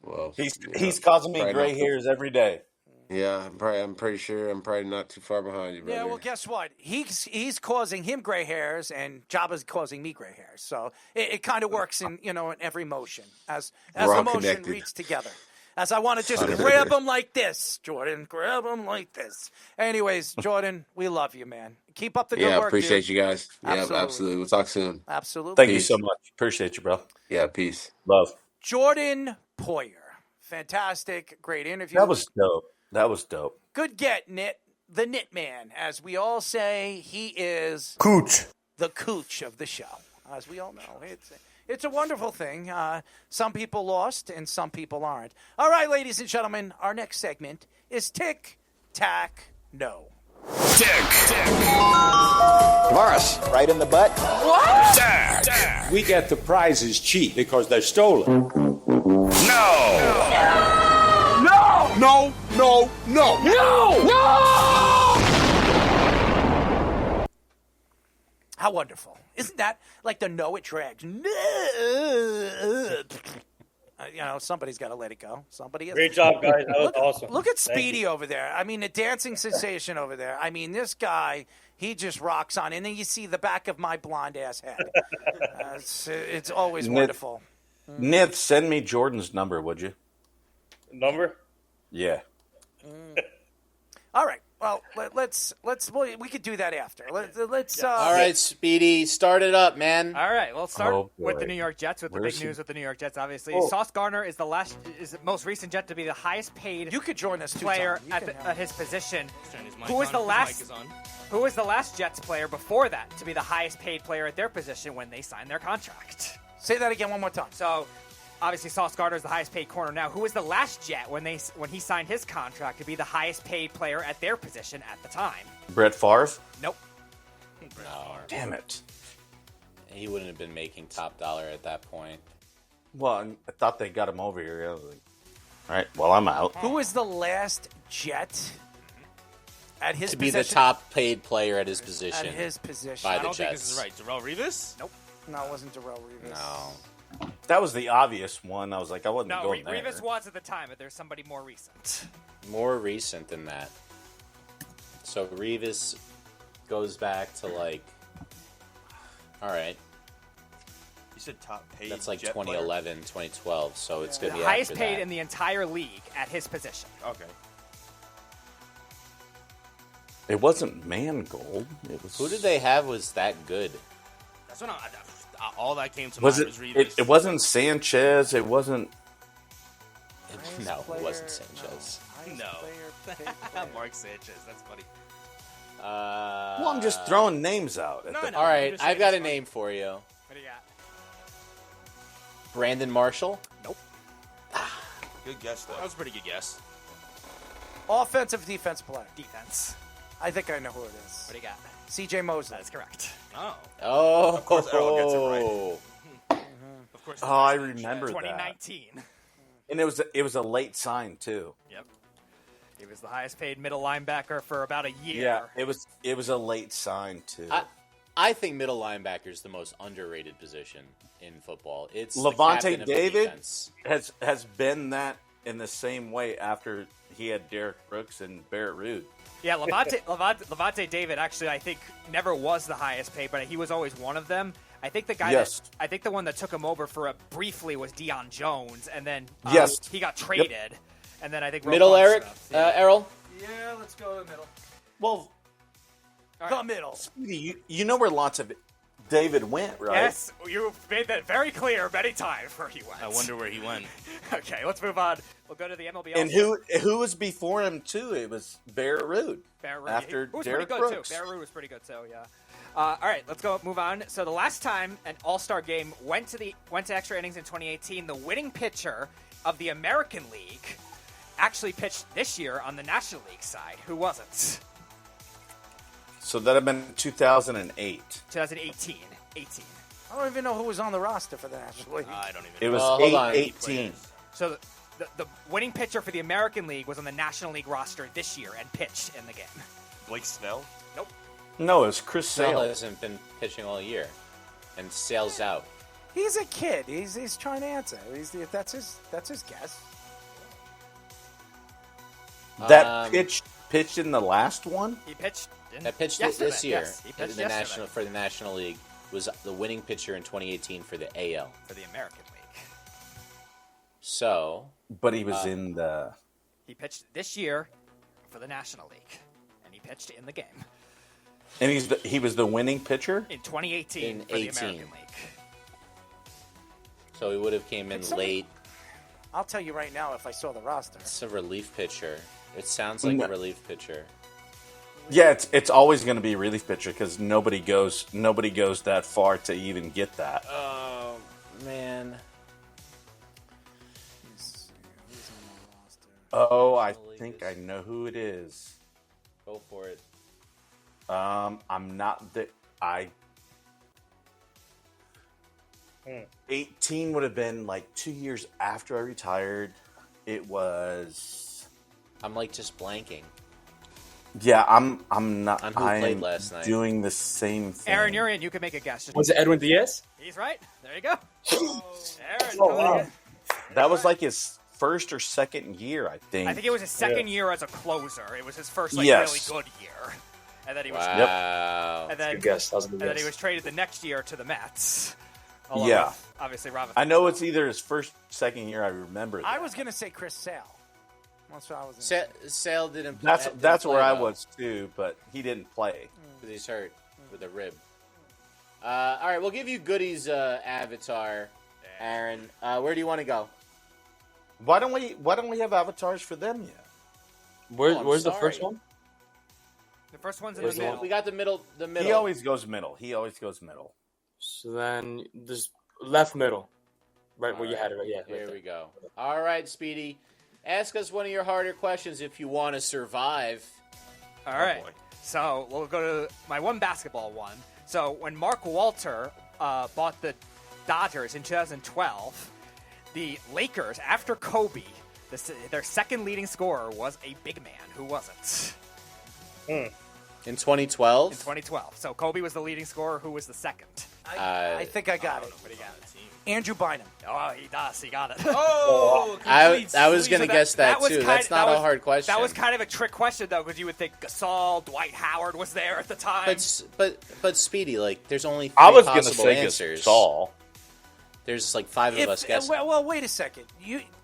Well, he's causing me gray hairs every day. Yeah, I'm pretty sure I'm probably not too far behind you, brother. Yeah, well, guess what? He's causing him gray hairs, and Jabba's causing me gray hairs. So it kind of works in in every motion as the motion reads together. As I want to just grab him like this, Jordan. Grab him like this. Anyways, Jordan, we love you, man. Keep up the good work. Yeah, appreciate you guys. Absolutely. Yeah, absolutely. We'll talk soon. Absolutely. Thank you so much. Appreciate you, bro. Yeah, peace. Love. Jordan Poyer. Fantastic. Great interview. That was dope. Good get, Knit. The Knit Man. As we all say, he is... Cooch. The cooch of the show. As we all know. It's a wonderful thing. Some people lost and some people aren't. All right, ladies and gentlemen, our next segment is Tic Tac No. Tick. Morris, right in the butt. What? Tack. We get the prizes cheap because they're stolen. No. No! How wonderful. Isn't that like the no it drags? Somebody's got to let it go. Somebody is. Great job, guys. That was awesome. Look at Speedy over there. I mean, the dancing sensation over there. I mean, this guy, he just rocks on. And then you see the back of my blonde-ass head. It's always wonderful. Nith, send me Jordan's number, would you? Number? Yeah. All right. Well, we could do that after. Let's. All right, Speedy, start it up, man. All right, well, let's start with the New York Jets. With the big news with the New York Jets, obviously, Sauce Gardner is the most recent Jet to be the highest paid. You could join us player at his position. Who was the last Jets player before that to be the highest paid player at their position when they signed their contract? Say that again one more time. So, obviously, Sauce Gardner is the highest paid corner now. Who was the last Jet when he signed his contract to be the highest paid player at their position at the time? Brett Favre? Nope. No. Damn it. He wouldn't have been making top dollar at that point. Well, I thought they got him over here. I was like, all right, well, I'm out. Who was the last Jet at his to position? be the top paid player at his position? At his position. By the I don't think Jets. this is right. Darrelle Revis? Nope. No, it wasn't Darrelle Revis. No. That was the obvious one. I was like, I wasn't going there. Revis was at the time, but there's somebody more recent. More recent than that. So Revis goes back to all right. You said top paid. That's like 2011, 2012. So it's going to be the highest after paid that. in the entire league at his position. Okay. It wasn't Mangold. It was. Who did they have was that good? That's what all that came to mind was Revis. It wasn't Sanchez. It wasn't. No, it wasn't Sanchez. No. Mark Sanchez. That's funny. Well, I'm just throwing names out. All right, I've got a name for you. What do you got? Brandon Marshall? Nope. Good guess, though. That was a pretty good guess. Offensive, defensive player. Defense. I think I know who it is. What do you got? C.J. Mosley. That's correct. Oh. Of course, Errol gets it right. Of course. Oh, I remember that. 2019. And it was a late sign too. Yep. He was the highest paid middle linebacker for about a year. Yeah, it was a late sign too. I think middle linebacker is the most underrated position in football. It's Levante the David has been that in the same way after he had Derek Brooks and Barrett Ruud. Yeah, Levante David actually I think never was the highest paid, but he was always one of them. I think the guy I think the one that took him over for briefly was Deion Jones, and then he got traded. Yep. And then I think middle Eric Errol. Yeah, let's go to the middle. Well, the middle. Speedy, you know where lots of David went, right? Yes, you made that very clear many times where he went. I wonder where he went. Okay, let's move on. We'll go to the MLB. And who was before him too? It was Barrett Ruud. After Derek Brooks. Barrett Ruud was pretty good too. Yeah. All right, let's go move on. So the last time an All-Star game went to extra innings in 2018, the winning pitcher of the American League actually pitched this year on the National League side. Who was it? So that'd have been 2008. 2018. 18. I don't even know who was on the roster for the National League. I don't even. It was hold on. 18. So the winning pitcher for the American League was on the National League roster this year and pitched in the game. Blake Snell? Nope. No, it was Chris Sale Sale. hasn't been pitching all year, and Sale's out. He's a kid. He's trying to answer. That's his guess. That pitched in the last one? He pitched. That pitched yesterday. this year Yes, he pitched in the yesterday. for the National League was the winning pitcher in 2018 for the AL. For the American League. So, But he was in the. He pitched this year for the National League, and he pitched in the game And he was the winning pitcher? in 2018 In for the 18. American League. so he would have came in late. I'll tell you right now if I saw the roster. It's a relief pitcher. It sounds like a relief pitcher. Yeah, it's always going to be relief pitcher because nobody goes that far to even get that. Oh man. Oh, I think I know who it is. Go for it. I'm not the 18 would have been like 2 years after I retired. It was. I'm like just blanking. Yeah, I'm not. On who I'm played last night. doing the same thing. Aaron, you're in. You can make a guess. Just Was it Edwin Diaz? He's right. There you go. Aaron, Oh, go wow. ahead. That was like his first or second year, I think. I think it was his second year as a closer. It was his first Yes. really good year, and then he was Wow. and then Good guess. That was a good and then guess. he was traded the next year to the Mets. Along Yeah. with, obviously Robin. I know it's either his first, second year. I remember that. I was gonna say Chris Sale. That's what I was. Sale didn't. That's didn't where play, I though, was too, but he didn't play. because he's hurt with a rib. All right, we'll give you Goody's avatar, Aaron. Where do you want to go? Why don't we have avatars for them yet? I'm Where's the sorry. first one? The first one's in the middle. We got the middle. The middle. He always goes middle. So then this left middle, right where you had it. Right, yeah. Here Right we go. All right, Speedy. Ask us one of your harder questions if you want to survive. All right. So we'll go to my one basketball one. So when Mark Walter bought the Dodgers in 2012, the Lakers, after Kobe, their second leading scorer was a big man. Who was it? In 2012? In 2012. So Kobe was the leading scorer. Who was the second? I think I got it. What do you got? Andrew Bynum. Oh, he does. He got it. Oh, I was going to guess that, was too. kind- That's not that a was- hard question. That was kind of a trick question, though, because you would think Gasol, Dwight Howard was there at the time. But Speedy, like, there's only three I was going to possible say answers. Gasol. There's like five of us guessing. Well, wait a second.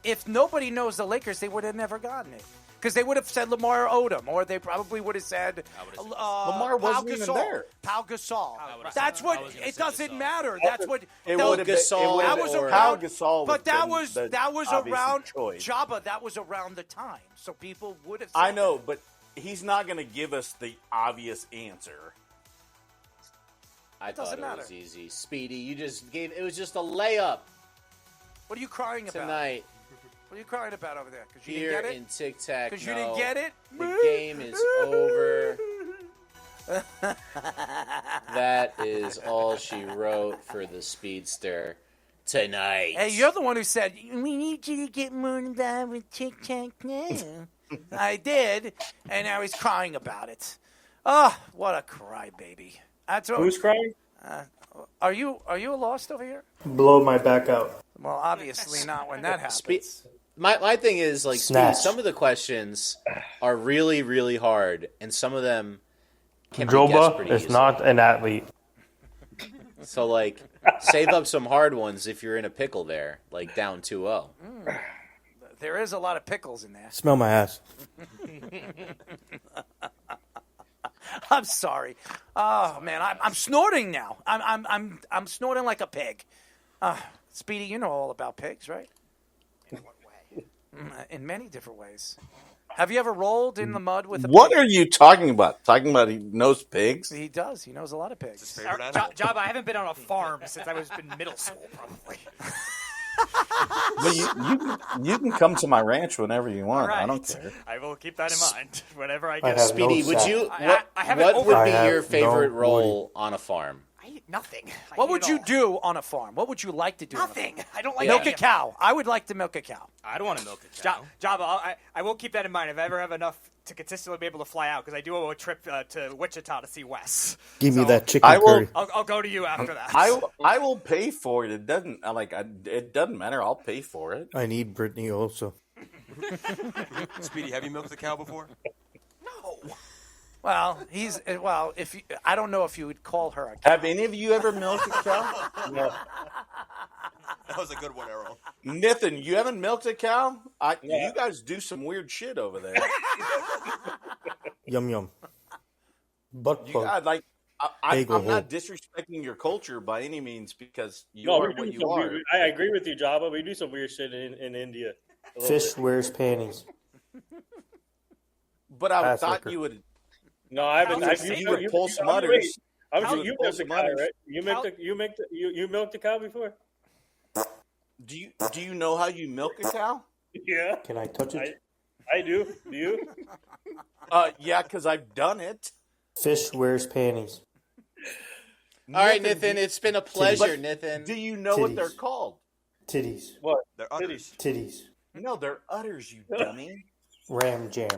If nobody knows the Lakers, they would have never gotten it. Because they would have said Lamar Odom, or they probably would have said Lamar wasn't Pau even Gasol. there. Pau Gasol. would've That's said- what. I was gonna It say doesn't Gasol. matter. That's what. It no, would have been. Gasol that was or- around. Pau Gasol. But that was was obvious around choice. Jabba. That was around the time, so people would have. Said I know, that. but he's not going to give us the obvious answer. I thought doesn't it matter. was easy. Speedy, you just gave. It was just a layup What are you crying about? tonight What are you crying about over there? Because you here didn't get in it. Tic Tac. Because you didn't get it. The game is over. That is all she wrote for the Speedster tonight. Hey, you're the one who said we need you to get more involved with Tic Tac now. I did, and now he's crying about it. Oh, what a crybaby! That's what. Who's crying? Are you lost over here? Blow my back out. Well, obviously not when that happens. My thing is, like, Speedy, Snatch. some of the questions are really, really hard, and some of them can be guessed pretty Joba is easily. not an athlete. So, like, save up some hard ones if you're in a pickle there, like down 2-0. There is a lot of pickles in there. Smell my ass. I'm sorry. Oh man, I'm snorting now. I'm snorting like a pig. Speedy, you know all about pigs, right? In what way? In many different ways. Have you ever rolled in the mud with a What pig? are you talking about? Talking about he knows pigs? He does. He knows a lot of pigs. Favorite animal? Job, I haven't been on a farm since I was in middle school, probably. But you can come to my ranch whenever you want. Right. I don't care. I will keep that in mind whenever I I get. have Speedy, no would sack. you? I What would be your no favorite role woody. on a farm? I eat nothing. What would you do on a farm? What would you like to do? Nothing. I don't like Milk any a of cow. I would like to milk a cow. I don't want to milk a cow. Jabba, I will keep that in mind if I ever have enough to consistently be able to fly out, because I do owe a trip to Wichita to see Wes. Give me So that chicken curry. I'll go to you after that. I will pay for it. It doesn't it doesn't matter. I'll pay for it. I need Brittany also. Speedy, have you milked a cow before? Well, if you, I don't know if you would call her a cow. Have any of you ever milked a cow? No. That was a good one, Errol. Nathan, you haven't milked a cow? You guys do some weird shit over there. Yum yum. Butt You plug. got like I'm Bagel not hole. disrespecting your culture by any means because you No, are we do what you some are. weird, I agree with you, Jabba. We do some weird shit in India. A little Fish bit. wears panties. But I Ass thought licker. you would. No, I haven't. You would pull some udders. You milked the cow, right? You milked the cow before? Do you know how you milk a cow? Yeah. Can I touch it? I do. Do you? Yeah, because I've done it. Fish wears panties. All right, Nathan, it's been a pleasure, But Nathan. Do you know what they're Titties. called? Titties. What? They're udders. Titties. No, they're udders, you dummy. Ram jam.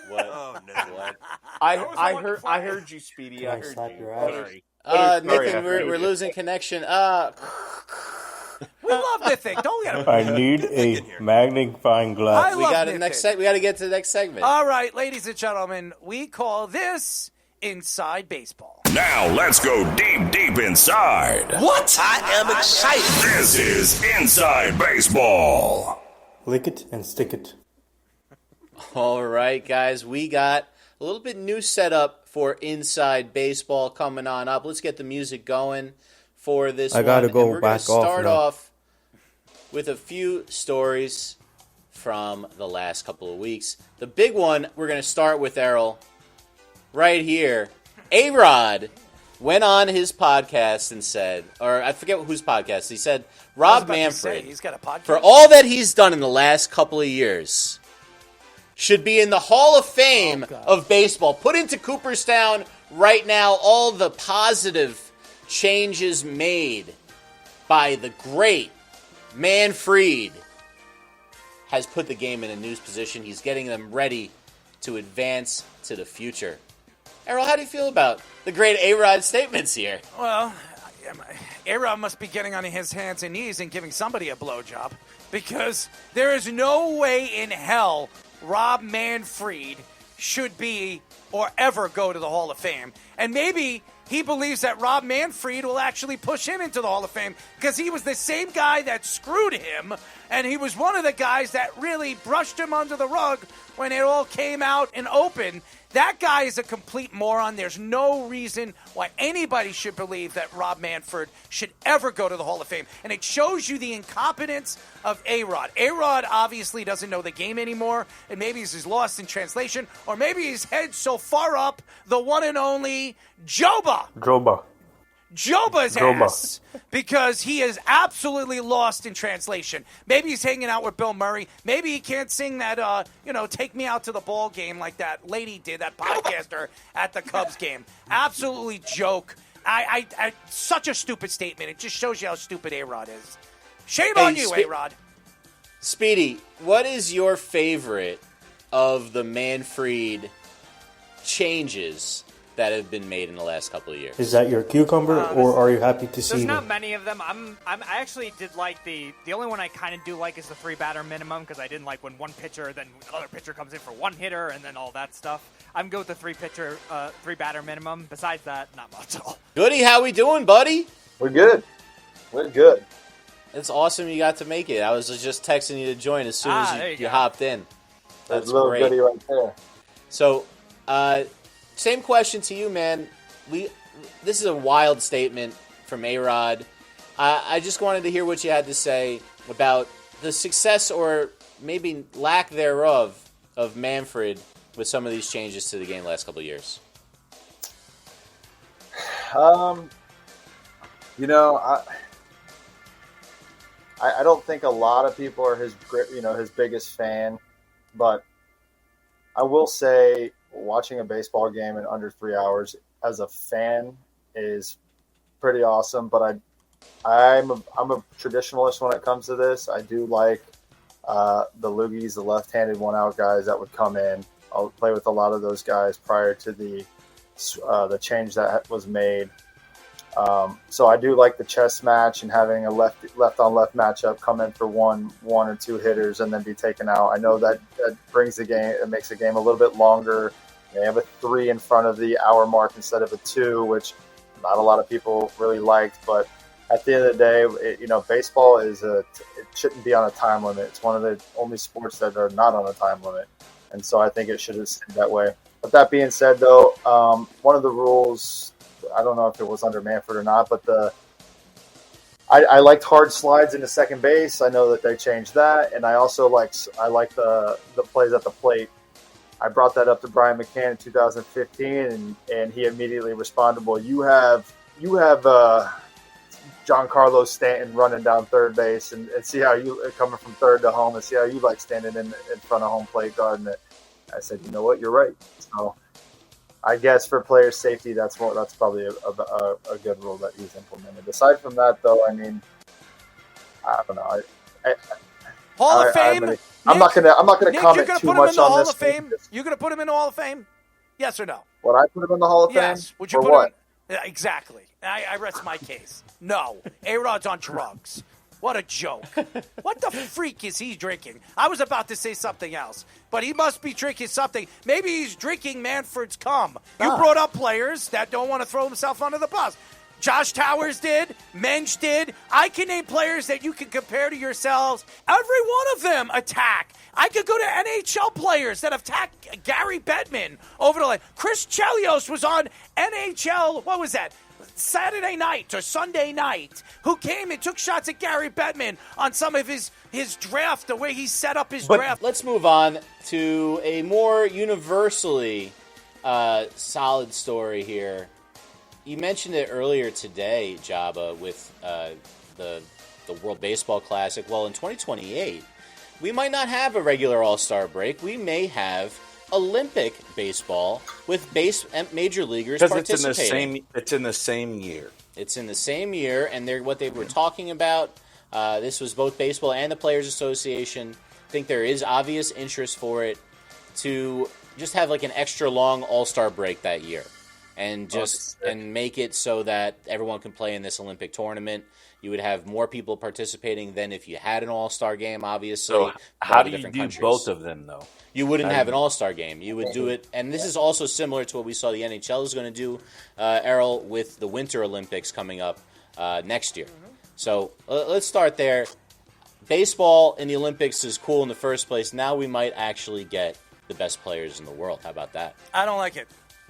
What? Oh, no. What? I heard you, Speedy. Can I I heard slap you. your ass? Sorry. Nathan, we're losing connection. We love Nathan. Don't get him. I need a magnifying glass. We got we got to get to the next segment. All right, ladies and gentlemen, we call this Inside Baseball. Now let's go deep inside. What? I am excited. This is Inside Baseball. Lick it and stick it. All right, guys, we got a little bit new setup for Inside Baseball coming on up. Let's get the music going for this. I gotta one. go And we're gonna back off start now. off with a few stories from the last couple of weeks. The big one we're going to start with, Errol, right here. A-Rod went on his podcast and said, or I forget whose podcast, he said, Rob Manfred, He's got a podcast. for all that he's done in the last couple of years, should be in the Hall of Fame of baseball. Put into Cooperstown right now all the positive changes made by the great Manfred has put the game in a new position. He's getting them ready to advance to the future. Errol, how do you feel about the great A-Rod statements here? Well, A-Rod must be getting on his hands and knees and giving somebody a blowjob, because there is no way in hell Rob Manfred should be or ever go to the Hall of Fame. And maybe he believes that Rob Manfred will actually push him into the Hall of Fame, because he was the same guy that screwed him, and he was one of the guys that really brushed him under the rug when it all came out and open. That guy is a complete moron. There's no reason why anybody should believe that Rob Manfred should ever go to the Hall of Fame. And it shows you the incompetence of A-Rod. A-Rod obviously doesn't know the game anymore, and maybe he's lost in translation, or maybe his head's so far up, the one and only Joba's ass, because he is absolutely lost in translation. Maybe he's hanging out with Bill Murray. Maybe he can't sing that, take me out to the ball game like that lady did, that podcaster at the Cubs game. Absolutely joke. I such a stupid statement. It just shows you how stupid A-Rod is. Shame on you, A-Rod. Speedy, what is your favorite of the Manfred changes that have been made in the last couple of years? Is that your cucumber, or are you happy to see There's me? not many of them. I actually did like the only one I kind of do like is the 3-batter minimum, because I didn't like when one pitcher, then another pitcher comes in for one hitter, and then all that stuff. I'm good with the 3-batter minimum. Besides that, not much at all. Goody, how we doing, buddy? We're good. We're good. It's awesome you got to make it. I was just texting you to join as soon as you hopped in. That's a little great. goodie right there. So, same question to you, man. This is a wild statement from A-Rod. I just wanted to hear what you had to say about the success, or maybe lack thereof, of Manfred with some of these changes to the game the last couple of years. I don't think a lot of people are his biggest fan, but I will say watching a baseball game in under 3 hours as a fan is pretty awesome. But I'm a traditionalist when it comes to this. I do like the loogies, the left-handed one-out guys that would come in. I'll play with a lot of those guys prior to the change that was made. So I do like the chess match and having a left-on-left matchup come in for one or two hitters and then be taken out. I know that brings the game, it makes the game a little bit longer. They have a 3 in front of the hour mark instead of a 2, which not a lot of people really liked. But at the end of the day, baseball it shouldn't be on a time limit. It's one of the only sports that are not on a time limit. And so I think it should have stayed that way. But that being said, though, one of the rules, I don't know if it was under Manfred or not, but I liked hard slides into second base. I know that they changed that, and I also like the plays at the plate. I brought that up to Brian McCann in 2015, and he immediately responded, "Well, you have Giancarlo Stanton running down third base, and see how you coming from third to home, and see how you like standing in front of home plate guarding it." I said, "You know what? You're right." So I guess for player safety, that's probably a good rule that he's implemented. Aside from that, though, I mean, I don't know. Hall of Fame. I'm not gonna comment too much on this. You're gonna put him in the Hall of Fame? Yes or no? Would I put him in the Hall of Fame? Yes. Would you put what? him? Yeah, exactly. I rest my case. No. A-Rod's on drugs. What a joke. What the freak is he drinking? I was about to say something else, but he must be drinking something. Maybe he's drinking Manfred's cum. You brought up players that don't want to throw himself under the bus. Josh Towers did. Mensch did. I can name players that you can compare to yourselves. Every one of them attack. I could go to NHL players that have attacked Gary Bettman over the line. Chris Chelios was on NHL, what was that? Saturday night or Sunday night, who came and took shots at Gary Bettman on some of his draft, the way he set up his draft. Let's move on to a more universally solid story here. You mentioned it earlier today, Jabba, with the World Baseball Classic. Well, in 2028, we might not have a regular All-Star break. We may have Olympic baseball with major leaguers participating. It's in the same year. It's in the same year, and what they were talking about, this was both baseball and the Players Association. I think there is obvious interest for it to just have like an extra long All-Star break that year. And and make it so that everyone can play in this Olympic tournament. You would have more people participating than if you had an All-Star game, obviously. So how do you do both of them, though? You wouldn't have an All-Star game. You would do it, and this is also similar to what we saw the NHL is going to do, Errol, with the Winter Olympics coming up next year. So let's start there. Baseball in the Olympics is cool in the first place. Now we might actually get the best players in the world. How about that? I don't like it.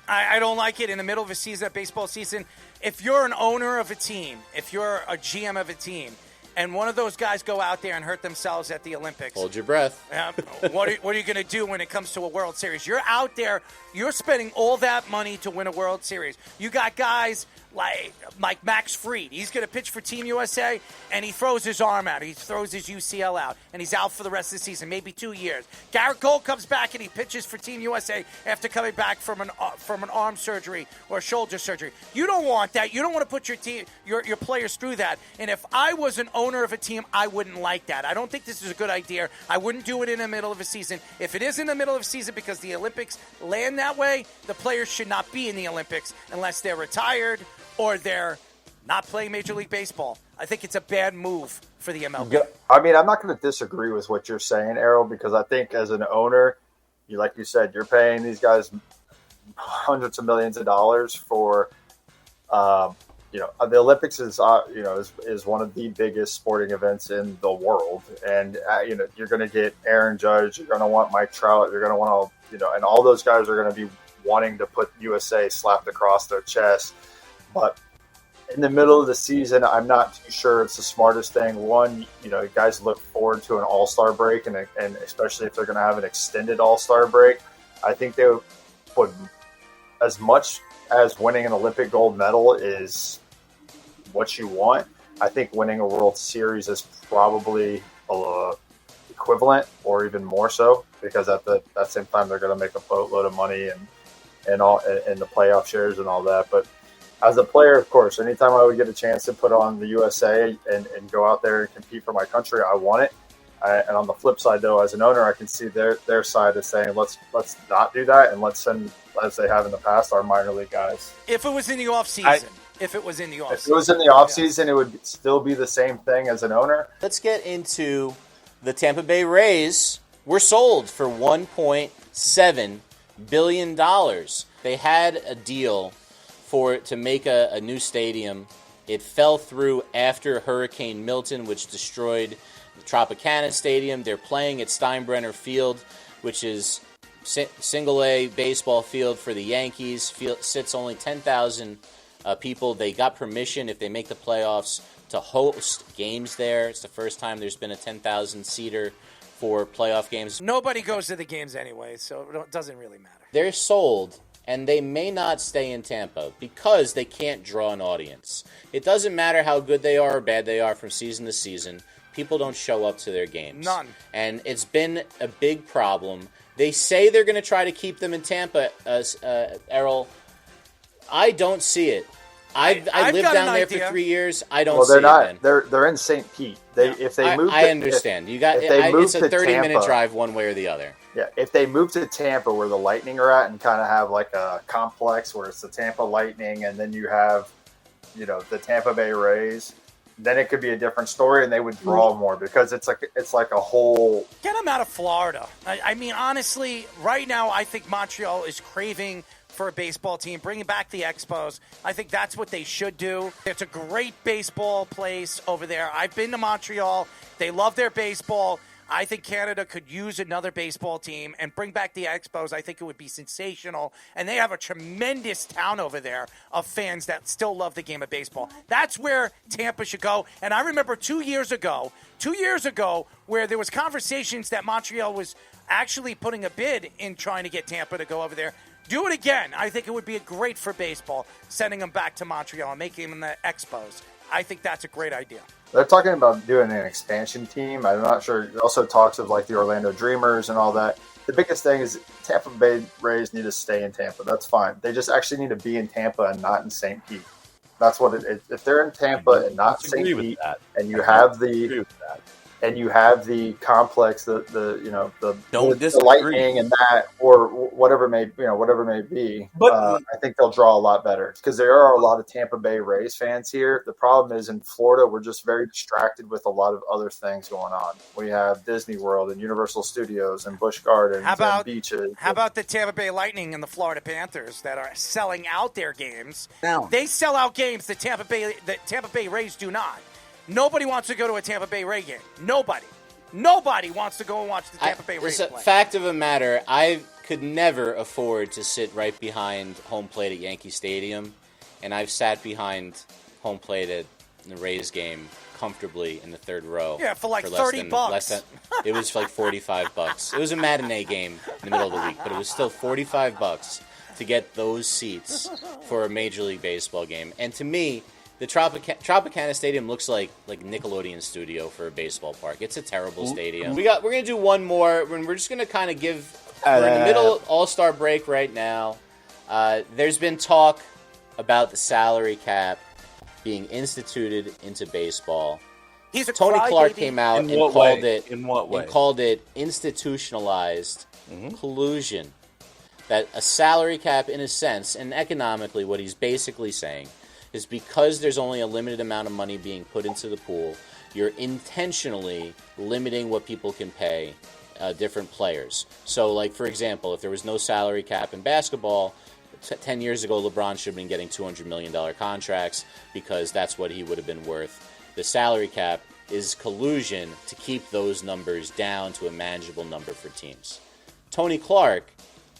I don't like it in the middle of a season, a baseball season. If you're an owner of a team, if you're a GM of a team, and one of those guys go out there and hurt themselves at the Olympics. Hold your breath. What are you going to do when it comes to a World Series? You're out there. You're spending all that money to win a World Series. You got guys like Max Fried. He's going to pitch for Team USA, and he throws his arm out. He throws his UCL out, and he's out for the rest of the season, maybe 2 years. Garrett Cole comes back, and he pitches for Team USA after coming back from an arm surgery or shoulder surgery. You don't want that. You don't want to put your players through that. And if I was an owner of a team, I wouldn't like that. I don't think this is a good idea. I wouldn't do it in the middle of a season. If it is in the middle of a season because the Olympics land that way, the players should not be in the Olympics unless they're retired or they're not playing Major League Baseball. I think it's a bad move for the MLB. I mean, I'm not going to disagree with what you're saying, Errol, because I think as an owner, like you said, you're paying these guys hundreds of millions of dollars for, the Olympics is one of the biggest sporting events in the world. And, you're going to get Aaron Judge, you're going to want Mike Trout, you're going to want and all those guys are going to be wanting to put USA slapped across their chest. But in the middle of the season, I'm not too sure it's the smartest thing. One, guys look forward to an All-Star break, and especially if they're going to have an extended All-Star break, I think they would put as much as winning an Olympic gold medal is what you want. I think winning a World Series is probably equivalent or even more so, because at the same time they're going to make a boatload of money and all in the playoff shares and all that. But as a player, of course, anytime I would get a chance to put on the USA and go out there and compete for my country, I want it. And on the flip side, though, as an owner, I can see their side is saying, let's not do that, and let's send, as they have in the past, our minor league guys. If it was in the off season, if it was in the off season, it would still be the same thing as an owner. Let's get into the Tampa Bay Rays. Were sold for $1.7 billion. They had a deal to make a new stadium. It fell through after Hurricane Milton, which destroyed the Tropicana Stadium. They're playing at Steinbrenner Field, which is single-A baseball field for the Yankees. Sits only 10,000 people. They got permission, if they make the playoffs, to host games there. It's the first time there's been a 10,000-seater for playoff games. Nobody goes to the games anyway, so it doesn't really matter. They're sold, and they may not stay in Tampa because they can't draw an audience. It doesn't matter how good they are or bad they are from season to season. People don't show up to their games. None. And it's been a big problem. They say they're going to try to keep them in Tampa, Errol. I don't see it. I lived down there for 3 years. I don't see it. Well, then. they're in St. Pete. If they move, I understand. It's a 30-minute drive one way or the other. Yeah, if they move to Tampa, where the Lightning are at, and kind of have like a complex where it's the Tampa Lightning, and then you have, the Tampa Bay Rays, then it could be a different story, and they would draw more because it's like a whole. Get them out of Florida. I mean, honestly, right now, I think Montreal is craving for a baseball team, bringing back the Expos. I think that's what they should do. It's a great baseball place over there. I've been to Montreal. They love their baseball. I think Canada could use another baseball team and bring back the Expos. I think it would be sensational. And they have a tremendous town over there of fans that still love the game of baseball. That's where Tampa should go. And I remember 2 years ago, where there was conversations that Montreal was actually putting a bid in trying to get Tampa to go over there. Do it again. I think it would be great for baseball, sending them back to Montreal and making them the Expos. I think that's a great idea. They're talking about doing an expansion team. I'm not sure. It also talks of like the Orlando Dreamers and all that. The biggest thing is Tampa Bay Rays need to stay in Tampa. That's fine. They just actually need to be in Tampa and not in St. Pete. That's what it is. If they're in Tampa and not St. Pete, and you have the complex, the Lightning and that, or whatever may be. But I think they'll draw a lot better because there are a lot of Tampa Bay Rays fans here. The problem is in Florida, we're just very distracted with a lot of other things going on. We have Disney World and Universal Studios and Busch Gardens and beaches. How about the Tampa Bay Lightning and the Florida Panthers that are selling out their games? They sell out games that Tampa Bay Rays do not. Nobody wants to go to a Tampa Bay Ray game. Nobody wants to go and watch the Tampa Bay Rays play. It's a fact of a matter. I could never afford to sit right behind home plate at Yankee Stadium, and I've sat behind home plate at the Rays game comfortably in the third row. Yeah, for like $30. It was like $45. It was a matinee game in the middle of the week, but it was still $45 to get those seats for a Major League Baseball game. And to me, the Tropicana Stadium looks like Nickelodeon studio for a baseball park. It's a terrible stadium. We're gonna do one more, and we're just gonna kind of give. We're in the middle of All-Star break right now. There's been talk about the salary cap being instituted into baseball. Tony Clark came out and called it institutionalized collusion. That a salary cap, in a sense, and economically, what he's basically saying is because there's only a limited amount of money being put into the pool, you're intentionally limiting what people can pay different players. So, like, for example, if there was no salary cap in basketball, 10 years ago, LeBron should have been getting $200 million contracts because that's what he would have been worth. The salary cap is collusion to keep those numbers down to a manageable number for teams. Tony Clark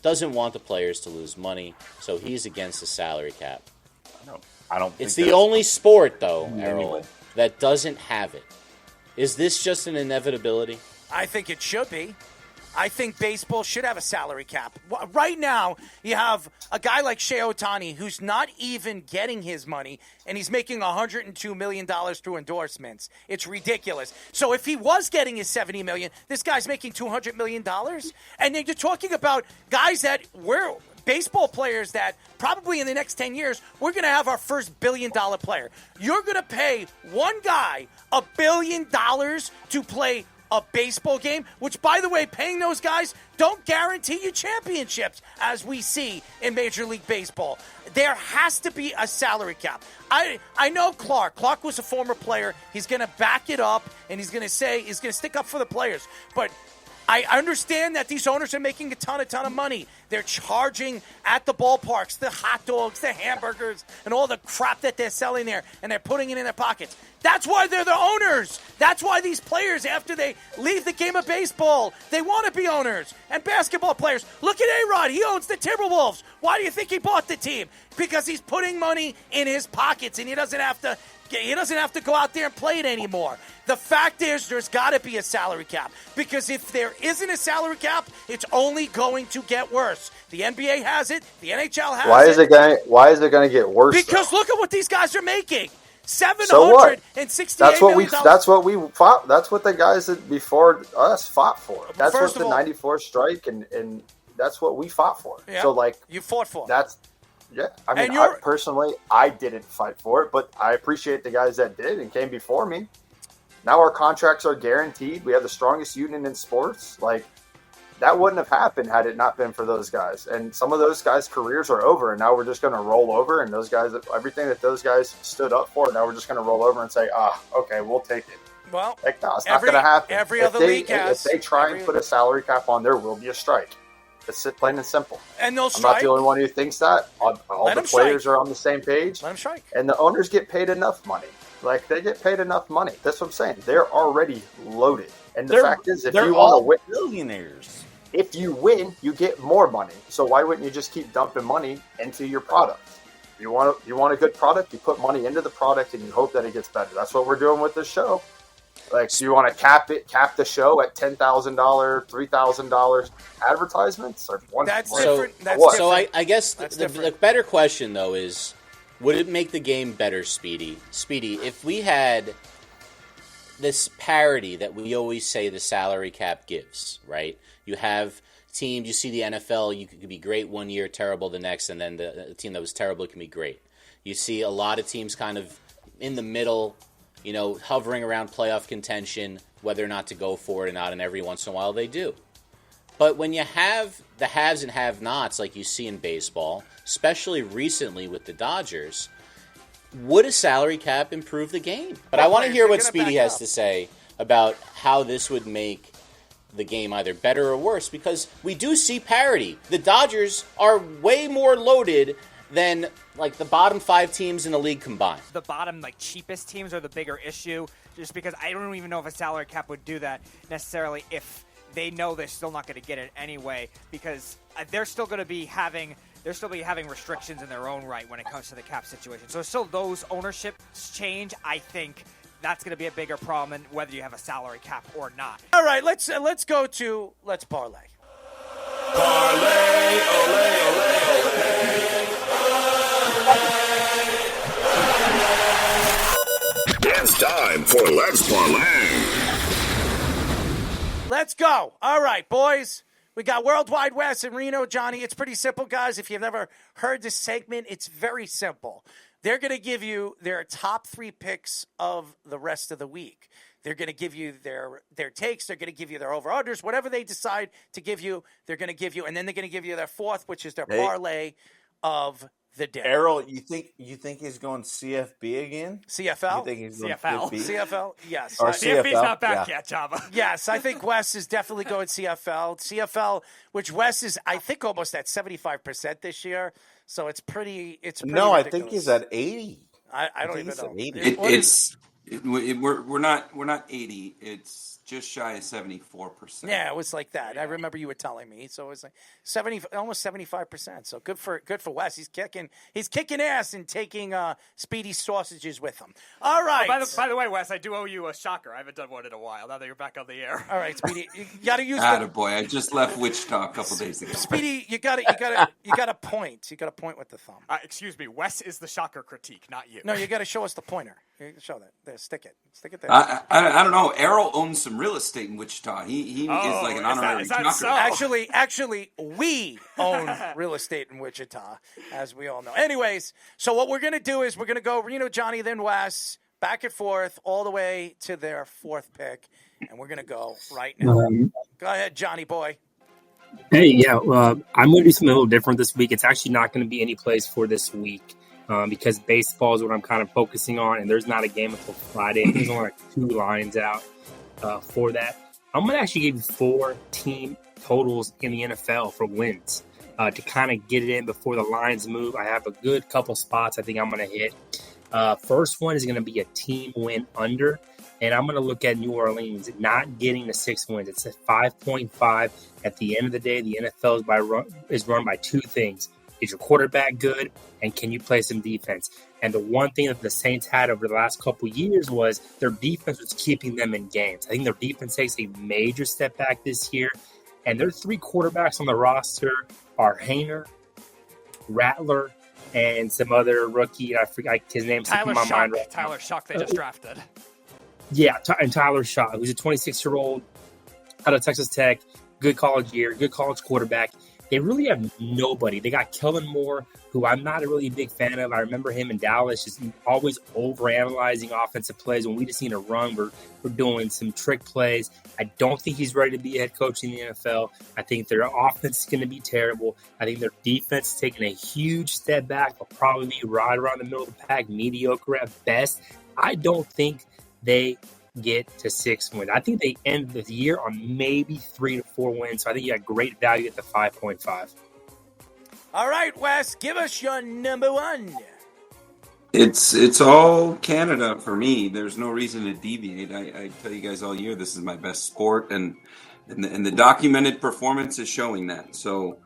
doesn't want the players to lose money, so he's against the salary cap. I don't. It's the only sport, though, Errol, that doesn't have it. Is this just an inevitability? I think it should be. I think baseball should have a salary cap. Right now, you have a guy like Shohei Ohtani who's not even getting his money, and he's making $102 million through endorsements. It's ridiculous. So if he was getting his $70 million, this guy's making $200 million? And then you're talking about guys that we're baseball players that probably in the next 10 years, we're going to have our first billion-dollar player. You're going to pay one guy $1 billion to play a baseball game, which, by the way, paying those guys don't guarantee you championships, as we see in Major League Baseball. There has to be a salary cap. I know Clark. Clark was a former player. He's going to back it up, and he's going to stick up for the players. But I understand that these owners are making a ton of money. They're charging at the ballparks, the hot dogs, the hamburgers, and all the crap that they're selling there, and they're putting it in their pockets. That's why they're the owners. That's why these players, after they leave the game of baseball, they want to be owners. And basketball players, look at A-Rod. He owns the Timberwolves. Why do you think he bought the team? Because he's putting money in his pockets, and he doesn't have to go out there and play it anymore. The fact is, there's got to be a salary cap, because if there isn't a salary cap, it's only going to get worse. The NBA has it. The NHL has it. Why is it going to get worse? Because look at what these guys are making. $768 million. That's what we fought. That's what the guys that before us fought for. That's what the '94 strike and that's what we fought for. Yeah, so you fought for. I mean, personally, I didn't fight for it, but I appreciate the guys that did and came before me. Now our contracts are guaranteed. We have the strongest union in sports. Like, that wouldn't have happened had it not been for those guys. And some of those guys' careers are over, and now we're just going to roll over. And those guys, everything that those guys stood up for, now we're just going to roll over and say, okay, we'll take it. Well, no, it's not going to happen. Every other league has. If they try and put a salary cap on, there will be a strike. It's plain and simple. And they'll strike. I'm not the only one who thinks that. All the players are on the same page. Let them strike. And the owners get paid enough money. Like, they get paid enough money. That's what I'm saying. They're already loaded. And the fact is, if you want to win, billionaires. If you win, you get more money. So why wouldn't you just keep dumping money into your product? You want a good product, you put money into the product, and you hope that it gets better. That's what we're doing with this show. Like, so you want to cap the show at $10,000, $3,000 advertisements? Or that's different. So I guess the better question, though, is, would it make the game better, Speedy? Speedy, if we had this parity that we always say the salary cap gives, right? You have teams, you see the NFL, you could be great one year, terrible the next, and then the team that was terrible can be great. You see a lot of teams kind of in the middle, hovering around playoff contention, whether or not to go for it or not, and every once in a while they do. But when you have the haves and have-nots like you see in baseball, especially recently with the Dodgers, would a salary cap improve the game? But I want to hear what Speedy has to say about how this would make the game either better or worse, because we do see parity. The Dodgers are way more loaded than like the bottom 5 teams in the league combined. The bottom, cheapest teams are the bigger issue, just because I don't even know if a salary cap would do that necessarily if they know they're still not going to get it anyway, because they're still going to be having restrictions in their own right when it comes to the cap situation. So still those ownerships change, I think that's going to be a bigger problem, whether you have a salary cap or not. All right, let's parlay. Parlay, ole, ole, ole. It's time for Let's Parlay. Let's go. All right, boys. We got Worldwide West and Reno. Johnny, it's pretty simple, guys. If you've never heard this segment, it's very simple. They're going to give you their top 3 picks of the rest of the week. They're going to give you their takes. They're going to give you their over-unders. Whatever they decide to give you, they're going to give you. And then they're going to give you their 4th, which is their parlay of the day. Errol, you think he's going CFB again? CFL? You think he's going CFL? CFL, yes. Or CFB's not back yet, Java. Yes, I think Wes is definitely going CFL. CFL, which Wes is, I think, almost at 75% this year. So it's pretty No, ridiculous. I think he's at 80. I don't even know. We're not 80. It's just shy of 74%. Yeah, it was like that. I remember you were telling me. So it was like almost 75%. So good for Wes. He's kicking ass and taking Speedy's sausages with him. All right. By the way, Wes, I do owe you a shocker. I haven't done one in a while. Now that you're back on the air. All right, Speedy, you got to use. Attaboy. I just left Wichita a couple days ago. Speedy, you got to point. You got to point with the thumb. Excuse me. Wes is the shocker critique, not you. No, you got to show us the pointer. Show that. There, stick it there. I don't know. Errol owns some real estate in Wichita. He is like an honorary knocker. So? Actually, we own real estate in Wichita, as we all know. Anyways, so what we're going to do is we're going to go Reno, Johnny, then Wes, back and forth, all the way to their fourth pick, and we're going to go right now. Go ahead, Johnny boy. Hey, yeah, I'm going to do something a little different this week. It's actually not going to be any place for this week. Because baseball is what I'm kind of focusing on, and there's not a game until Friday. There's only like 2 lines out for that. I'm going to actually give you 4 team totals in the NFL for wins to kind of get it in before the lines move. I have a good couple spots I think I'm going to hit. First one is going to be a team win under, and I'm going to look at New Orleans not getting the 6 wins. It's at 5.5. At the end of the day, the NFL is run by 2 things. Is your quarterback good, and can you play some defense? And the one thing that the Saints had over the last couple of years was their defense was keeping them in games. I think their defense takes a major step back this year, and their 3 quarterbacks on the roster are Hayner, Rattler, and some other rookie. I forgot his name. Tyler Shock. Tyler Shock they just drafted. Yeah, and Tyler Shock, who's a 26-year-old out of Texas Tech, good college year, good college quarterback. They really have nobody. They got Kellen Moore, who I'm not a really big fan of. I remember him in Dallas just always overanalyzing offensive plays. When we just need a run, we're doing some trick plays. I don't think he's ready to be a head coach in the NFL. I think their offense is going to be terrible. I think their defense is taking a huge step back. They'll probably be right around the middle of the pack, mediocre at best. I don't think they get to 6 wins. I think they end the year on maybe 3 to 4 wins. So I think you got great value at the 5.5. All right, Wes, give us your number 1. It's all Canada for me. There's no reason to deviate. I tell you guys all year this is my best sport, and the documented performance is showing that. So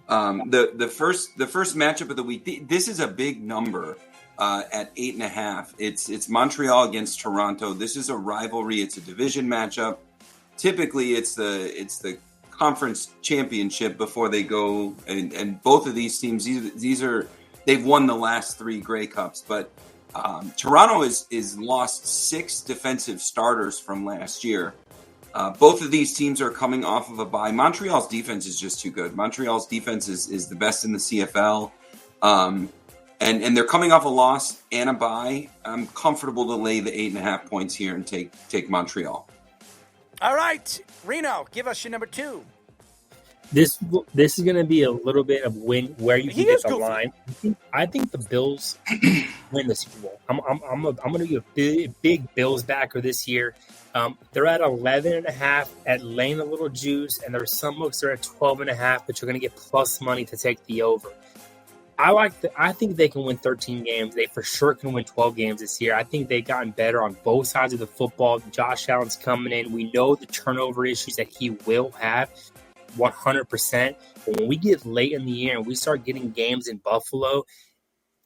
the first matchup of the week. This is a big number. At 8.5. It's Montreal against Toronto. This is a rivalry. It's a division matchup. Typically, it's the conference championship before they go. And both of these teams, they've won the last 3 Grey Cups. But Toronto is lost 6 defensive starters from last year. Both of these teams are coming off of a bye. Montreal's defense is just too good. Montreal's defense is the best in the CFL. And they're coming off a loss and a bye. I'm comfortable to lay the 8.5 points here and take Montreal. All right, Reno, give us your number 2. This is going to be a little bit of where you can get the line. I think the Bills win the Super Bowl. I'm going to be a big Bills backer this year. They're at 11.5 at laying a little juice, and there's some books that are at 12.5, but you're going to get plus money to take the over. I think they can win 13 games. They for sure can win 12 games this year. I think they've gotten better on both sides of the football. Josh Allen's coming in. We know the turnover issues that he will have 100%. But when we get late in the year and we start getting games in Buffalo,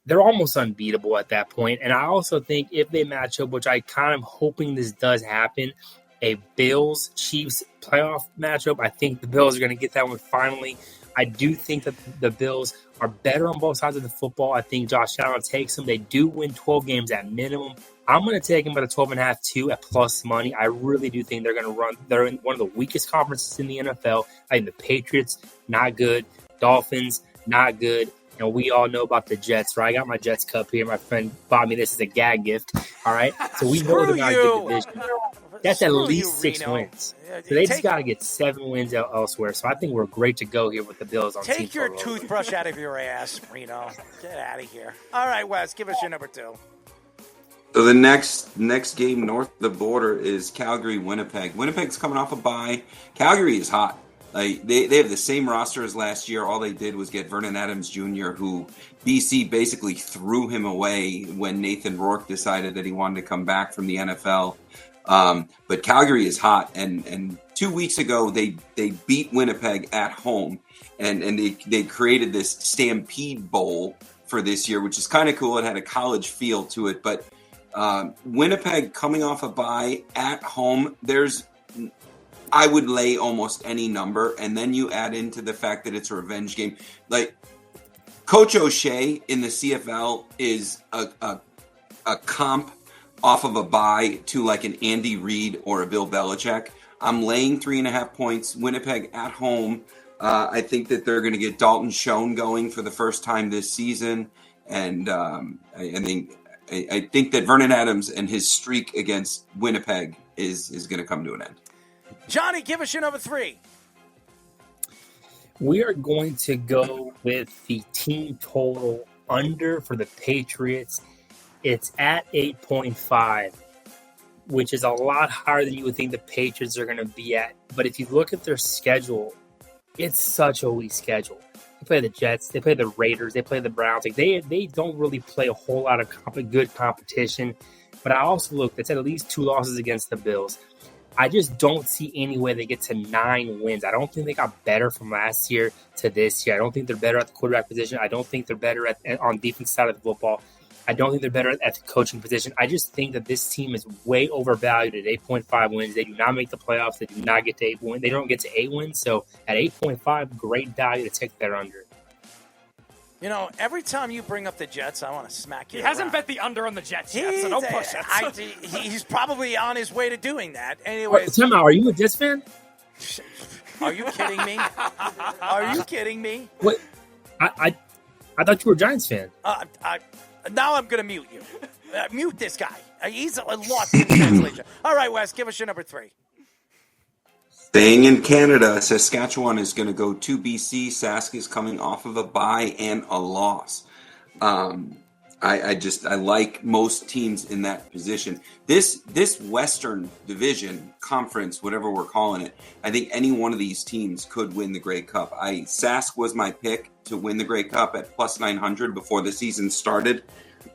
they're almost unbeatable at that point. And I also think if they match up, which I kind of hoping this does happen, a Bills-Chiefs playoff matchup, I think the Bills are going to get that one finally. I do think that the Bills are better on both sides of the football. I think Josh Allen takes them. They do win 12 games at minimum. I'm going to take them at a 12.5 too at plus money. I really do think they're going to run. They're in one of the weakest conferences in the NFL. I think the Patriots, not good. Dolphins, not good. And we all know about the Jets, right? I got my Jets cup here. My friend bought me this as a gag gift. All right. So we know they're not a good division. That's at least 6 wins. So they just got to get 7 wins elsewhere. So I think we're great to go here with the Bills on Take your toothbrush out of your ass, Reno. Get out of here. All right, Wes, give us your number 2. So the next game north of the border is Calgary-Winnipeg. Winnipeg's coming off a bye. Calgary is hot. Like they have the same roster as last year. All they did was get Vernon Adams Jr., who BC basically threw him away when Nathan Rourke decided that he wanted to come back from the NFL. But Calgary is hot, and 2 weeks ago they beat Winnipeg at home, and they created this Stampede Bowl for this year, which is kind of cool. It had a college feel to it, but Winnipeg coming off a bye at home, I would lay almost any number, and then you add into the fact that it's a revenge game. Like Coach O'Shea in the CFL is a comp off of a bye to like an Andy Reid or a Bill Belichick. I'm laying 3.5 points. Winnipeg at home. I think that they're going to get Dalton Schoen going for the first time this season, and I think that Vernon Adams and his streak against Winnipeg is going to come to an end. Johnny, give us your number 3. We are going to go with the team total under for the Patriots. It's at 8.5, which is a lot higher than you would think the Patriots are going to be at. But if you look at their schedule, it's such a weak schedule. They play the Jets, they play the Raiders, they play the Browns. Like they don't really play a whole lot of good competition. But I also looked, it's at least 2 losses against the Bills. I just don't see any way they get to 9 wins. I don't think they got better from last year to this year. I don't think they're better at the quarterback position. I don't think they're better on defense side of the football. I don't think they're better at the coaching position. I just think that this team is way overvalued at 8.5 wins. They do not make the playoffs. They do not get to 8 wins. They don't get to 8 wins. So at 8.5, great value to take their under. You know, every time you bring up the Jets, I want to smack you. He hasn't bet the under on the Jets yet, so don't push it. He's probably on his way to doing that. Anyways, Tim, are you a Jets fan? Are you kidding me? Are you kidding me? What? I thought you were a Giants fan. Now I'm going to mute you. Mute this guy. He's lost in translation. All right, Wes, give us your number 3. Staying in Canada, Saskatchewan is going to go to BC. Sask is coming off of a bye and a loss. I like most teams in that position. This Western Division Conference, whatever we're calling it, I think any one of these teams could win the Grey Cup. Sask was my pick to win the Grey Cup at plus 900 before the season started.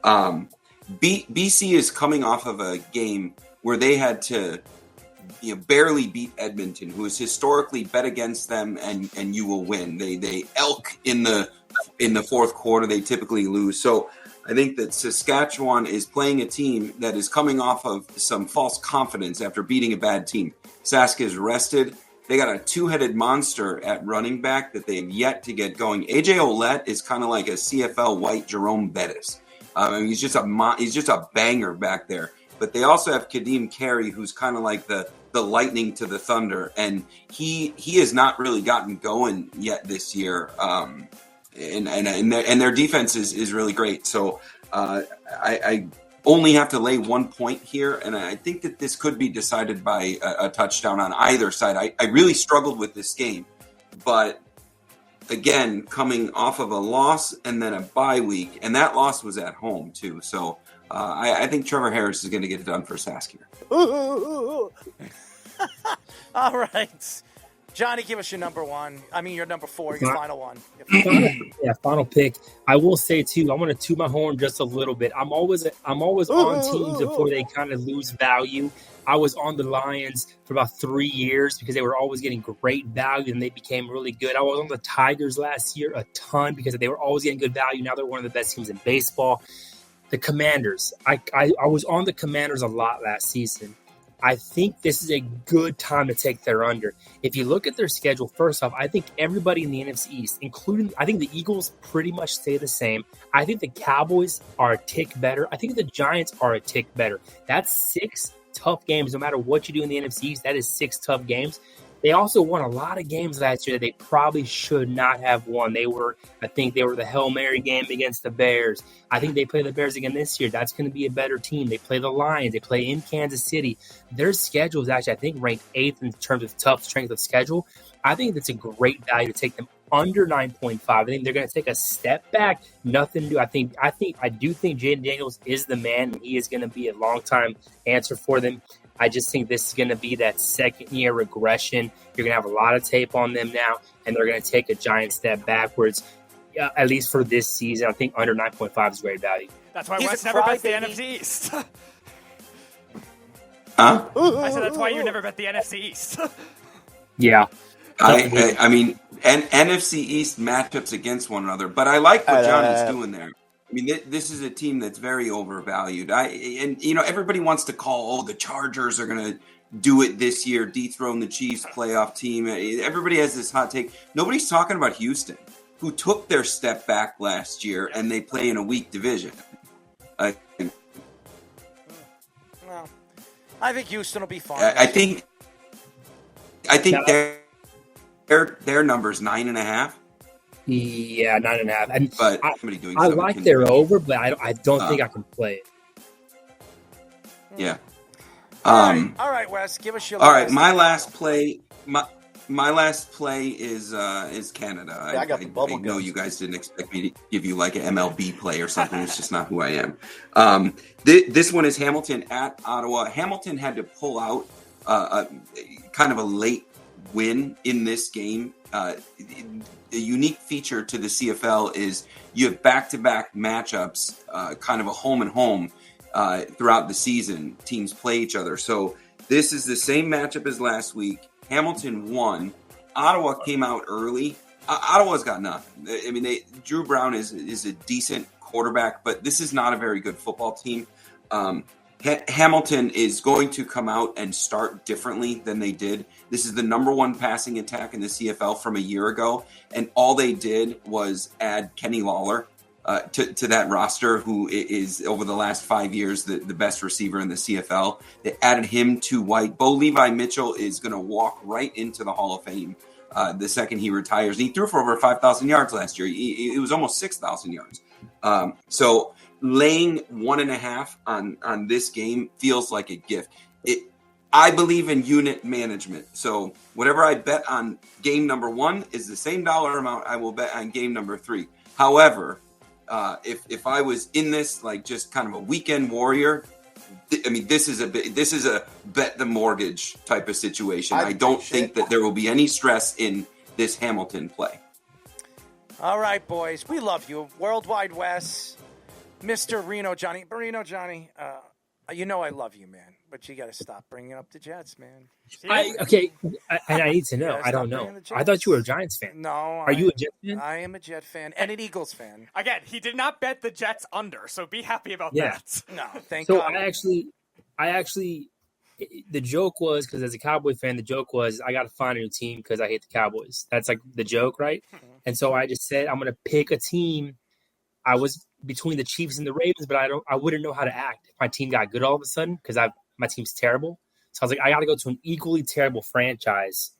BC is coming off of a game where they had to barely beat Edmonton, who has historically bet against them, and you will win. They elk in the fourth quarter. They typically lose. So I think that Saskatchewan is playing a team that is coming off of some false confidence after beating a bad team. Sask is rested. They got a 2-headed monster at running back that they've yet to get going. AJ Ouellette is kind of like a CFL white Jerome Bettis. He's just a banger back there. But they also have Kadeem Carey, who's kind of like the lightning to the thunder, and he has not really gotten going yet this year. And their defense is really great. So I only have to lay 1 point here, and I think that this could be decided by a touchdown on either side. I really struggled with this game, but again, coming off of a loss and then a bye week, and that loss was at home too. So I think Trevor Harris is going to get it done for Sask here. All right. Johnny, give us your number 1. I mean, your number 4, your final one. Final pick. I will say, too, I want to toot my horn just a little bit. I'm always on teams before they kind of lose value. I was on the Lions for about 3 years because they were always getting great value, and they became really good. I was on the Tigers last year a ton because they were always getting good value. Now they're one of the best teams in baseball. The Commanders. I was on the Commanders a lot last season. I think this is a good time to take their under. If you look at their schedule, first off, I think everybody in the NFC East, including, I think the Eagles pretty much stay the same. I think the Cowboys are a tick better. I think the Giants are a tick better. That's 6 tough games. No matter what you do in the NFC East, that is 6 tough games. They also won a lot of games last year that they probably should not have won. I think they were the Hail Mary game against the Bears. I think they play the Bears again this year. That's going to be a better team. They play the Lions. They play in Kansas City. Their schedule is actually, I think, ranked 8th in terms of tough strength of schedule. I think that's a great value to take them under 9.5. I think they're going to take a step back. Nothing new. I do think Jaden Daniels is the man, and he is going to be a long-time answer for them. I just think this is going to be that second-year regression. You're going to have a lot of tape on them now, and they're going to take a giant step backwards, at least for this season. I think under 9.5 is great value. That's why Wes never bet the NFC East. Huh? I said that's why you never bet the NFC East. Yeah. I mean, NFC East matchups against one another, but I like what Johnny's doing there. I mean, this is a team that's very overvalued. Everybody wants to call, the Chargers are going to do it this year, dethrone the Chiefs playoff team. Everybody has this hot take. Nobody's talking about Houston, who took their step back last year, and they play in a weak division. Well, I think Houston will be fine. I think their number's 9.5. Yeah, 9.5. And but I like their over, but I don't think I can play it. Yeah. All right, Wes, give us your. All right, my last play. My last play is Canada. I got the bubble. I know you guys didn't expect me to give you like an MLB play or something. It's just not who I am. This one is Hamilton at Ottawa. Hamilton had to pull out kind of a late win in this game. The unique feature to the CFL is you have back-to-back matchups, kind of a home and home throughout the season. Teams play each other. So this is the same matchup as last week. Hamilton won. Ottawa came out early. Ottawa's got nothing. I mean, Drew Brown is a decent quarterback, but this is not a very good football team. Hamilton is going to come out and start differently than they did. This is the number one passing attack in the CFL from a year ago, and all they did was add Kenny Lawler to that roster, who is, over the last 5 years, the best receiver in the CFL. They added him to White. Bo Levi Mitchell is going to walk right into the Hall of Fame the second he retires. And he threw for over 5,000 yards last year. It was almost 6,000 yards. So laying 1.5 on this game feels like a gift. I believe in unit management. So whatever I bet on game number 1 is the same dollar amount I will bet on game number 3. However, if I was in this like just kind of a weekend warrior, I mean, this is a bet the mortgage type of situation. I don't think that there will be any stress in this Hamilton play. All right, boys, we love you, Worldwide Wes, Mr. Reno Johnny. Reno Johnny, you know I love you, man, but you got to stop bringing up the Jets, man. I need to know. I don't know. I thought you were a Giants fan. No. Are you a Jets fan? I am a Jet fan and an Eagles fan. Again, he did not bet the Jets under, so be happy about that. No, thank God. So I actually, the joke was, because as a Cowboy fan, the joke was I got to find a new team because I hate the Cowboys. That's like the joke, right? And so I just said I'm going to pick a team. I was between the Chiefs and the Ravens, but I wouldn't know how to act if my team got good all of a sudden because my team's terrible. So I was like, I got to go to an equally terrible franchise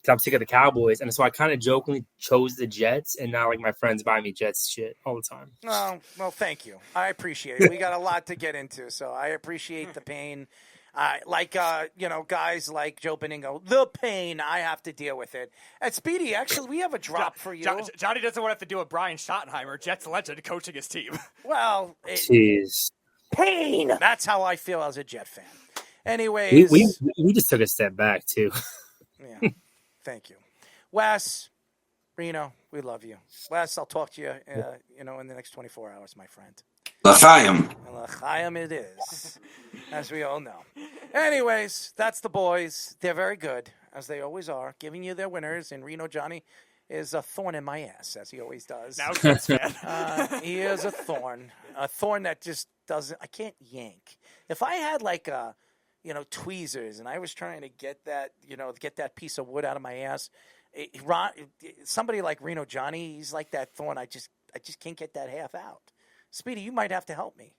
because I'm sick of the Cowboys. And so I kind of jokingly chose the Jets, and now like my friends buy me Jets shit all the time. Oh, well, thank you. I appreciate it. We got a lot to get into, so I appreciate the pain. Guys like Joe Beningo, the pain, I have to deal with it. And Speedy, actually, we have a drop for you. Johnny doesn't want to have to deal with Brian Schottenheimer, Jets legend, coaching his team. Well, jeez. Pain. That's how I feel as a Jet fan. Anyways. We just took a step back, too. Yeah. Thank you. Wes, Reno, we love you. Wes, I'll talk to you, in the next 24 hours, my friend. L'chaim. L'chaim it is, as we all know. Anyways, that's the boys. They're very good, as they always are, giving you their winners. And Reno Johnny is a thorn in my ass, as he always does. Now Jets fan. He is a thorn that just doesn't. I can't yank. If I had like tweezers, and I was trying to get that piece of wood out of my ass, somebody like Reno Johnny, he's like that thorn. I just can't get that half out. Speedy, you might have to help me.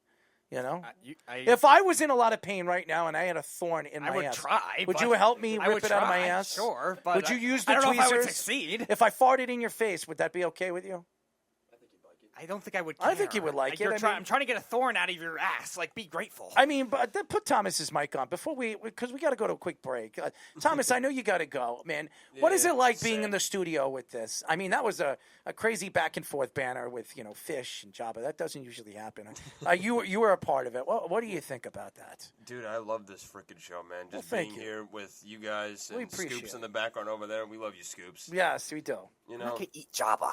If I was in a lot of pain right now and I had a thorn in my ass, I would try. Would you help me rip it out of my ass? Sure, but would you use the tweezers? tweezers? I don't know if I would succeed. If I farted in your face, would that be okay with you? I don't think I would care. I think you would like it. I'm trying to get a thorn out of your ass. Like, be grateful. I mean, but put Thomas's mic on before because we got to go to a quick break. Thomas, I know you got to go, man. What is it like being in the studio with this? I mean, that was a crazy back and forth banner with Fish and Jabba. That doesn't usually happen. You were a part of it. What do you think about that? Dude, I love this freaking show, man. Just being here with you guys and Scoops in the background over there. We love you, Scoops. Yes, we do. I could eat Jabba.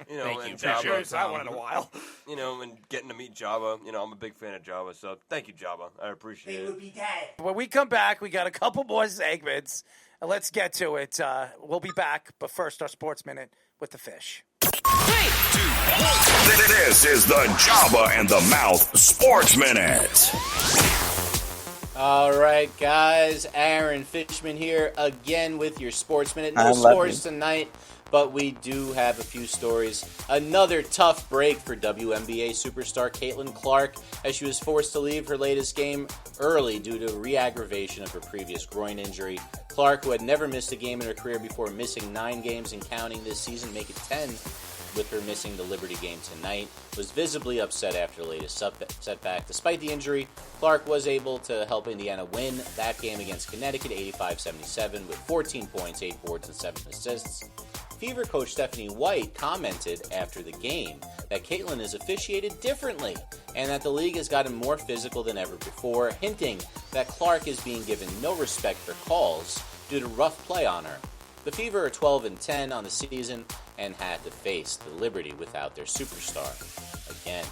Thank you, Jabba. That one in a while. You know, and getting to meet Jabba. You know, I'm a big fan of Jabba, so thank you, Jabba. I appreciate it. Be dead. When we come back, we got a couple more segments. Let's get to it. We'll be back, but first, our Sports Minute with the Fish. 3, 2, 1. This is the Jabba and the Mouth Sports Minute. All right, guys. Aaron Fishman here again with your Sports Minute. No scores tonight, but we do have a few stories. Another tough break for WNBA superstar Caitlin Clark as she was forced to leave her latest game early due to re-aggravation of her previous groin injury. Clark, who had never missed a game in her career before missing 9 games and counting this season, make it 10 with her missing the Liberty game tonight, was visibly upset after the latest setback. Despite the injury, Clark was able to help Indiana win that game against Connecticut 85-77 with 14 points, 8 boards, and 7 assists. Fever coach Stephanie White commented after the game that Caitlin is officiated differently and that the league has gotten more physical than ever before, hinting that Clark is being given no respect for calls due to rough play on her. The Fever are 12-10 on the season and had to face the Liberty without their superstar again.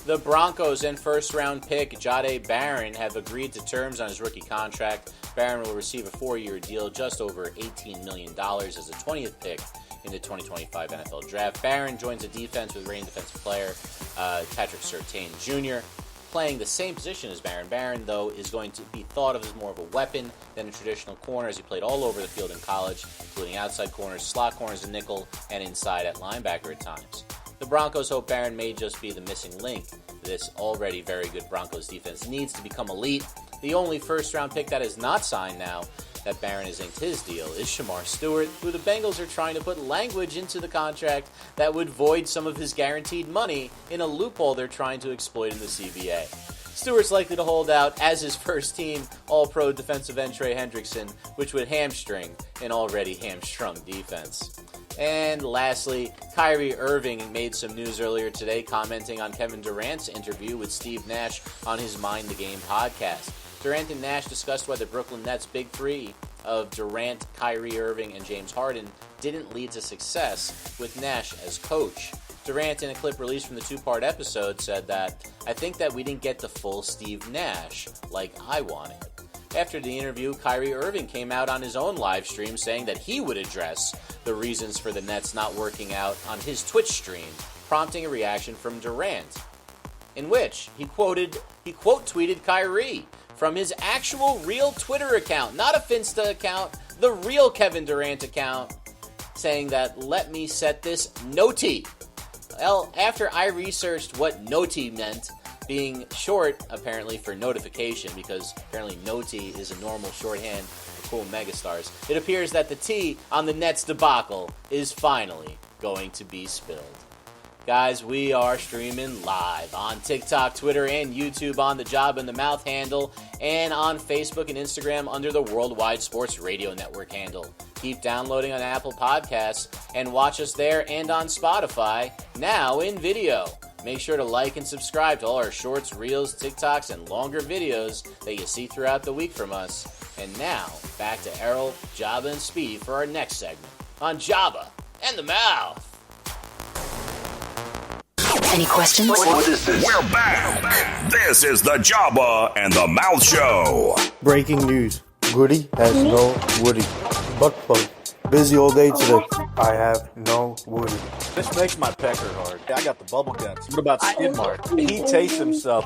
The Broncos and first-round pick Jahdae Barron have agreed to terms on his rookie contract. Barron will receive a 4-year deal, just over $18 million as the 20th pick in the 2025 NFL Draft. Barron joins the defense with reigning defensive player Patrick Surtain Jr., playing the same position as Barron. Barron, though, is going to be thought of as more of a weapon than a traditional corner, as he played all over the field in college, including outside corners, slot corners, and nickel, and inside at linebacker at times. The Broncos hope Barron may just be the missing link. This already very good Broncos defense needs to become elite. The only first-round pick that is not signed now that Barron has inked his deal is Shamar Stewart, who the Bengals are trying to put language into the contract that would void some of his guaranteed money in a loophole they're trying to exploit in the CBA. Stewart's likely to hold out as his first-team All-Pro defensive end Trey Hendrickson, which would hamstring an already hamstrung defense. And lastly, Kyrie Irving made some news earlier today commenting on Kevin Durant's interview with Steve Nash on his Mind the Game podcast. Durant and Nash discussed why the Brooklyn Nets' big three of Durant, Kyrie Irving, and James Harden didn't lead to success with Nash as coach. Durant, in a clip released from the 2-part episode, said that, "I think that we didn't get the full Steve Nash like I wanted." After the interview, Kyrie Irving came out on his own live stream saying that he would address the reasons for the Nets not working out on his Twitch stream, prompting a reaction from Durant, in which he quote-tweeted Kyrie from his actual real Twitter account, not a Finsta account, the real Kevin Durant account, saying that, "Let me set this noti." Well, after I researched what noti meant, being short, apparently, for notification, because apparently noti is a normal shorthand for cool megastars, it appears that the tea on the Nets debacle is finally going to be spilled. Guys, we are streaming live on TikTok, Twitter, and YouTube on the Job in the Mouth handle, and on Facebook and Instagram under the Worldwide Sports Radio Network handle. Keep downloading on Apple Podcasts and watch us there and on Spotify, now in video. Make sure to like and subscribe to all our shorts, reels, TikToks, and longer videos that you see throughout the week from us. And now, back to Errol, Jabba, and Speedy for our next segment on Jabba and the Mouth. Any questions? What is this? We're back. This is the Jabba and the Mouth Show. Breaking news. Goody has no Woody. Butt plug. Busy all day today. I have no Woody. This makes my pecker hard. I got the bubble guts. What about Skid Mark? He tastes himself.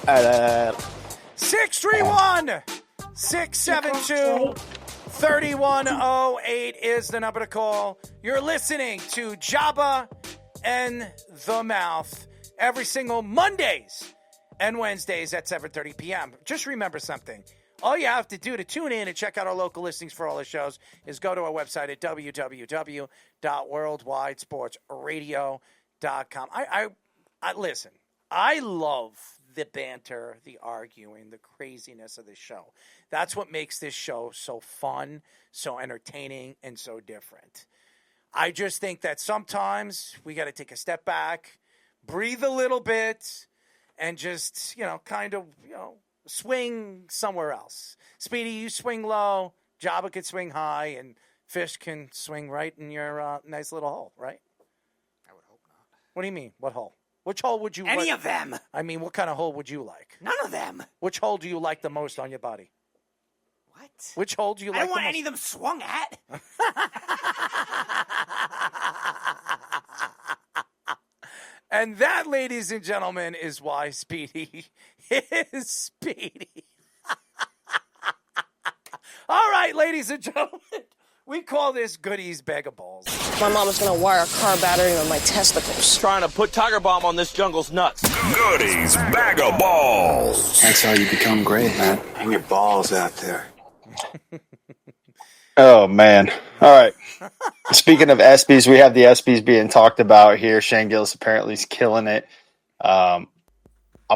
631-672-3108 is the number to call. You're listening to Jabba and the Mouth every single Mondays and Wednesdays at 7:30 p.m. Just remember something. All you have to do to tune in and check out our local listings for all the shows is go to our website at www.worldwidesportsradio.com. I listen, I love the banter, the arguing, the craziness of this show. That's what makes this show so fun, so entertaining, and so different. I just think that sometimes we got to take a step back, breathe a little bit, and just, swing somewhere else. Speedy, you swing low, Jabba could swing high, and Fish can swing right in your nice little hole, right? I would hope not. What do you mean? What hole? Which hole would you Any of them. I mean, what kind of hole would you like? None of them. Which hole do you like the most on your body? What? Which hole do you like I don't the want most? any of them swung at. And that, ladies and gentlemen, is why Speedy is Speedy. All right, ladies and gentlemen, we call this Goodies Bag of Balls. My mom is going to wire a car battery on my testicles. Trying to put Tiger Bomb on this jungle's nuts. Goodies Bag of Balls. That's how you become great, man. Hang your balls out there. Oh, man. All right. Speaking of ESPYs, we have the ESPYs being talked about here. Shane Gillis apparently is killing it. I'm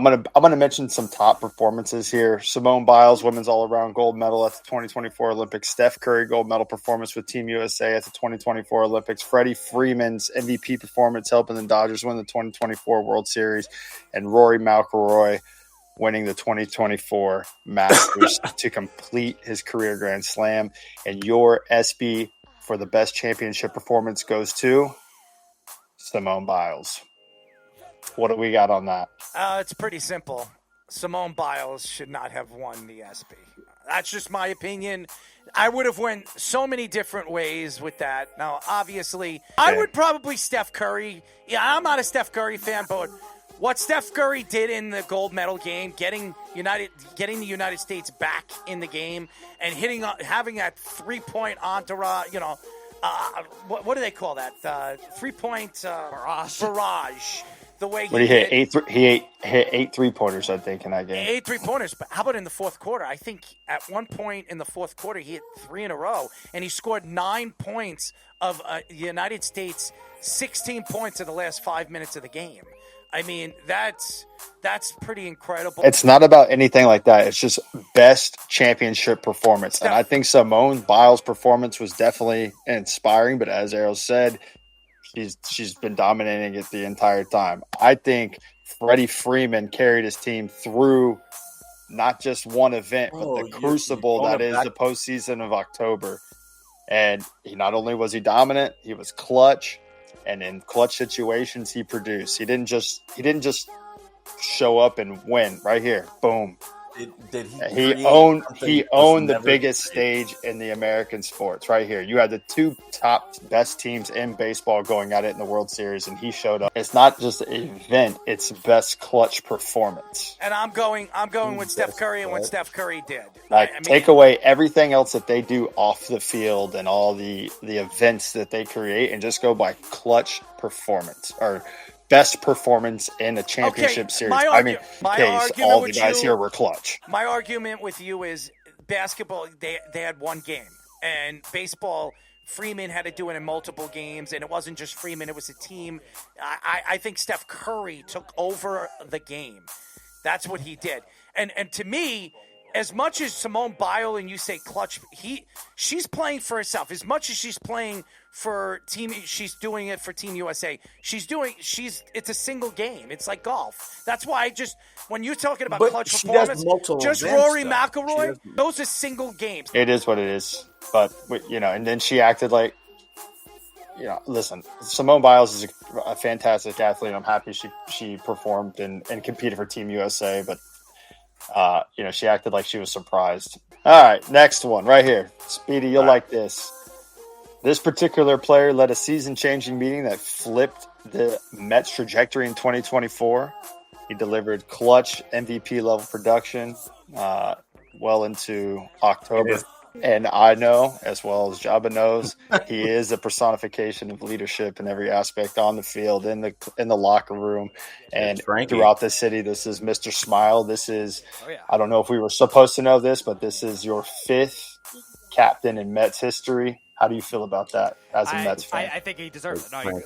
gonna mention some top performances here. Simone Biles, women's all-around gold medal at the 2024 Olympics. Steph Curry, gold medal performance with Team USA at the 2024 Olympics. Freddie Freeman's MVP performance helping the Dodgers win the 2024 World Series. And Rory McIlroy winning the 2024 Masters to complete his career Grand Slam. And your ESPY for the best championship performance goes to Simone Biles. What do we got on that? It's pretty simple. Simone Biles should not have won the ESPY. That's just my opinion. I would have went so many different ways with that. Now, obviously, I would probably Steph Curry. Yeah, I'm not a Steph Curry fan, but what Steph Curry did in the gold medal game, getting the United States back in the game, and having that 3-point entourage, what do they call that? 3-point barrage. The way he hit eight 3-pointers, I think, in that game. 8 3-pointers. But how about in the fourth quarter? I think at one point in the fourth quarter, he hit 3 in a row, and he scored 9 points of the United States, 16 points in the last 5 minutes of the game. I mean, that's pretty incredible. It's not about anything like that. It's just best championship performance. And I think Simone Biles' performance was definitely inspiring, but as Errol said, she's been dominating it the entire time. I think Freddie Freeman carried his team through not just one event, but the crucible that is the postseason of October. And not only was he dominant, he was clutch. And in clutch situations, he produced. He didn't just show up and win. Right here, boom. He owned the biggest stage in the American sports. Right here, you had the 2 top best teams in baseball going at it in the World Series, and he showed up. It's not just an event; it's best clutch performance. And I'm going with Steph Curry and what Steph Curry did. Take away everything else that they do off the field and all the events that they create, and just go by clutch performance or best performance in a championship series. All the guys here were clutch. My argument with you is basketball, they had one game. And baseball, Freeman had to do it in multiple games, and it wasn't just Freeman, it was a team. I think Steph Curry took over the game. That's what he did. And to me, as much as Simone Biles and you say clutch, she's playing for herself. As much as she's playing for she's doing it for Team USA. It's a single game. It's like golf. That's why when you're talking about clutch performance, just Rory McIlroy, those are single games. It is what it is. But, and then she acted like, listen, Simone Biles is a fantastic athlete. I'm happy she performed and competed for Team USA, but she acted like she was surprised. All right, next one right here. Speedy, you'll like this. This particular player led a season-changing meeting that flipped the Mets' trajectory in 2024. He delivered clutch MVP-level production well into October. And I know, as well as Jabba knows, he is a personification of leadership in every aspect on the field, in the locker room, and throughout the city. This is Mr. Smile. This is, I don't know if we were supposed to know this, but this is your 5th captain in Mets history. How do you feel about that as a Mets fan? I think he deserves it. No,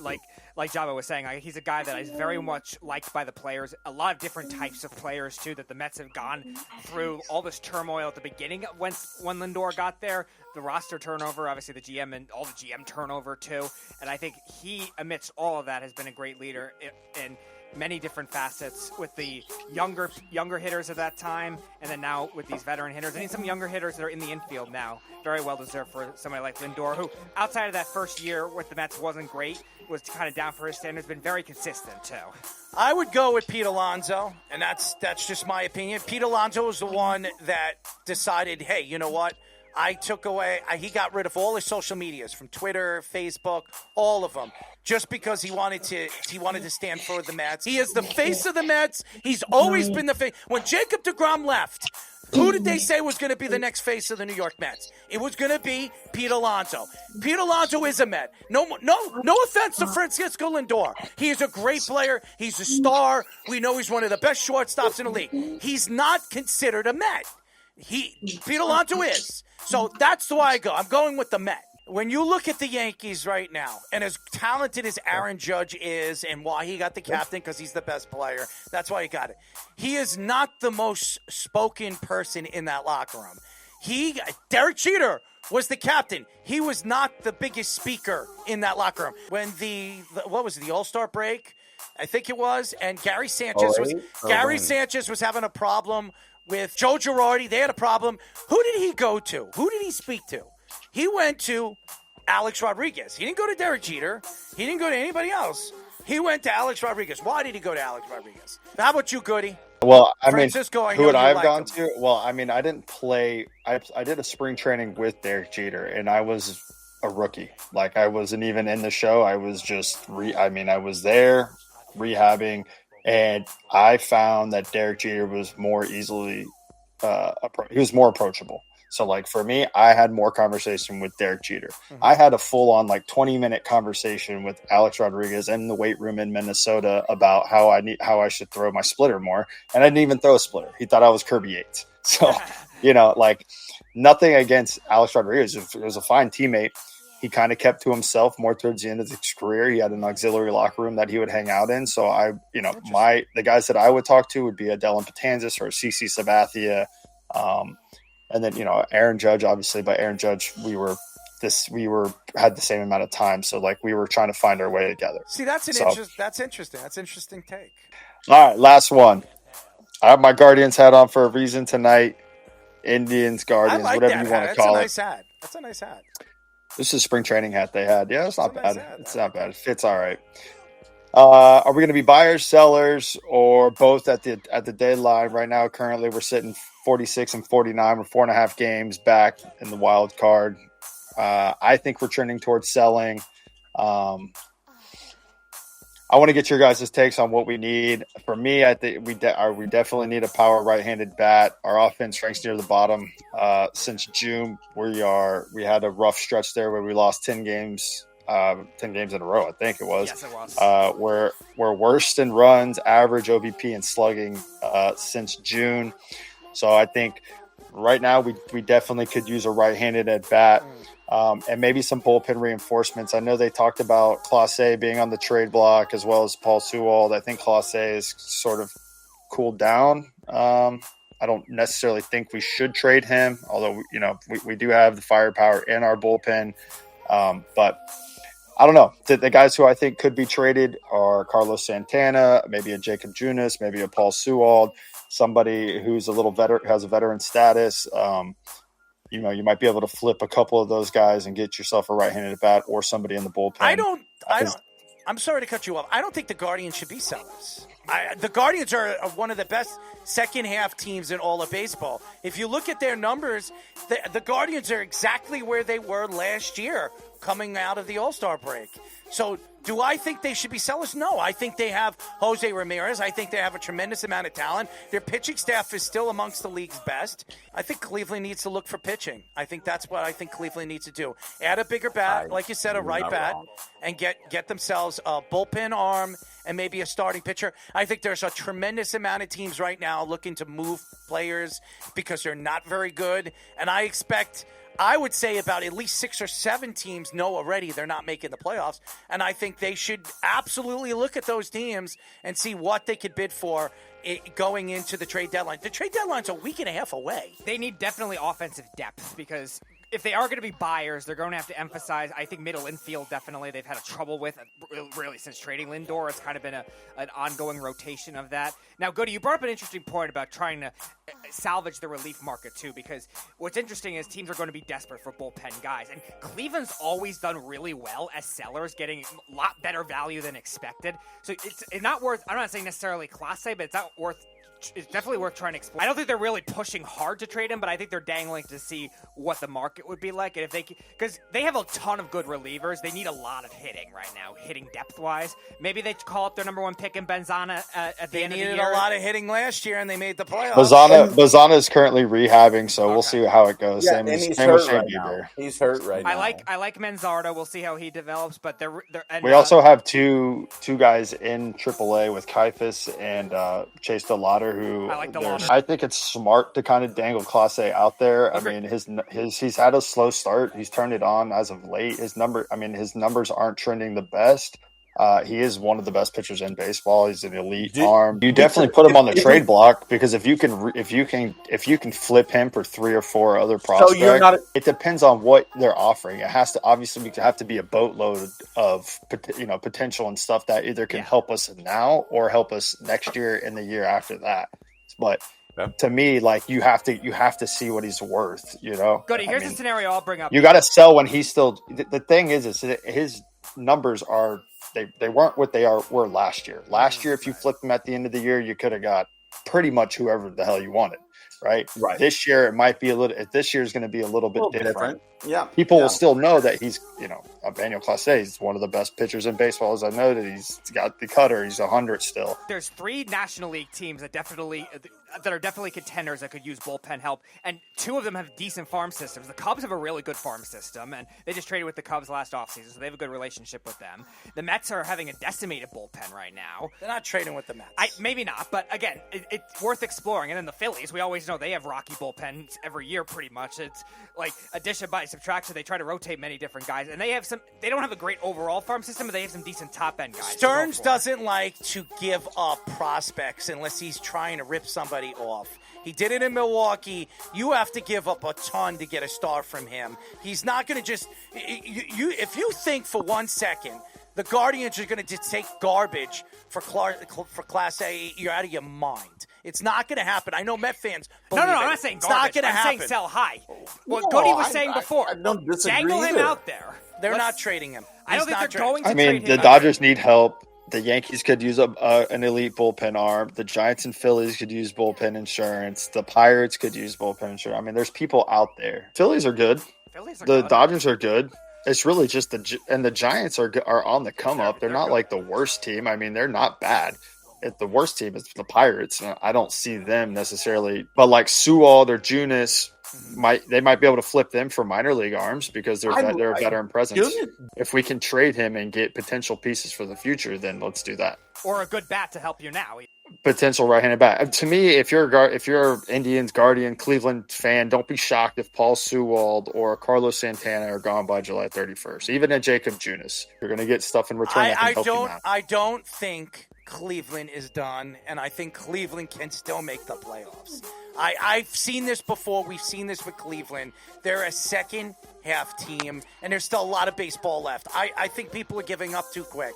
like Jabba was saying, he's a guy that is very much liked by the players. A lot of different types of players, too, that the Mets have gone through all this turmoil at the beginning when Lindor got there. The roster turnover, obviously the GM and all the GM turnover, too. And I think he, amidst all of that, has been a great leader. And many different facets with the younger hitters at that time, and then now with these veteran hitters. And some younger hitters that are in the infield now. Very well deserved for somebody like Lindor, who outside of that first year with the Mets wasn't great, was kind of down for his standards, been very consistent too. I would go with Pete Alonso, and that's just my opinion. Pete Alonso was the one that decided, hey, you know what? He got rid of all his social medias, from Twitter, Facebook, all of them, just because he wanted to stand for the Mets. He is the face of the Mets. He's always been the face. When Jacob deGrom left, who did they say was going to be the next face of the New York Mets? It was going to be Pete Alonso. Pete Alonso is a Met. No offense to Francisco Lindor. He is a great player. He's a star. We know he's one of the best shortstops in the league. He's not considered a Met. Pete Alonso is. So that's why I go. I'm going with the Met. When you look at the Yankees right now, and as talented as Aaron Judge is, and why he got the captain, because he's the best player, that's why he got it. He is not the most spoken person in that locker room. Derek Jeter was the captain. He was not the biggest speaker in that locker room. When the All-Star break, I think it was, and Gary Sanchez was having a problem with Joe Girardi. They had a problem. Who did he go to? Who did he speak to? He went to Alex Rodriguez. He didn't go to Derek Jeter. He didn't go to anybody else. He went to Alex Rodriguez. Why did he go to Alex Rodriguez? How about you, Goody? Well, Francisco, who would I have gone to? Well, I didn't play. I did a spring training with Derek Jeter, and I was a rookie. Like, I wasn't even in the show. I was just I was there rehabbing. And I found that Derek Jeter was more easily he was more approachable. So, like, for me, I had more conversation with Derek Jeter. Mm-hmm. I had a full-on, 20-minute conversation with Alex Rodriguez in the weight room in Minnesota about how I should throw my splitter more. And I didn't even throw a splitter. He thought I was Kirby Yates. So, nothing against Alex Rodriguez. It was a fine teammate. He kind of kept to himself more towards the end of his career. He had an auxiliary locker room that he would hang out in. So the guys that I would talk to would be a Dylan Patanzas or CC Sabathia. And then, Aaron Judge, obviously, but Aaron Judge, had the same amount of time. So we were trying to find our way together. See, that's interesting. That's an interesting take. All right. Last one. I have my Guardians hat on for a reason tonight. Indians, Guardians, whatever you want to call it. That's a nice hat. This is a spring training hat they had. Yeah, it's not bad. It's not bad. It fits all right. Are we going to be buyers, sellers, or both at the deadline? Right now, currently, we're sitting 46 and 49. We're 4.5 games back in the wild card. I think we're trending towards selling. I want to get your guys' takes on what we need. For me, I think we definitely need a power right-handed bat. Our offense ranks near the bottom. Since June, we had a rough stretch there where we lost 10 games in a row, I think it was. Yes, it was. We're worst in runs, average, OBP, and slugging since June. So I think right now we definitely could use a right-handed at bat. And maybe some bullpen reinforcements. I know they talked about Clase being on the trade block as well as Paul Sewald. I think Clase is sort of cooled down. I don't necessarily think we should trade him, although we do have the firepower in our bullpen. But I don't know. The guys who I think could be traded are Carlos Santana, maybe a Jacob Junis, maybe a Paul Sewald, somebody who's a little has a veteran status. You might be able to flip a couple of those guys and get yourself a right-handed bat or somebody in the bullpen. I'm sorry to cut you off. I don't think the Guardians should be sellers. The Guardians are one of the best second-half teams in all of baseball. If you look at their numbers, the Guardians are exactly where they were last year coming out of the All-Star break. So do I think they should be sellers? No. I think they have Jose Ramirez. I think they have a tremendous amount of talent. Their pitching staff is still amongst the league's best. I think Cleveland needs to look for pitching. I think that's what I think Cleveland needs to do. Add a bigger bat, like you said, a right bat, and get themselves a bullpen arm and maybe a starting pitcher. I think there's a tremendous amount of teams right now looking to move players because they're not very good. And I would say about at least 6 or 7 teams know already they're not making the playoffs. And I think they should absolutely look at those teams and see what they could bid for going into the trade deadline. The trade deadline's a week and a half away. They need definitely offensive depth because if they are going to be buyers, they're going to have to emphasize, I think, middle infield definitely they've had a trouble with, really, since trading Lindor. It's kind of been an ongoing rotation of that. Now, Goody, you brought up an interesting point about trying to salvage the relief market, too, because what's interesting is teams are going to be desperate for bullpen guys. And Cleveland's always done really well as sellers, getting a lot better value than expected. So it's not worth, I'm not saying necessarily class A, but it's definitely worth trying to explore. I don't think they're really pushing hard to trade him, but I think they're dangling to see what the market would be like. And if because they have a ton of good relievers, they need a lot of hitting right now, hitting depth-wise. Maybe they call up their number one pick in Benzana at the end of the year. They needed a lot of hitting last year, and they made the playoffs. Bazana is currently rehabbing, so we'll see how it goes. Yeah, same and as he's same hurt with Shane right Bieber. now. He's hurt right now. I like Manzardo. We'll see how he develops, but We also have two guys in AAA with Kaifas and Chase DeLauder, who I like DeLauder. I think it's smart to kind of dangle Class A out there. I mean, he's had a slow start. He's turned it on as of late. His numbers aren't trending the best. He is one of the best pitchers in baseball. He's an elite arm. You definitely put him on the trade block because if you can flip him for 3 or 4 other prospects, it depends on what they're offering. It has to obviously have to be a boatload of potential and stuff that either can help us now or help us next year and the year after that. But to me, like you have to see what he's worth. Goody, here's the scenario I'll bring up. You got to sell when he's still. The thing is his numbers are. They weren't what they were last year. Last year, if you flipped them at the end of the year, you could have got pretty much whoever the hell you wanted, right? This year, it might be a little. This year is going to be a little bit different. Yeah, people will still know that he's, Emmanuel Clase is one of the best pitchers in baseball. As I know that he's got the cutter. He's 100 still. There's 3 National League teams that are definitely contenders that could use bullpen help, and 2 of them have decent farm systems. The Cubs have a really good farm system, and they just traded with the Cubs last offseason, so they have a good relationship with them. The Mets are having a decimated bullpen right now. They're not trading with the Mets. Maybe not, but again, it's worth exploring. And then the Phillies, we always know they have rocky bullpens every year pretty much. It's like addition by subtraction. They try to rotate many different guys, and they don't have a great overall farm system, but they have some decent top-end guys. Stearns doesn't like to give up prospects unless he's trying to rip somebody off. He did it in Milwaukee. You have to give up a ton to get a star from him. He's not going to just if you think for 1 second the Guardians are going to just take garbage for Class A, you're out of your mind. It's not going to happen. I know Met fans believe No, it. I'm not saying it's garbage. not going to happen. I'm saying sell high. What Goody was saying before. I don't disagree Dangle him either. out there. They're not trading him. I don't think they're going to I mean, trade him. the Dodgers need help. The Yankees could use an elite bullpen arm. The Giants and Phillies could use bullpen insurance. The Pirates could use bullpen insurance. I mean, there's people out there. Phillies are good. The Dodgers are good. It's really just the Giants are on the come up. They're not like the worst team. I mean, they're not bad. The worst team is the Pirates. I don't see them necessarily, but like Sewald or Junis, they might be able to flip them for minor league arms because they're a veteran presence. If we can trade him and get potential pieces for the future, then let's do that. Or a good bat to help you now. Potential right-handed bat. To me, if you're Indians, Guardian, Cleveland fan, don't be shocked if Paul Sewald or Carlos Santana are gone by July 31st. Even a Jacob Junis, you're going to get stuff in return that can help you out. I don't think Cleveland is done, and I think Cleveland can still make the playoffs. I've seen this before. We've seen this with Cleveland. They're a second-half team, and there's still a lot of baseball left. I think people are giving up too quick.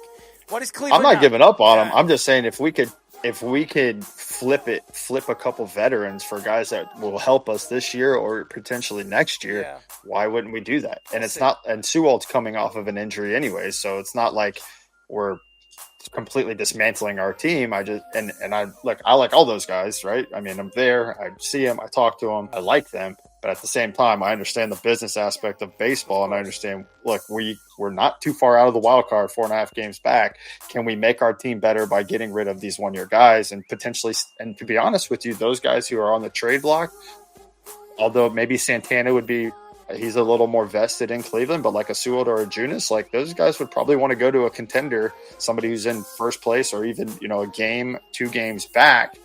What is Cleveland? I'm not giving up on them. I'm just saying if we could flip a couple veterans for guys that will help us this year or potentially next year, why wouldn't we do that? And and Sewald's coming off of an injury anyway, so it's not like we're completely dismantling our team. I like all those guys, right? I mean, I'm there, I see them, I talk to them, I like them, but at the same time, I understand the business aspect of baseball, and I understand, look, we're not too far out of the wild card, 4.5 games back. Can we make our team better by getting rid of these one-year guys and potentially, and to be honest with you, those guys who are on the trade block, although maybe Santana would be, he's a little more vested in Cleveland, but like a Sewald or a Junis, like those guys would probably want to go to a contender, somebody who's in first place or even, a game, 2 games back,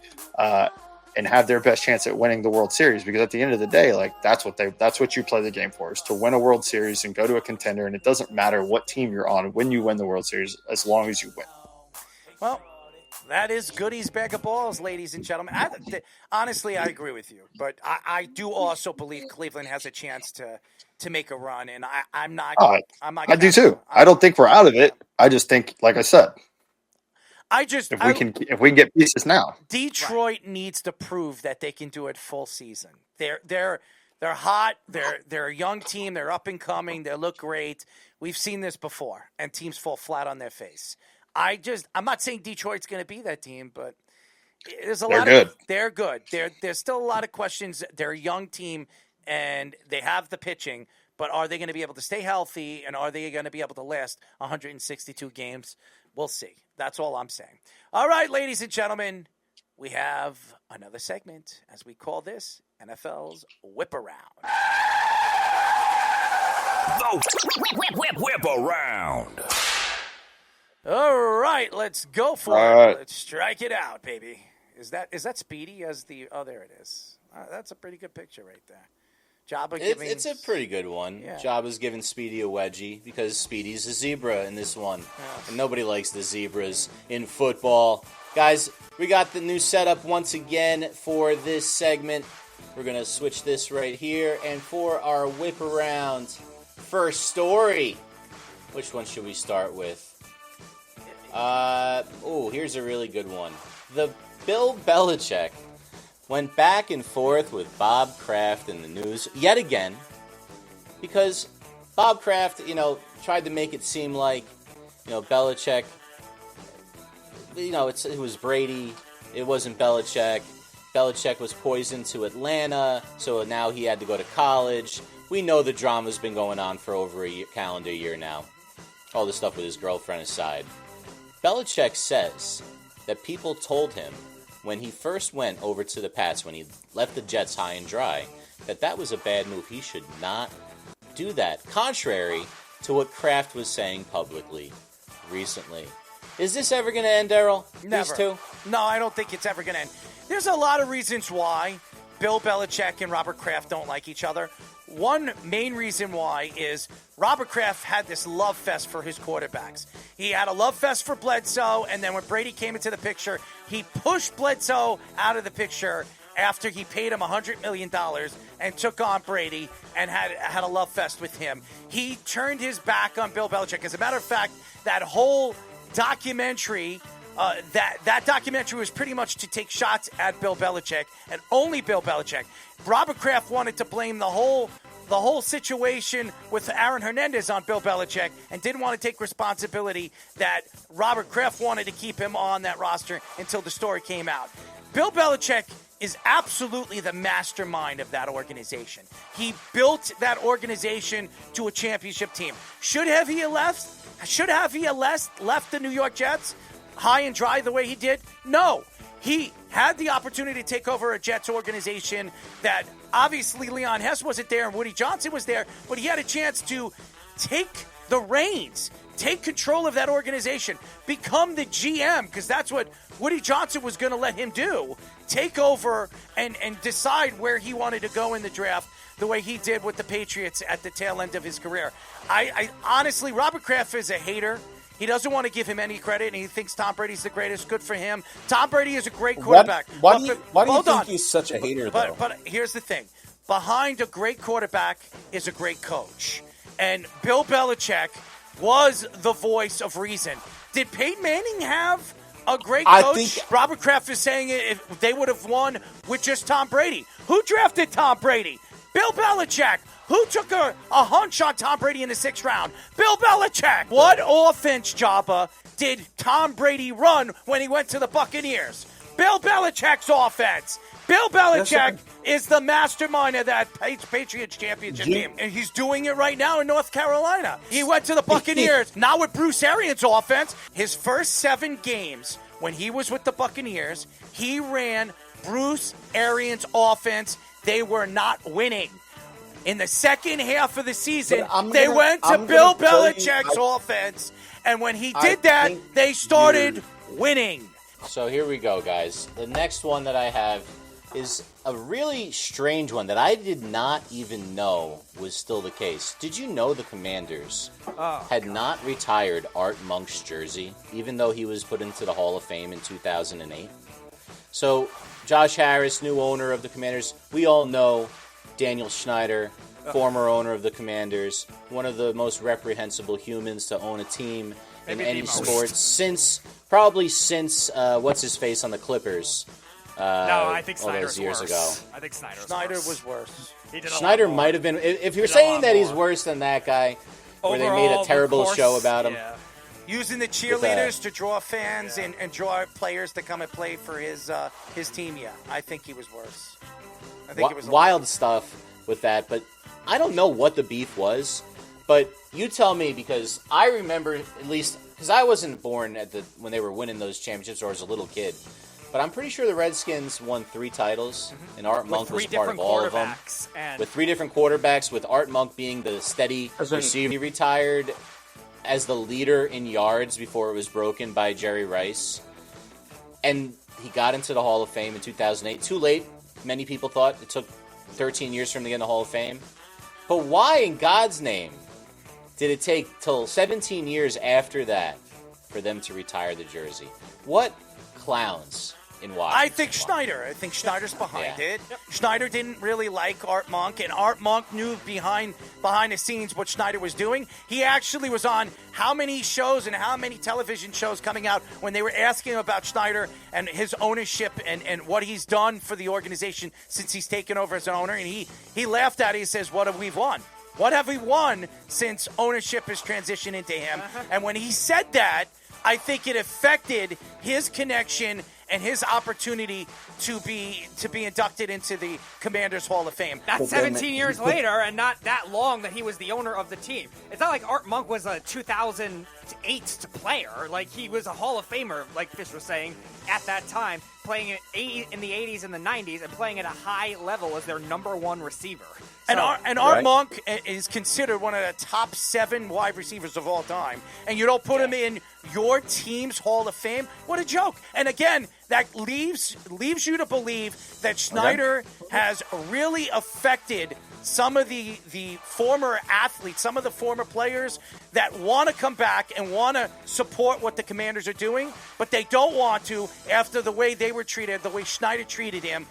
and have their best chance at winning the World Series. Because at the end of the day, like that's what you play the game for, is to win a World Series and go to a contender. And it doesn't matter what team you're on when you win the World Series, as long as you win. Well, that is Goody's bag of balls, ladies and gentlemen. Honestly, I agree with you, but I do also believe Cleveland has a chance to to make a run, and I'm not. I do too. I don't think we're out of it. I just think, like I said, if we can get pieces now, Detroit needs to prove that they can do it full season. They're hot. They're a young team. They're up and coming. They look great. We've seen this before, and teams fall flat on their face. I'm not saying Detroit's going to be that team, but there's a lot. They're good. There's still a lot of questions. They're a young team, and they have the pitching, but are they going to be able to stay healthy, and are they going to be able to last 162 games? We'll see. That's all I'm saying. All right, ladies and gentlemen, we have another segment, as we call this, NFL's Whip Around. The Whip Around. All right, let's go for it. Let's strike it out, baby. Is that Speedy as the? Oh, there it is. That's a pretty good picture right there. Jabba giving. It's a pretty good one. Yeah. Jabba's giving Speedy a wedgie because Speedy's a zebra in this one, and nobody likes the zebras in football. Guys, we got the new setup once again for this segment. We're gonna switch this right here, and for our Whip Around first story, which one should we start with? Here's a really good one. The Bill Belichick went back and forth with Bob Kraft in the news yet again because Bob Kraft, tried to make it seem like, Belichick, it was Brady. It wasn't Belichick. Belichick was poisoned to Atlanta, so now he had to go to college. We know the drama's been going on for over a calendar year now. All this stuff with his girlfriend aside. Belichick says that people told him when he first went over to the Pats, when he left the Jets high and dry, that was a bad move. He should not do that, contrary to what Kraft was saying publicly recently. Is this ever going to end, Daryl? Never. These two? No, I don't think it's ever going to end. There's a lot of reasons why Bill Belichick and Robert Kraft don't like each other. One main reason why is Robert Kraft had this love fest for his quarterbacks. He had a love fest for Bledsoe, and then when Brady came into the picture, he pushed Bledsoe out of the picture after he paid him $100 million and took on Brady and had a love fest with him. He turned his back on Bill Belichick. As a matter of fact, that whole documentary, that documentary was pretty much to take shots at Bill Belichick and only Bill Belichick. Robert Kraft wanted to blame the whole situation with Aaron Hernandez on Bill Belichick and didn't want to take responsibility that Robert Kraft wanted to keep him on that roster until the story came out. Bill Belichick is absolutely the mastermind of that organization. He built that organization to a championship team. Should he have left the New York Jets high and dry the way he did? No. He had the opportunity to take over a Jets organization that obviously Leon Hess wasn't there and Woody Johnson was there, but he had a chance to take the reins, take control of that organization, become the GM, because that's what Woody Johnson was going to let him do, take over and decide where he wanted to go in the draft the way he did with the Patriots at the tail end of his career. I honestly, Robert Kraft is a hater. He doesn't want to give him any credit, and he thinks Tom Brady's the greatest. Good for him. Tom Brady is a great quarterback. Why do you think he's such a hater, though? But here's the thing. Behind a great quarterback is a great coach. And Bill Belichick was the voice of reason. Did Peyton Manning have a great coach? Robert Kraft is saying if they would have won with just Tom Brady. Who drafted Tom Brady? Bill Belichick. Who took a hunch on Tom Brady in the 6th round? Bill Belichick. What offense, Jabba, did Tom Brady run when he went to the Buccaneers? Bill Belichick's offense. Bill Belichick is the mastermind of that Patriots championship team. And he's doing it right now in North Carolina. He went to the Buccaneers. Now with Bruce Arians' offense, his first 7 games when he was with the Buccaneers, he ran Bruce Arians' offense. They were not winning. In the second half of the season, they went to Bill Belichick's offense. And when he did that, they started winning. So here we go, guys. The next one that I have is a really strange one that I did not even know was still the case. Did you know the Commanders had not retired Art Monk's jersey, even though he was put into the Hall of Fame in 2008? So Josh Harris, new owner of the Commanders, we all know Daniel Snyder former owner of the Commanders, one of the most reprehensible humans to own a team in any sport since what's his face on the Clippers. No, I think Snyder's all those years worse. ago. I think Snyder was worse. He did Schneider might have been. If you're saying that he's worse than that guy, where they made a terrible show about him. Yeah. Using the cheerleaders to draw fans and draw players to come and play for his team, yeah. I think he was worse. I think it was wild stuff with that, but I don't know what the beef was. But you tell me, because I remember, at least, because I wasn't born when they were winning those championships, or I was a little kid. But I'm pretty sure the Redskins won 3 titles, and Art Monk was part of all of them. With 3 different quarterbacks, with Art Monk being the steady receiver. He retired as the leader in yards before it was broken by Jerry Rice. And he got into the Hall of Fame in 2008. Too late, many people thought. It took 13 years for him to get in the Hall of Fame. But why in God's name did it take till 17 years after that for them to retire the jersey? What clowns in Washington? I think Schneider. I think Schneider's behind it. Schneider didn't really like Art Monk, and Art Monk knew behind the scenes what Schneider was doing. He actually was on how many shows and how many television shows coming out when they were asking about Schneider and his ownership and what he's done for the organization since he's taken over as an owner. And he laughed at it. He says, "What have we won? What have we won since ownership has transitioned into him?" And when he said that, I think it affected his connection and his opportunity to be inducted into the Commanders Hall of Fame. That's 17 years later, and not that long that he was the owner of the team. It's not like Art Monk was a 2008 player. Like, he was a Hall of Famer, like Fish was saying, at that time, playing in the 80s and the 90s and playing at a high level as their number 1 receiver. Art Monk is considered one of the top 7 wide receivers of all time. And you don't put him in your team's Hall of Fame? What a joke. And again, that leaves you to believe that Schneider has really affected some of the former athletes, some of the former players that want to come back and want to support what the Commanders are doing, but they don't want to after the way they were treated, the way Schneider treated him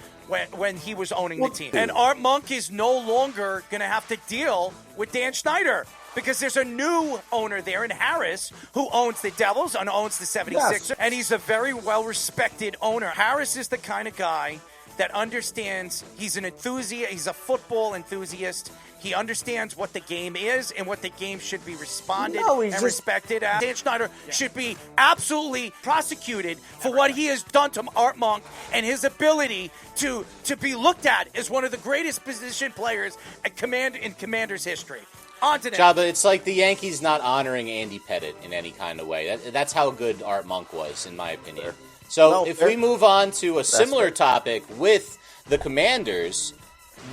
when he was owning the team. And Art Monk is no longer going to have to deal with Dan Schneider because there's a new owner there in Harris who owns the Devils and owns the 76ers, and he's a very well-respected owner. Harris is the kind of guy that understands he's an enthusiast, he's a football enthusiast. He understands what the game is and what the game should be responded and respected as. Dan Schneider should be absolutely prosecuted for what he has done to Art Monk and his ability to be looked at as one of the greatest position players in Commanders history. On to Jabba, it's like the Yankees not honoring Andy Pettitte in any kind of way. That's how good Art Monk was, in my opinion. So if we move on to a similar topic with the Commanders,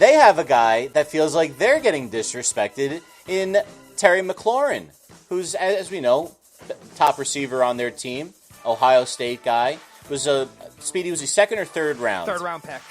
they have a guy that feels like they're getting disrespected in Terry McLaurin, who's, as we know, top receiver on their team, Ohio State guy. Speedy was a 2nd or 3rd round? 3rd round pick.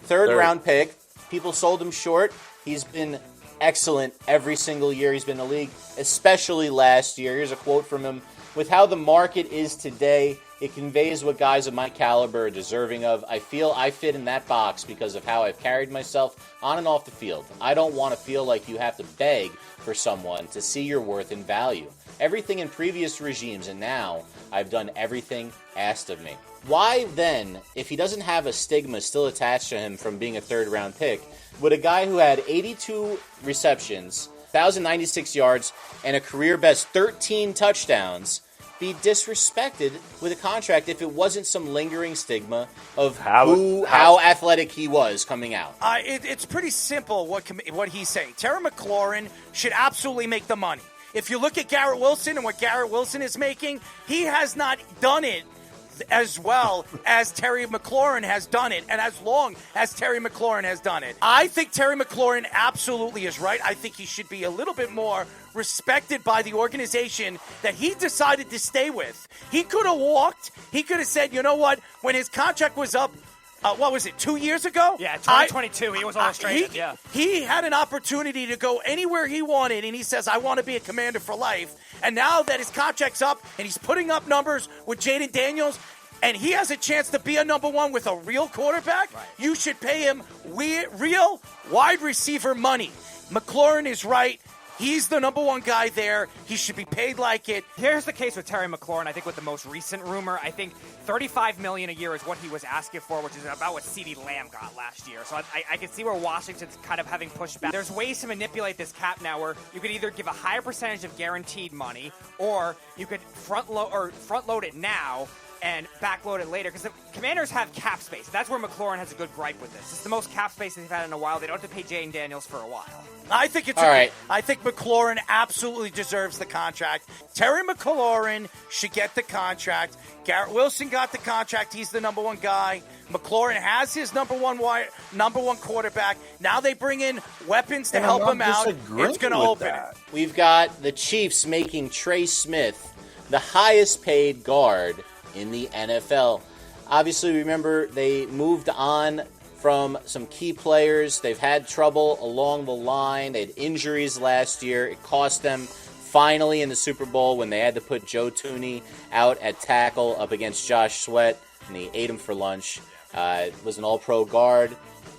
Third round pick. People sold him short. He's been excellent every single year he's been in the league, especially last year. Here's a quote from him. "With how the market is today, it conveys what guys of my caliber are deserving of. I feel I fit in that box because of how I've carried myself on and off the field. I don't want to feel like you have to beg for someone to see your worth and value. Everything in previous regimes, and now I've done everything asked of me." Why then, if he doesn't have a stigma still attached to him from being a 3rd round pick, would a guy who had 82 receptions, 1,096 yards, and a career best 13 touchdowns be disrespected with a contract if it wasn't some lingering stigma of how athletic he was coming out? It's pretty simple what he's saying. Terry McLaurin should absolutely make the money. If you look at Garrett Wilson and what Garrett Wilson is making, he has not done it as well as Terry McLaurin has done it, and as long as Terry McLaurin has done it. I think Terry McLaurin absolutely is right. I think he should be a little bit more respected by the organization that he decided to stay with. He could have walked. He could have said, you know what, when his contract was up, 2 years ago? Yeah, 2022. He was almost traded. He had an opportunity to go anywhere he wanted, and he says, I want to be a Commander for life. And now that his contract's up, and he's putting up numbers with Jaden Daniels, and he has a chance to be a number 1 with a real quarterback, you should pay him real wide receiver money. McLaurin is right. He's the number one guy there. He should be paid like it. Here's the case with Terry McLaurin, I think, with the most recent rumor. I think $35 million a year is what he was asking for, which is about what CeeDee Lamb got last year. So I can see where Washington's kind of having pushed back. There's ways to manipulate this cap now where you could either give a higher percentage of guaranteed money, or you could front load it now and backload it later, because the Commanders have cap space. That's where McLaurin has a good gripe with this. It's the most cap space they've had in a while. They don't have to pay Jane Daniels for a while. I think it's I think McLaurin absolutely deserves the contract. Terry McLaurin should get the contract. Garrett Wilson got the contract. He's the number one guy. McLaurin has his number one quarterback. Now they bring in weapons to help him out. It's going to open it. We've got the Chiefs making Trey Smith the highest paid guard in the NFL. Obviously, remember, they moved on from some key players. They've had trouble along the line. They had injuries last year. It cost them finally in the Super Bowl when they had to put Joe Thuney out at tackle up against Josh Sweat, and he ate him for lunch. Was an all-pro guard.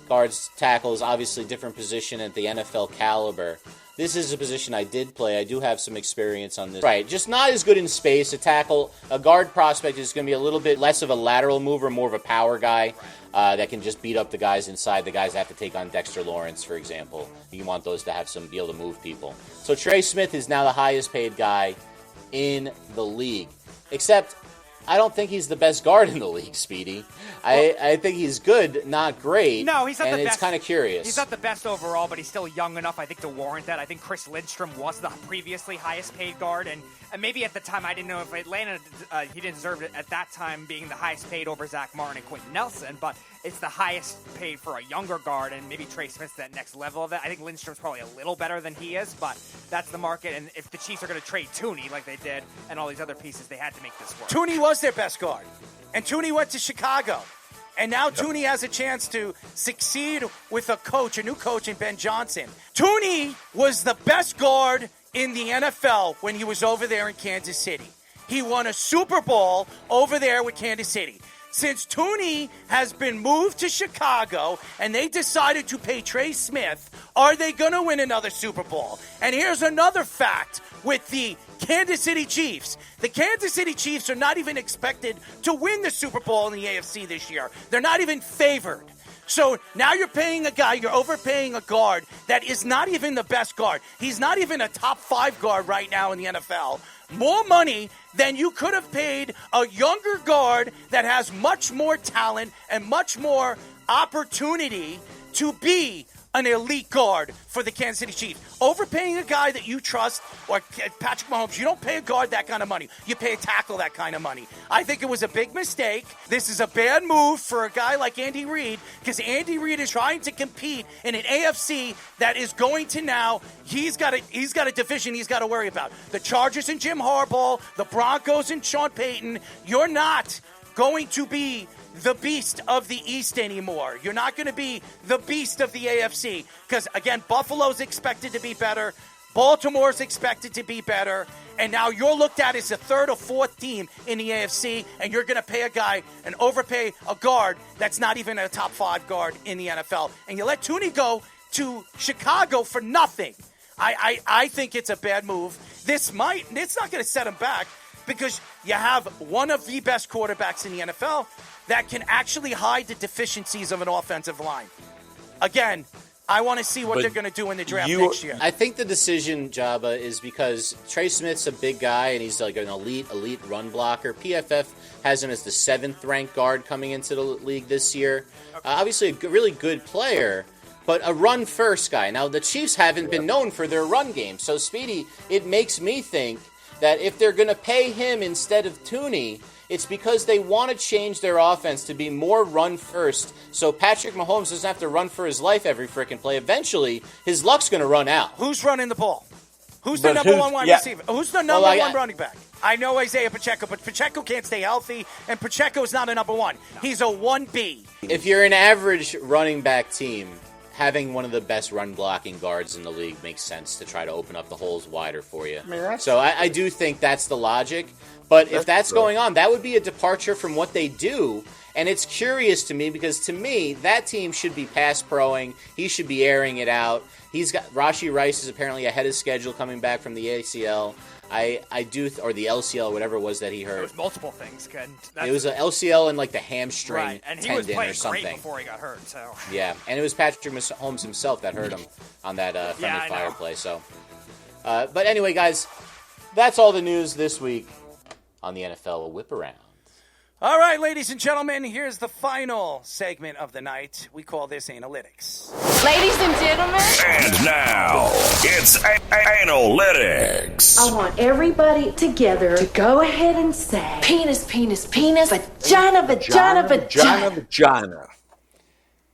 Guards tackle is obviously a different position at the NFL caliber. This is a position I did play. I do have some experience on this. Right, just not as good in space. A guard prospect is going to be a little bit less of a lateral mover, more of a power guy that can just beat up the guys inside. The guys that have to take on Dexter Lawrence, for example. You want those to be able to move people. So Trey Smith is now the highest paid guy in the league. Except, I don't think he's the best guard in the league, Speedy. I think he's good, not great. No, he's not the best. And it's kind of curious. He's not the best overall, but he's still young enough, I think, to warrant that. I think Chris Lindstrom was the previously highest paid guard, and maybe at the time I didn't know if Atlanta, he didn't deserve it at that time being the highest paid over Zach Martin and Quentin Nelson, but it's the highest paid for a younger guard, and maybe Trey Smith's that next level of that. I think Lindstrom's probably a little better than he is, but that's the market, and if the Chiefs are going to trade Thuney like they did and all these other pieces, they had to make this work. Thuney was their best guard, and Thuney went to Chicago. And now Thuney has a chance to succeed with a new coach in Ben Johnson. Thuney was the best guard in the NFL when he was over there in Kansas City. He won a Super Bowl over there with Kansas City. Since Thuney has been moved to Chicago and they decided to pay Trey Smith, are they going to win another Super Bowl? And here's another fact with the Kansas City Chiefs. The Kansas City Chiefs are not even expected to win the Super Bowl in the AFC this year. They're not even favored. So now you're overpaying a guard that is not even the best guard. He's not even a top 5 guard right now in the NFL. More money than you could have paid a younger guard that has much more talent and much more opportunity to be an elite guard for the Kansas City Chiefs. Overpaying a guy that you trust, or Patrick Mahomes, you don't pay a guard that kind of money. You pay a tackle that kind of money. I think it was a big mistake. This is a bad move for a guy like Andy Reid, because Andy Reid is trying to compete in an AFC that is going to now, he's got a division he's got to worry about. The Chargers and Jim Harbaugh, the Broncos and Sean Payton. You're not going to be the beast of the East anymore. You're not going to be the beast of the AFC because, again, Buffalo's expected to be better. Baltimore's expected to be better. And now you're looked at as the third or fourth team in the AFC, and you're going to pay a guy and overpay a guard that's not even a top 5 guard in the NFL. And you let Thuney go to Chicago for nothing. I think it's a bad move. It's not going to set him back because you have one of the best quarterbacks in the NFL that can actually hide the deficiencies of an offensive line. Again, I want to see what they're going to do in the draft next year. I think the decision, Jabba, is because Trey Smith's a big guy and he's like an elite run blocker. PFF has him as the 7th-ranked guard coming into the league this year. Obviously, a really good player, but a run-first guy. Now, the Chiefs haven't been known for their run game. So, Speedy, it makes me think that if they're going to pay him instead of Thuney, it's because they want to change their offense to be more run first, so Patrick Mahomes doesn't have to run for his life every freaking play. Eventually, his luck's going to run out. Who's running the ball? Who's the number one wide receiver? Who's the number one running back? I know Isaiah Pacheco, but Pacheco can't stay healthy, and Pacheco's not a number one. He's a 1B. If you're an average running back team, having one of the best run-blocking guards in the league makes sense to try to open up the holes wider for you. So I do think that's the logic. But if that's going on, that would be a departure from what they do. And it's curious to me because, to me, that team should be pass proing. He should be airing it out. He's got Rashee Rice is apparently ahead of schedule coming back from the ACL. Or the LCL, whatever it was that he hurt. It was multiple things, Ken. It was an LCL and like the hamstring right. And he tendon was playing or something. Great before he got hurt. So yeah, and it was Patrick Mahomes himself that hurt him on that friendly fire play. So, but anyway, guys, that's all the news this week on the NFL Whip Around. All right, ladies and gentlemen, here's the final segment of the night. We call this Analytics. Ladies and gentlemen. And now, it's Analytics. I want everybody together to go ahead and say penis, penis, penis, vagina, vagina, vagina. Vagina.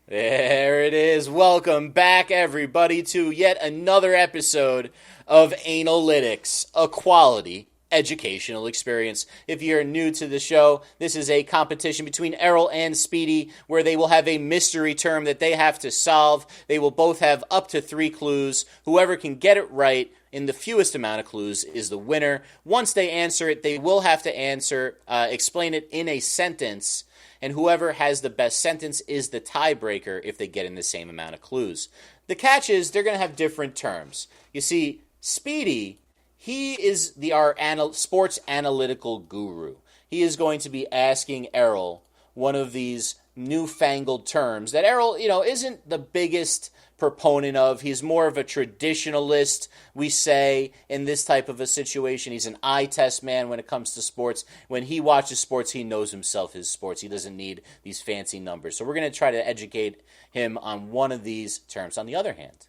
There it is. Welcome back, everybody, to yet another episode of Analytics, a quality educational experience. If you're new to the show, this is a competition between Errol and Speedy where they will have a mystery term that they have to solve. They will both have up to 3 clues. Whoever can get it right in the fewest amount of clues is the winner. Once they answer it, they will have to explain it in a sentence, and whoever has the best sentence is the tiebreaker if they get in the same amount of clues. The catch is they're going to have different terms. You see, Speedy, he is our sports analytical guru. He is going to be asking Errol one of these newfangled terms that Errol, isn't the biggest proponent of. He's more of a traditionalist, we say, in this type of a situation. He's an eye test man when it comes to sports. When he watches sports, he knows himself his sports. He doesn't need these fancy numbers. So we're going to try to educate him on one of these terms. On the other hand,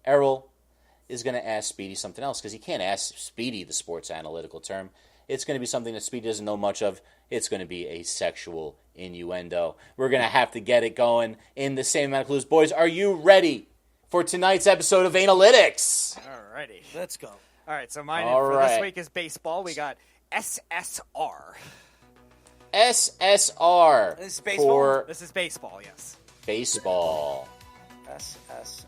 Errol is going to ask Speedy something else because he can't ask Speedy the sports analytical term. It's going to be something that Speedy doesn't know much of. It's going to be a sexual innuendo. We're going to have to get it going in the same amount of clues. Boys, are you ready for tonight's episode of Analytics? Alrighty. Let's go. All right, so mine for this week is baseball. We got SSR. SSR. This is baseball? This is baseball, yes. Baseball. SSR.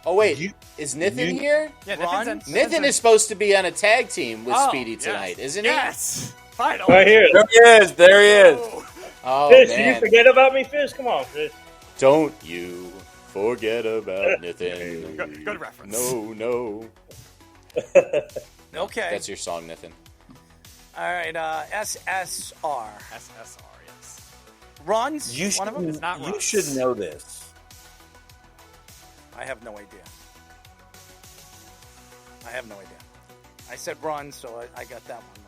Oh, wait. Is Nathan here? Yeah, Nathan is supposed to be on a tag team with Speedy tonight, isn't he? Yes. Finally. Right here. There he is. Oh, Fish, man. you forget about me, Fish? Come on, Fish. Don't you forget about Nathan. Good reference. No. Okay. That's your song, Nathan. All right, SSR. SSR, yes. Runs? You one of them? It's not You runs. should know this. I have no idea. I said run, so I got that one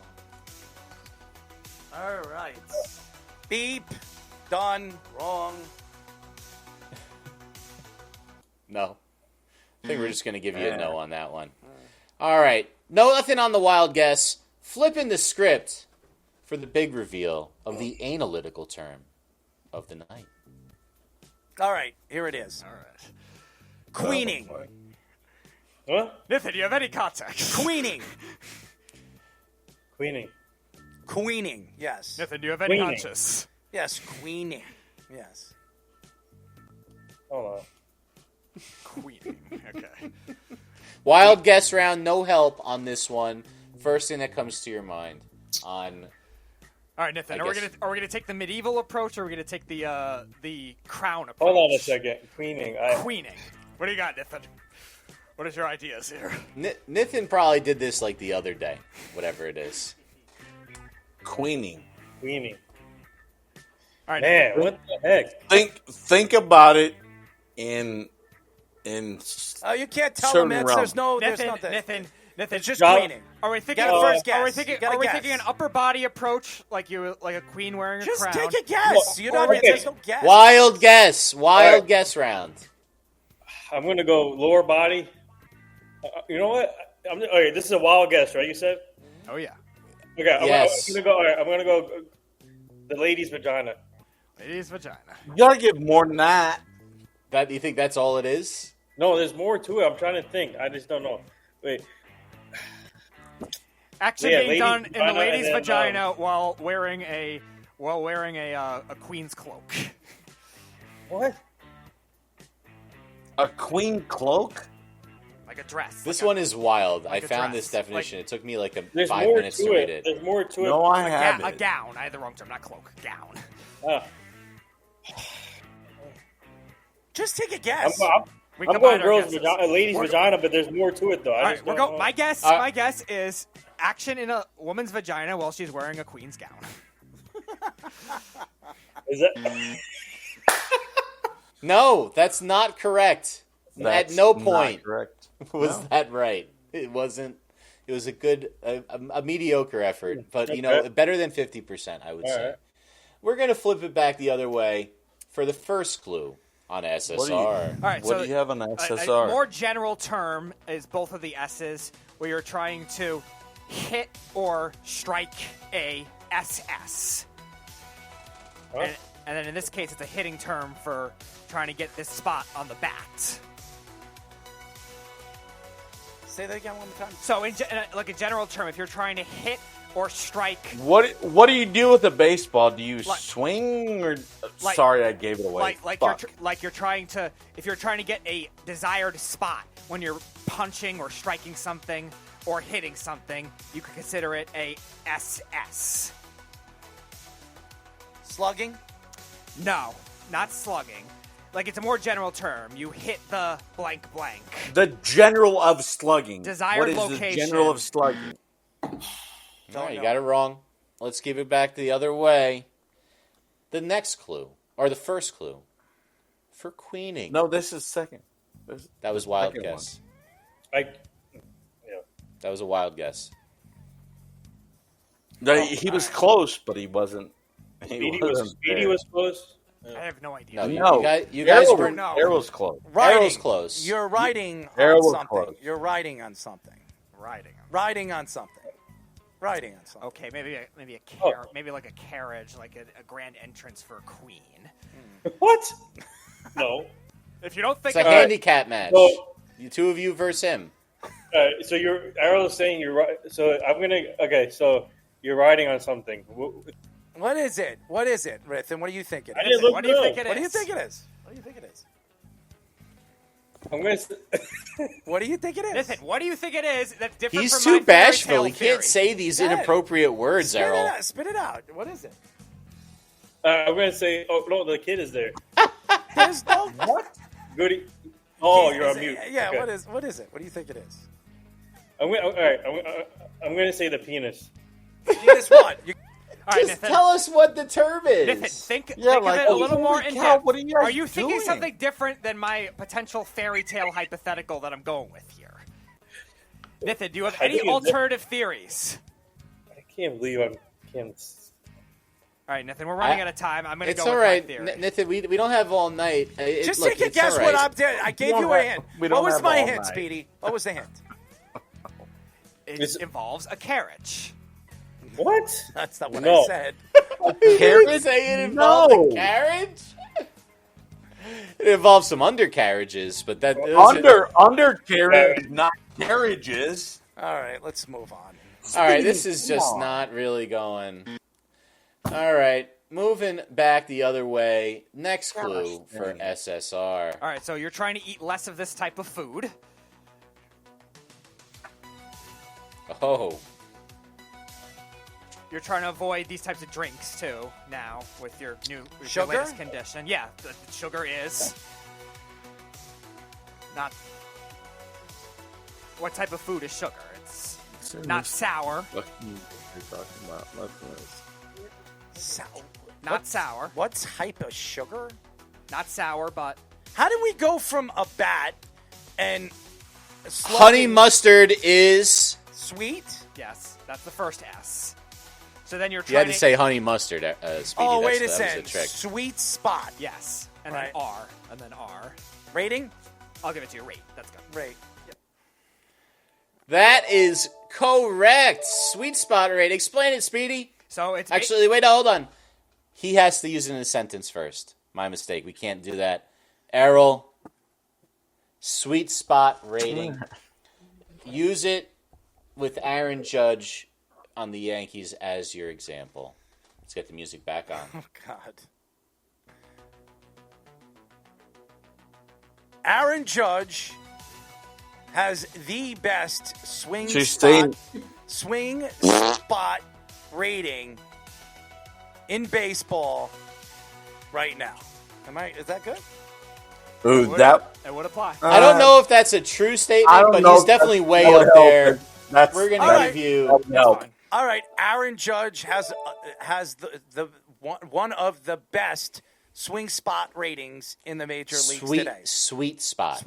wrong. All right. Beep. Done. Wrong. No. I think we're just going to give you a no on that one. All right. Nothing on the wild guess. Flipping the script for the big reveal of the analytical term of the night. All right. Here it is. All right. Queening. What? Nathan, do you have any context? Queening. Queening. Yes. Nathan, do you have any Queening. conscious? Yes. Queening. Yes. Hold on. Queening. Okay. Wild guess round. No help on this one. First thing that comes to your mind on... All right, Nathan. Are we gonna take the medieval approach, or are we gonna take the crown approach? Hold on a second. Queening. Queening. What do you got, Nathan? What is your ideas here? Nathan probably did this like the other day, whatever it is. Queening. All right, Man, what the heck? Think about it in Oh, you can't tell certain them it's, realm. there's Nathan, nothing. Nathan, It's just Job- queening. Are we thinking? Get a first guess. Are we You thinking? gotta Are we guess. thinking an upper body approach, like a queen wearing a Just crown? take a guess. You don't Okay. take no guess. Wild guess. Wild right. guess round. I'm going to go lower body. You know what? Okay, this is a wild guess, right? You said? Oh yeah. Okay, Yes. I'm going to go. All right, I'm going to go the lady's vagina. Lady's vagina. You gotta give more than that. You think that's all it is? No, there's more to it. I'm trying to think. I just don't know. Wait. Action Yeah, being lady's done in the vagina lady's and then, vagina while wearing a queen's cloak. What? A queen cloak? like a dress. This like one is wild. like I a found dress. this definition. It took me like There's 5 more minutes to to read it. it. There's more to it. No, I a have a it. gown. I had the wrong term, not cloak. Gown. Just take a guess. I'm We going combine our girls' guesses. vagina, ladies' vagina, but there's more to it though. All right, we're going. My guess is action in a woman's vagina while she's wearing a queen's gown. Is that? No, that's not correct. That's At no not point correct. was No. that right. It wasn't. It was a good, a mediocre effort, but Okay. better than 50%, I would All say. right. We're gonna flip it back the other way for the first clue on SSR. All right, What so do you have on a SSR? more general term is both of the S's, where you're trying to hit or strike a SS. And then in this case, it's a hitting term for trying to get this spot on the bat. Say that again one more time. So, in like a general term, if you're trying to hit or strike, What do you do with a baseball? Do you Like- swing or? like- Sorry, I gave it away. you're trying to, if you're trying to get a desired spot when you're punching or striking something or hitting something, you could consider it a SS. Slugging? No, not slugging. Like, it's a more general term. You hit the blank blank. The general of slugging. Desired what is location. the general of slugging? No, you got it wrong. Let's give it back the other way. The next clue, or the first clue, for queening. No, this is second. That was wild second guess. Yeah. That was a wild guess. No, he was close, but he wasn't. Speedy was close. I have no idea. No, you guys Arrow, were Arrow's close. Arrow's close. You're riding Arrow on was something. close. You're riding on something. Riding. Riding on something. Riding on something. Okay, maybe maybe like a carriage, like a grand entrance for a queen. What? No. If you don't think It's a handicap match. So- The two of you versus him. So Arrow's saying you're right. So I'm gonna. Okay, so you're riding on something. What is it? What is it, Rithan? What do you think it I is? didn't look What do you good. think it is? What do you think it is? What do you think it is? I'm gonna. What do you think it is? Listen, what do you think it is that's different He's from too my fairy bashful. tale He theory? can't say these Say it. inappropriate words, Spit it Errol. out. Spit it out. What is it? I'm gonna say. Oh no, the kid is there. There's no What? Goody. Oh, you're Is on it- mute. Yeah. Okay. What is it? What do you think it is? All right. I'm gonna say the penis. Penis what? All right, Just Nathan. tell us what the term is. Nathan, think Yeah, of like, it a little holy more in cow, depth. what are you guys you thinking doing? something different than my potential fairy tale hypothetical that I'm going with here? Nathan, do you have I any think it's- alternative theories? I can't believe I can't. All right, Nathan, we're running out of time. I'm going to It's go all with right, my theory. Nathan. We don't have all night. Just Look, take a it's guess all what right. I'm doing. I gave don't you a have- hint. we What don't was have my all hint, night. Speedy? What was the hint? It involves a carriage. What? That's not what No. I said. You're saying it involves a carriage? It involves some undercarriages, but that Undercarriage, not carriages. All right, let's move on. All right, this is just Come on. not really going. All right, moving back the other way. Next clue for SSR. All right, so you're trying to eat less of this type of food. Oh, You're trying to avoid these types of drinks too. Now with your Sugar? latest condition, yeah, the sugar is not. What type of food is sugar? It's not sour. What are you talking about? Not sour. What type of sugar? Not sour, but How did we go from a bat and honey mustard is. sweet? yes, that's the first S. So then you're You trying had to say honey mustard, Speedy. Oh, That's- wait a that was second. the trick. Sweet spot. yes, and Right. then R, and then R. Rating? I'll give it to you. Rate. That's good. Rate. That is correct. Sweet spot rate. Explain it, Speedy. So it's Actually, wait, hold on. He has to use it in a sentence first. My mistake. We can't do that. Errol, sweet spot rating. Use it with Aaron Judge on the Yankees as your example. Let's get the music back on. Oh, God. Aaron Judge has the best swing She's spot rating in baseball right now. Is that good? Ooh, That would apply. I don't know if that's a true statement, but he's definitely way up there. We're going to give you. All right, Aaron Judge has the one of the best swing spot ratings in the major leagues today. Sweet spot.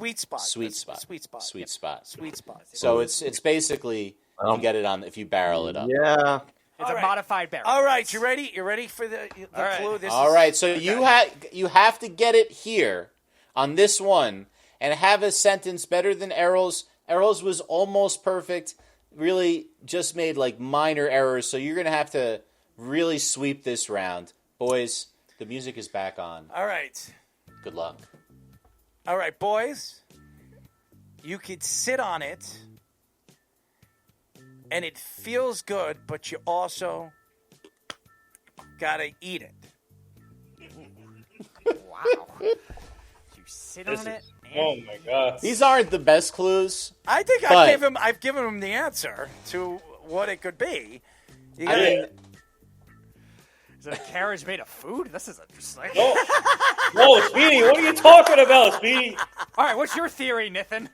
So it's basically you get it on if you barrel it up. Yeah. It's a modified barrel. All right, you ready? You ready for the clue? All right, so you have to get it here on this one and have a sentence better than Errol's. Errol's was almost perfect. Really just made like minor errors, so you're going to have to really sweep this round. Boys, the music is back on. All right. Good luck. All right, boys. You could sit on it, and it feels good, but you also got to eat it. Wow. You sit on it. Oh my God! These aren't the best clues. I think I've given him the answer to what it could be. Is it a carriage made of food? This is interesting. No, Speedy, what are you talking about, Speedy? All right, what's your theory, Nathan?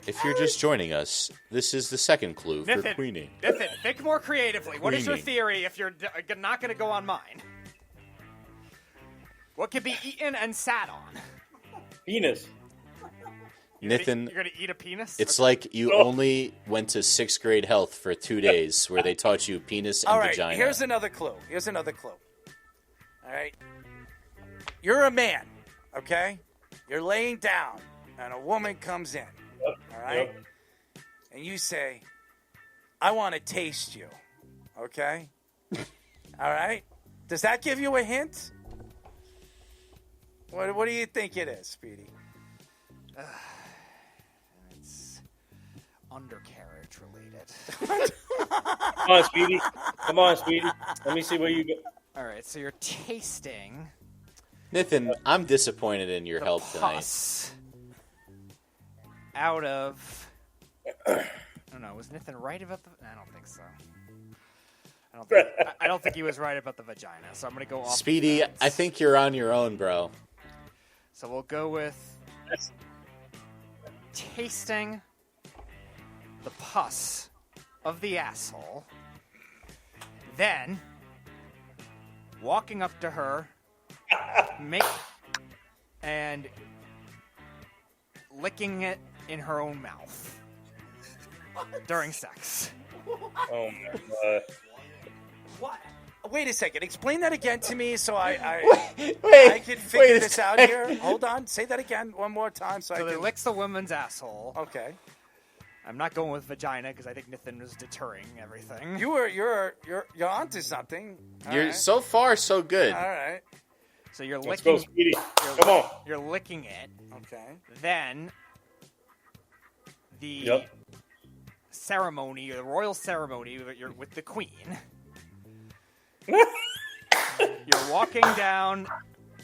If you're just joining us, this is the second clue for Nathan, Queenie. Nathan, think more creatively. What is your Queenie. theory if you're not going to go on mine? What could be eaten and sat on? Penis. Nathan, you're going to eat a penis? It's like you only went to 6th grade health for 2 days where they taught you penis and All right, vagina. here's another clue. All right. You're a man, okay? You're laying down, and a woman comes in, all right? And you say, I want to taste you, okay? All right? Does that give you a hint? What do you think it is, Speedy? It's undercarriage related. Come on, Speedy. Come on, Speedy. Let me see what you get. All right, so you're tasting. Nathan, I'm disappointed in your help tonight. Pus out of. I don't know. Was Nathan right about the? I don't think so. I don't think he was right about the vagina. So I'm gonna go off. Speedy, I think you're on your own, bro. So we'll go with tasting the pus of the asshole, then walking up to her, and licking it in her own mouth during sex. Oh my God. What? Wait a second. Explain that again to me so I can figure wait a this out second. here. Hold on. Say that again one more time so I So can. he licks the woman's asshole. Okay. I'm not going with vagina because I think Nathan was deterring everything. You're onto something. All You're right. so far so good. All right. So you're Let's licking. go, Speedy. Come on. You're licking it. Okay. Then the ceremony, or the royal ceremony with the queen. You're walking down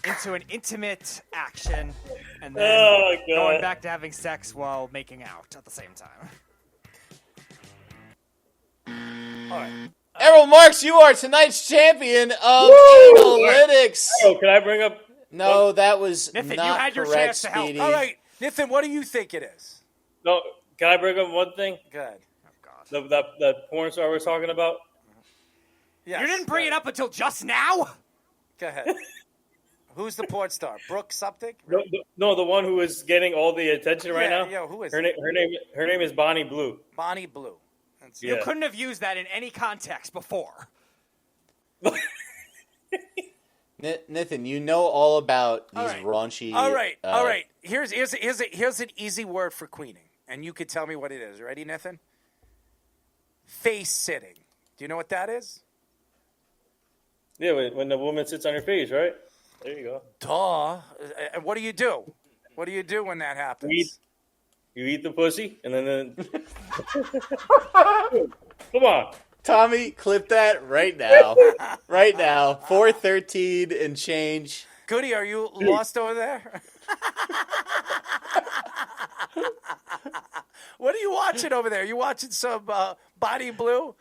into an intimate action and then going back to having sex while making out at the same time. All right. Errol Marks, you are tonight's champion of analytics. Oh, can I bring up? No, that was Nathan, not you had your correct, chance to help. Speedy. All right. Nathan, what do you think it is? No, can I bring up one thing? Good. Oh, God. The porn star we're talking about? Yes, You didn't bring it up until just now? Go ahead. Who's the porn star? Brooke something? No, the one who is getting all the attention right now. Yeah, who is her it? Her name is Bonnie Blue. Bonnie Blue. You couldn't have used that in any context before. Nathan, you know all about these raunchy. All right. Here's an easy word for queening, and you could tell me what it is. Ready, Nathan? Face sitting. Do you know what that is? Yeah, when the woman sits on your face, right? There you go. Duh. And what do you do? What do you do when that happens? You eat the pussy, and then come on. Tommy, clip that right now. Right now. 4:13 and change. Goody, are you lost over there? What are you watching over there? You watching some Body Blue?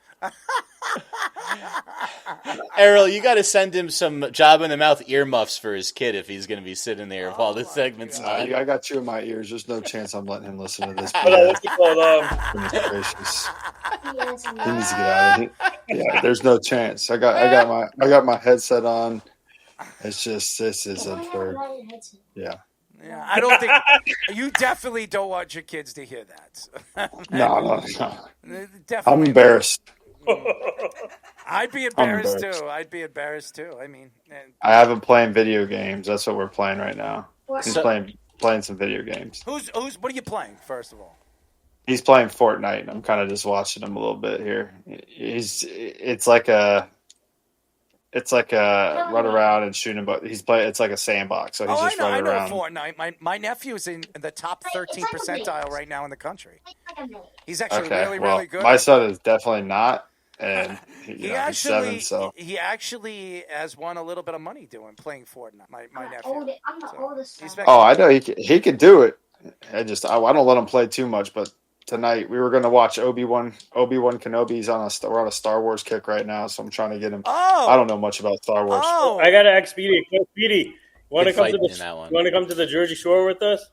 Errol, you got to send him some Job in the Mouth earmuffs for his kid if he's going to be sitting there while this segment's on. I got two in my ears. There's no chance I'm letting him listen to this. What's it called? Goodness gracious. He needs to get out of here. Yeah, there's no chance. I got my headset on. It's just this is absurd. Yeah. Yeah, I don't think you definitely don't want your kids to hear that. No. Definitely. I'm embarrassed. I'd be embarrassed too. I mean, I have him playing video games. That's what we're playing right now. He's playing some video games. What are you playing, first of all? He's playing Fortnite. I'm kind of just watching him a little bit here. It's like a run around and shooting, but it's like a sandbox. So he's just running around. I know Fortnite. My nephew's in the top 13 percentile right now in the country. He's actually really good. My son is definitely not, and he's 7. So he actually has won a little bit of money playing Fortnite. My nephew. I know he could do it. I don't let him play too much, but. Tonight we were going to watch Obi-Wan Kenobi's we're on a Star Wars kick right now, so I'm trying to get him. I don't know much about Star Wars. I gotta ask Speedy. Speedy, want to come to the Jersey Shore with us?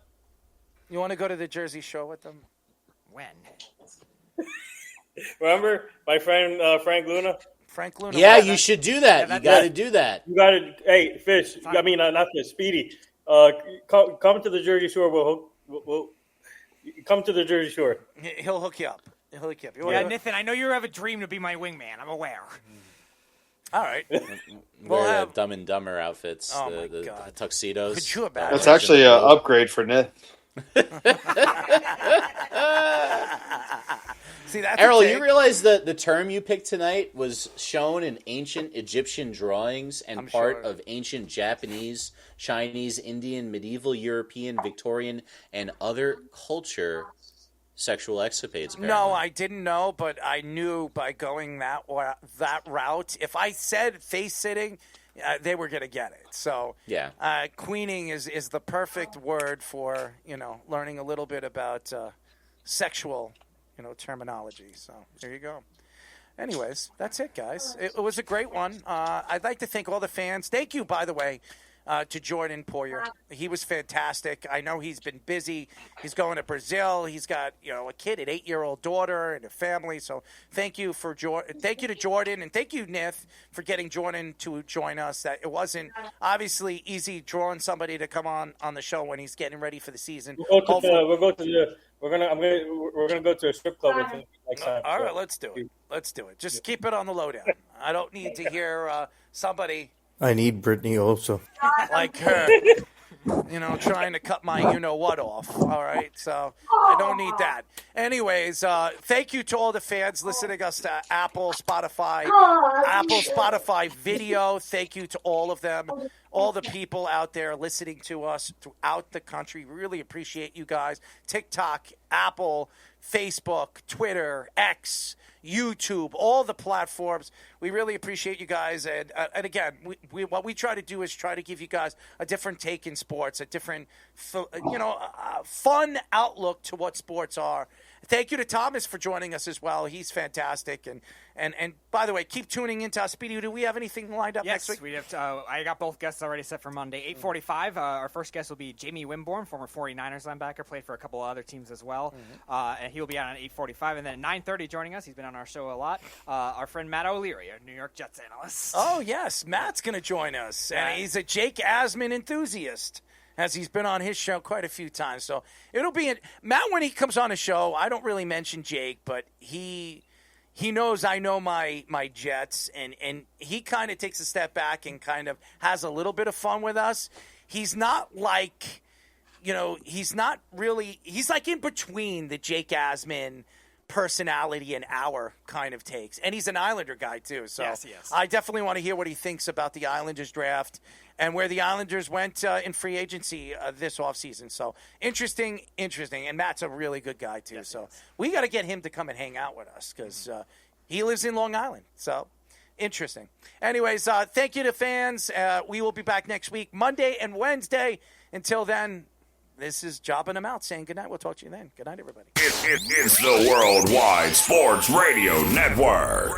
You want to go to the Jersey Shore with them? When? Remember my friend Frank Luna? Frank Luna. Yeah, you should do that. You got to do that. You got to. Hey, Fish. I mean, not Fish. Speedy. Come to the Jersey Shore. We'll come to the Jersey Shore. He'll hook you up. Nathan, I know you have a dream to be my wingman. I'm aware. All right. We'll have Dumb and Dumber outfits, the tuxedos. Could you imagine? That's actually an upgrade for Nith. See, Errol, you realize that the term you picked tonight was shown in ancient Egyptian drawings and part of ancient Japanese, Chinese, Indian, medieval, European, Victorian, and other culture sexual escapades. Apparently. No, I didn't know, but I knew by going that route. If I said face sitting, they were going to get it. So yeah, queening is the perfect word for learning a little bit about sexual. Terminology. So there you go. Anyways, that's it, guys. It was a great one. I'd like to thank all the fans. Thank you, by the way, to Jordan Poyer. He was fantastic. I know he's been busy. He's going to Brazil. He's got a kid, an 8-year-old daughter, and a family. So thank you to Jordan, and thank you, Nith, for getting Jordan to join us. That it wasn't obviously easy drawing somebody to come on the show when he's getting ready for the season. We're gonna go to a strip club with him next time. All right, let's do it. Just keep it on the lowdown. I don't need to hear somebody. I need Brittany also. Like her, trying to cut my you-know-what off. All right, so I don't need that. Anyways, thank you to all the fans listening us to Apple, Spotify video. Thank you to all of them, all the people out there listening to us throughout the country. Really appreciate you guys. TikTok, Apple, Facebook, Twitter, X, YouTube, all the platforms. We really appreciate you guys. And again, what we try to do is try to give you guys a different take in sports, a different, fun outlook to what sports are. Thank you to Thomas for joining us as well. He's fantastic. And by the way, keep tuning into us. Speedy, do we have anything lined up next week? Yes, we have. I got both guests already set for Monday. 8:45. Our first guest will be Jamie Wimborne, former 49ers linebacker, played for a couple of other teams as well. And he will be on at 8:45. And then at 9:30 joining us, he's been on our show a lot, our friend Matt O'Leary, a New York Jets analyst. Oh, yes. Matt's going to join us. And he's a Jake Asman enthusiast, as he's been on his show quite a few times. So it'll be Matt, when he comes on a show, I don't really mention Jake, but he knows I know my Jets, and he kind of takes a step back and kind of has a little bit of fun with us. He's not like, he's like in between the Jake Asman personality and our kind of takes. And he's an Islander guy too. So yes, he is. I definitely want to hear what he thinks about the Islanders draft and where the Islanders went in free agency this offseason. So interesting. And Matt's a really good guy too. Yes, so we got to get him to come and hang out with us because he lives in Long Island. So interesting. Anyways, thank you to fans. We will be back next week, Monday and Wednesday. Until then, This is Jobbing them out, saying goodnight. We'll talk to you then. Good night, everybody. It's the Worldwide Sports Radio Network.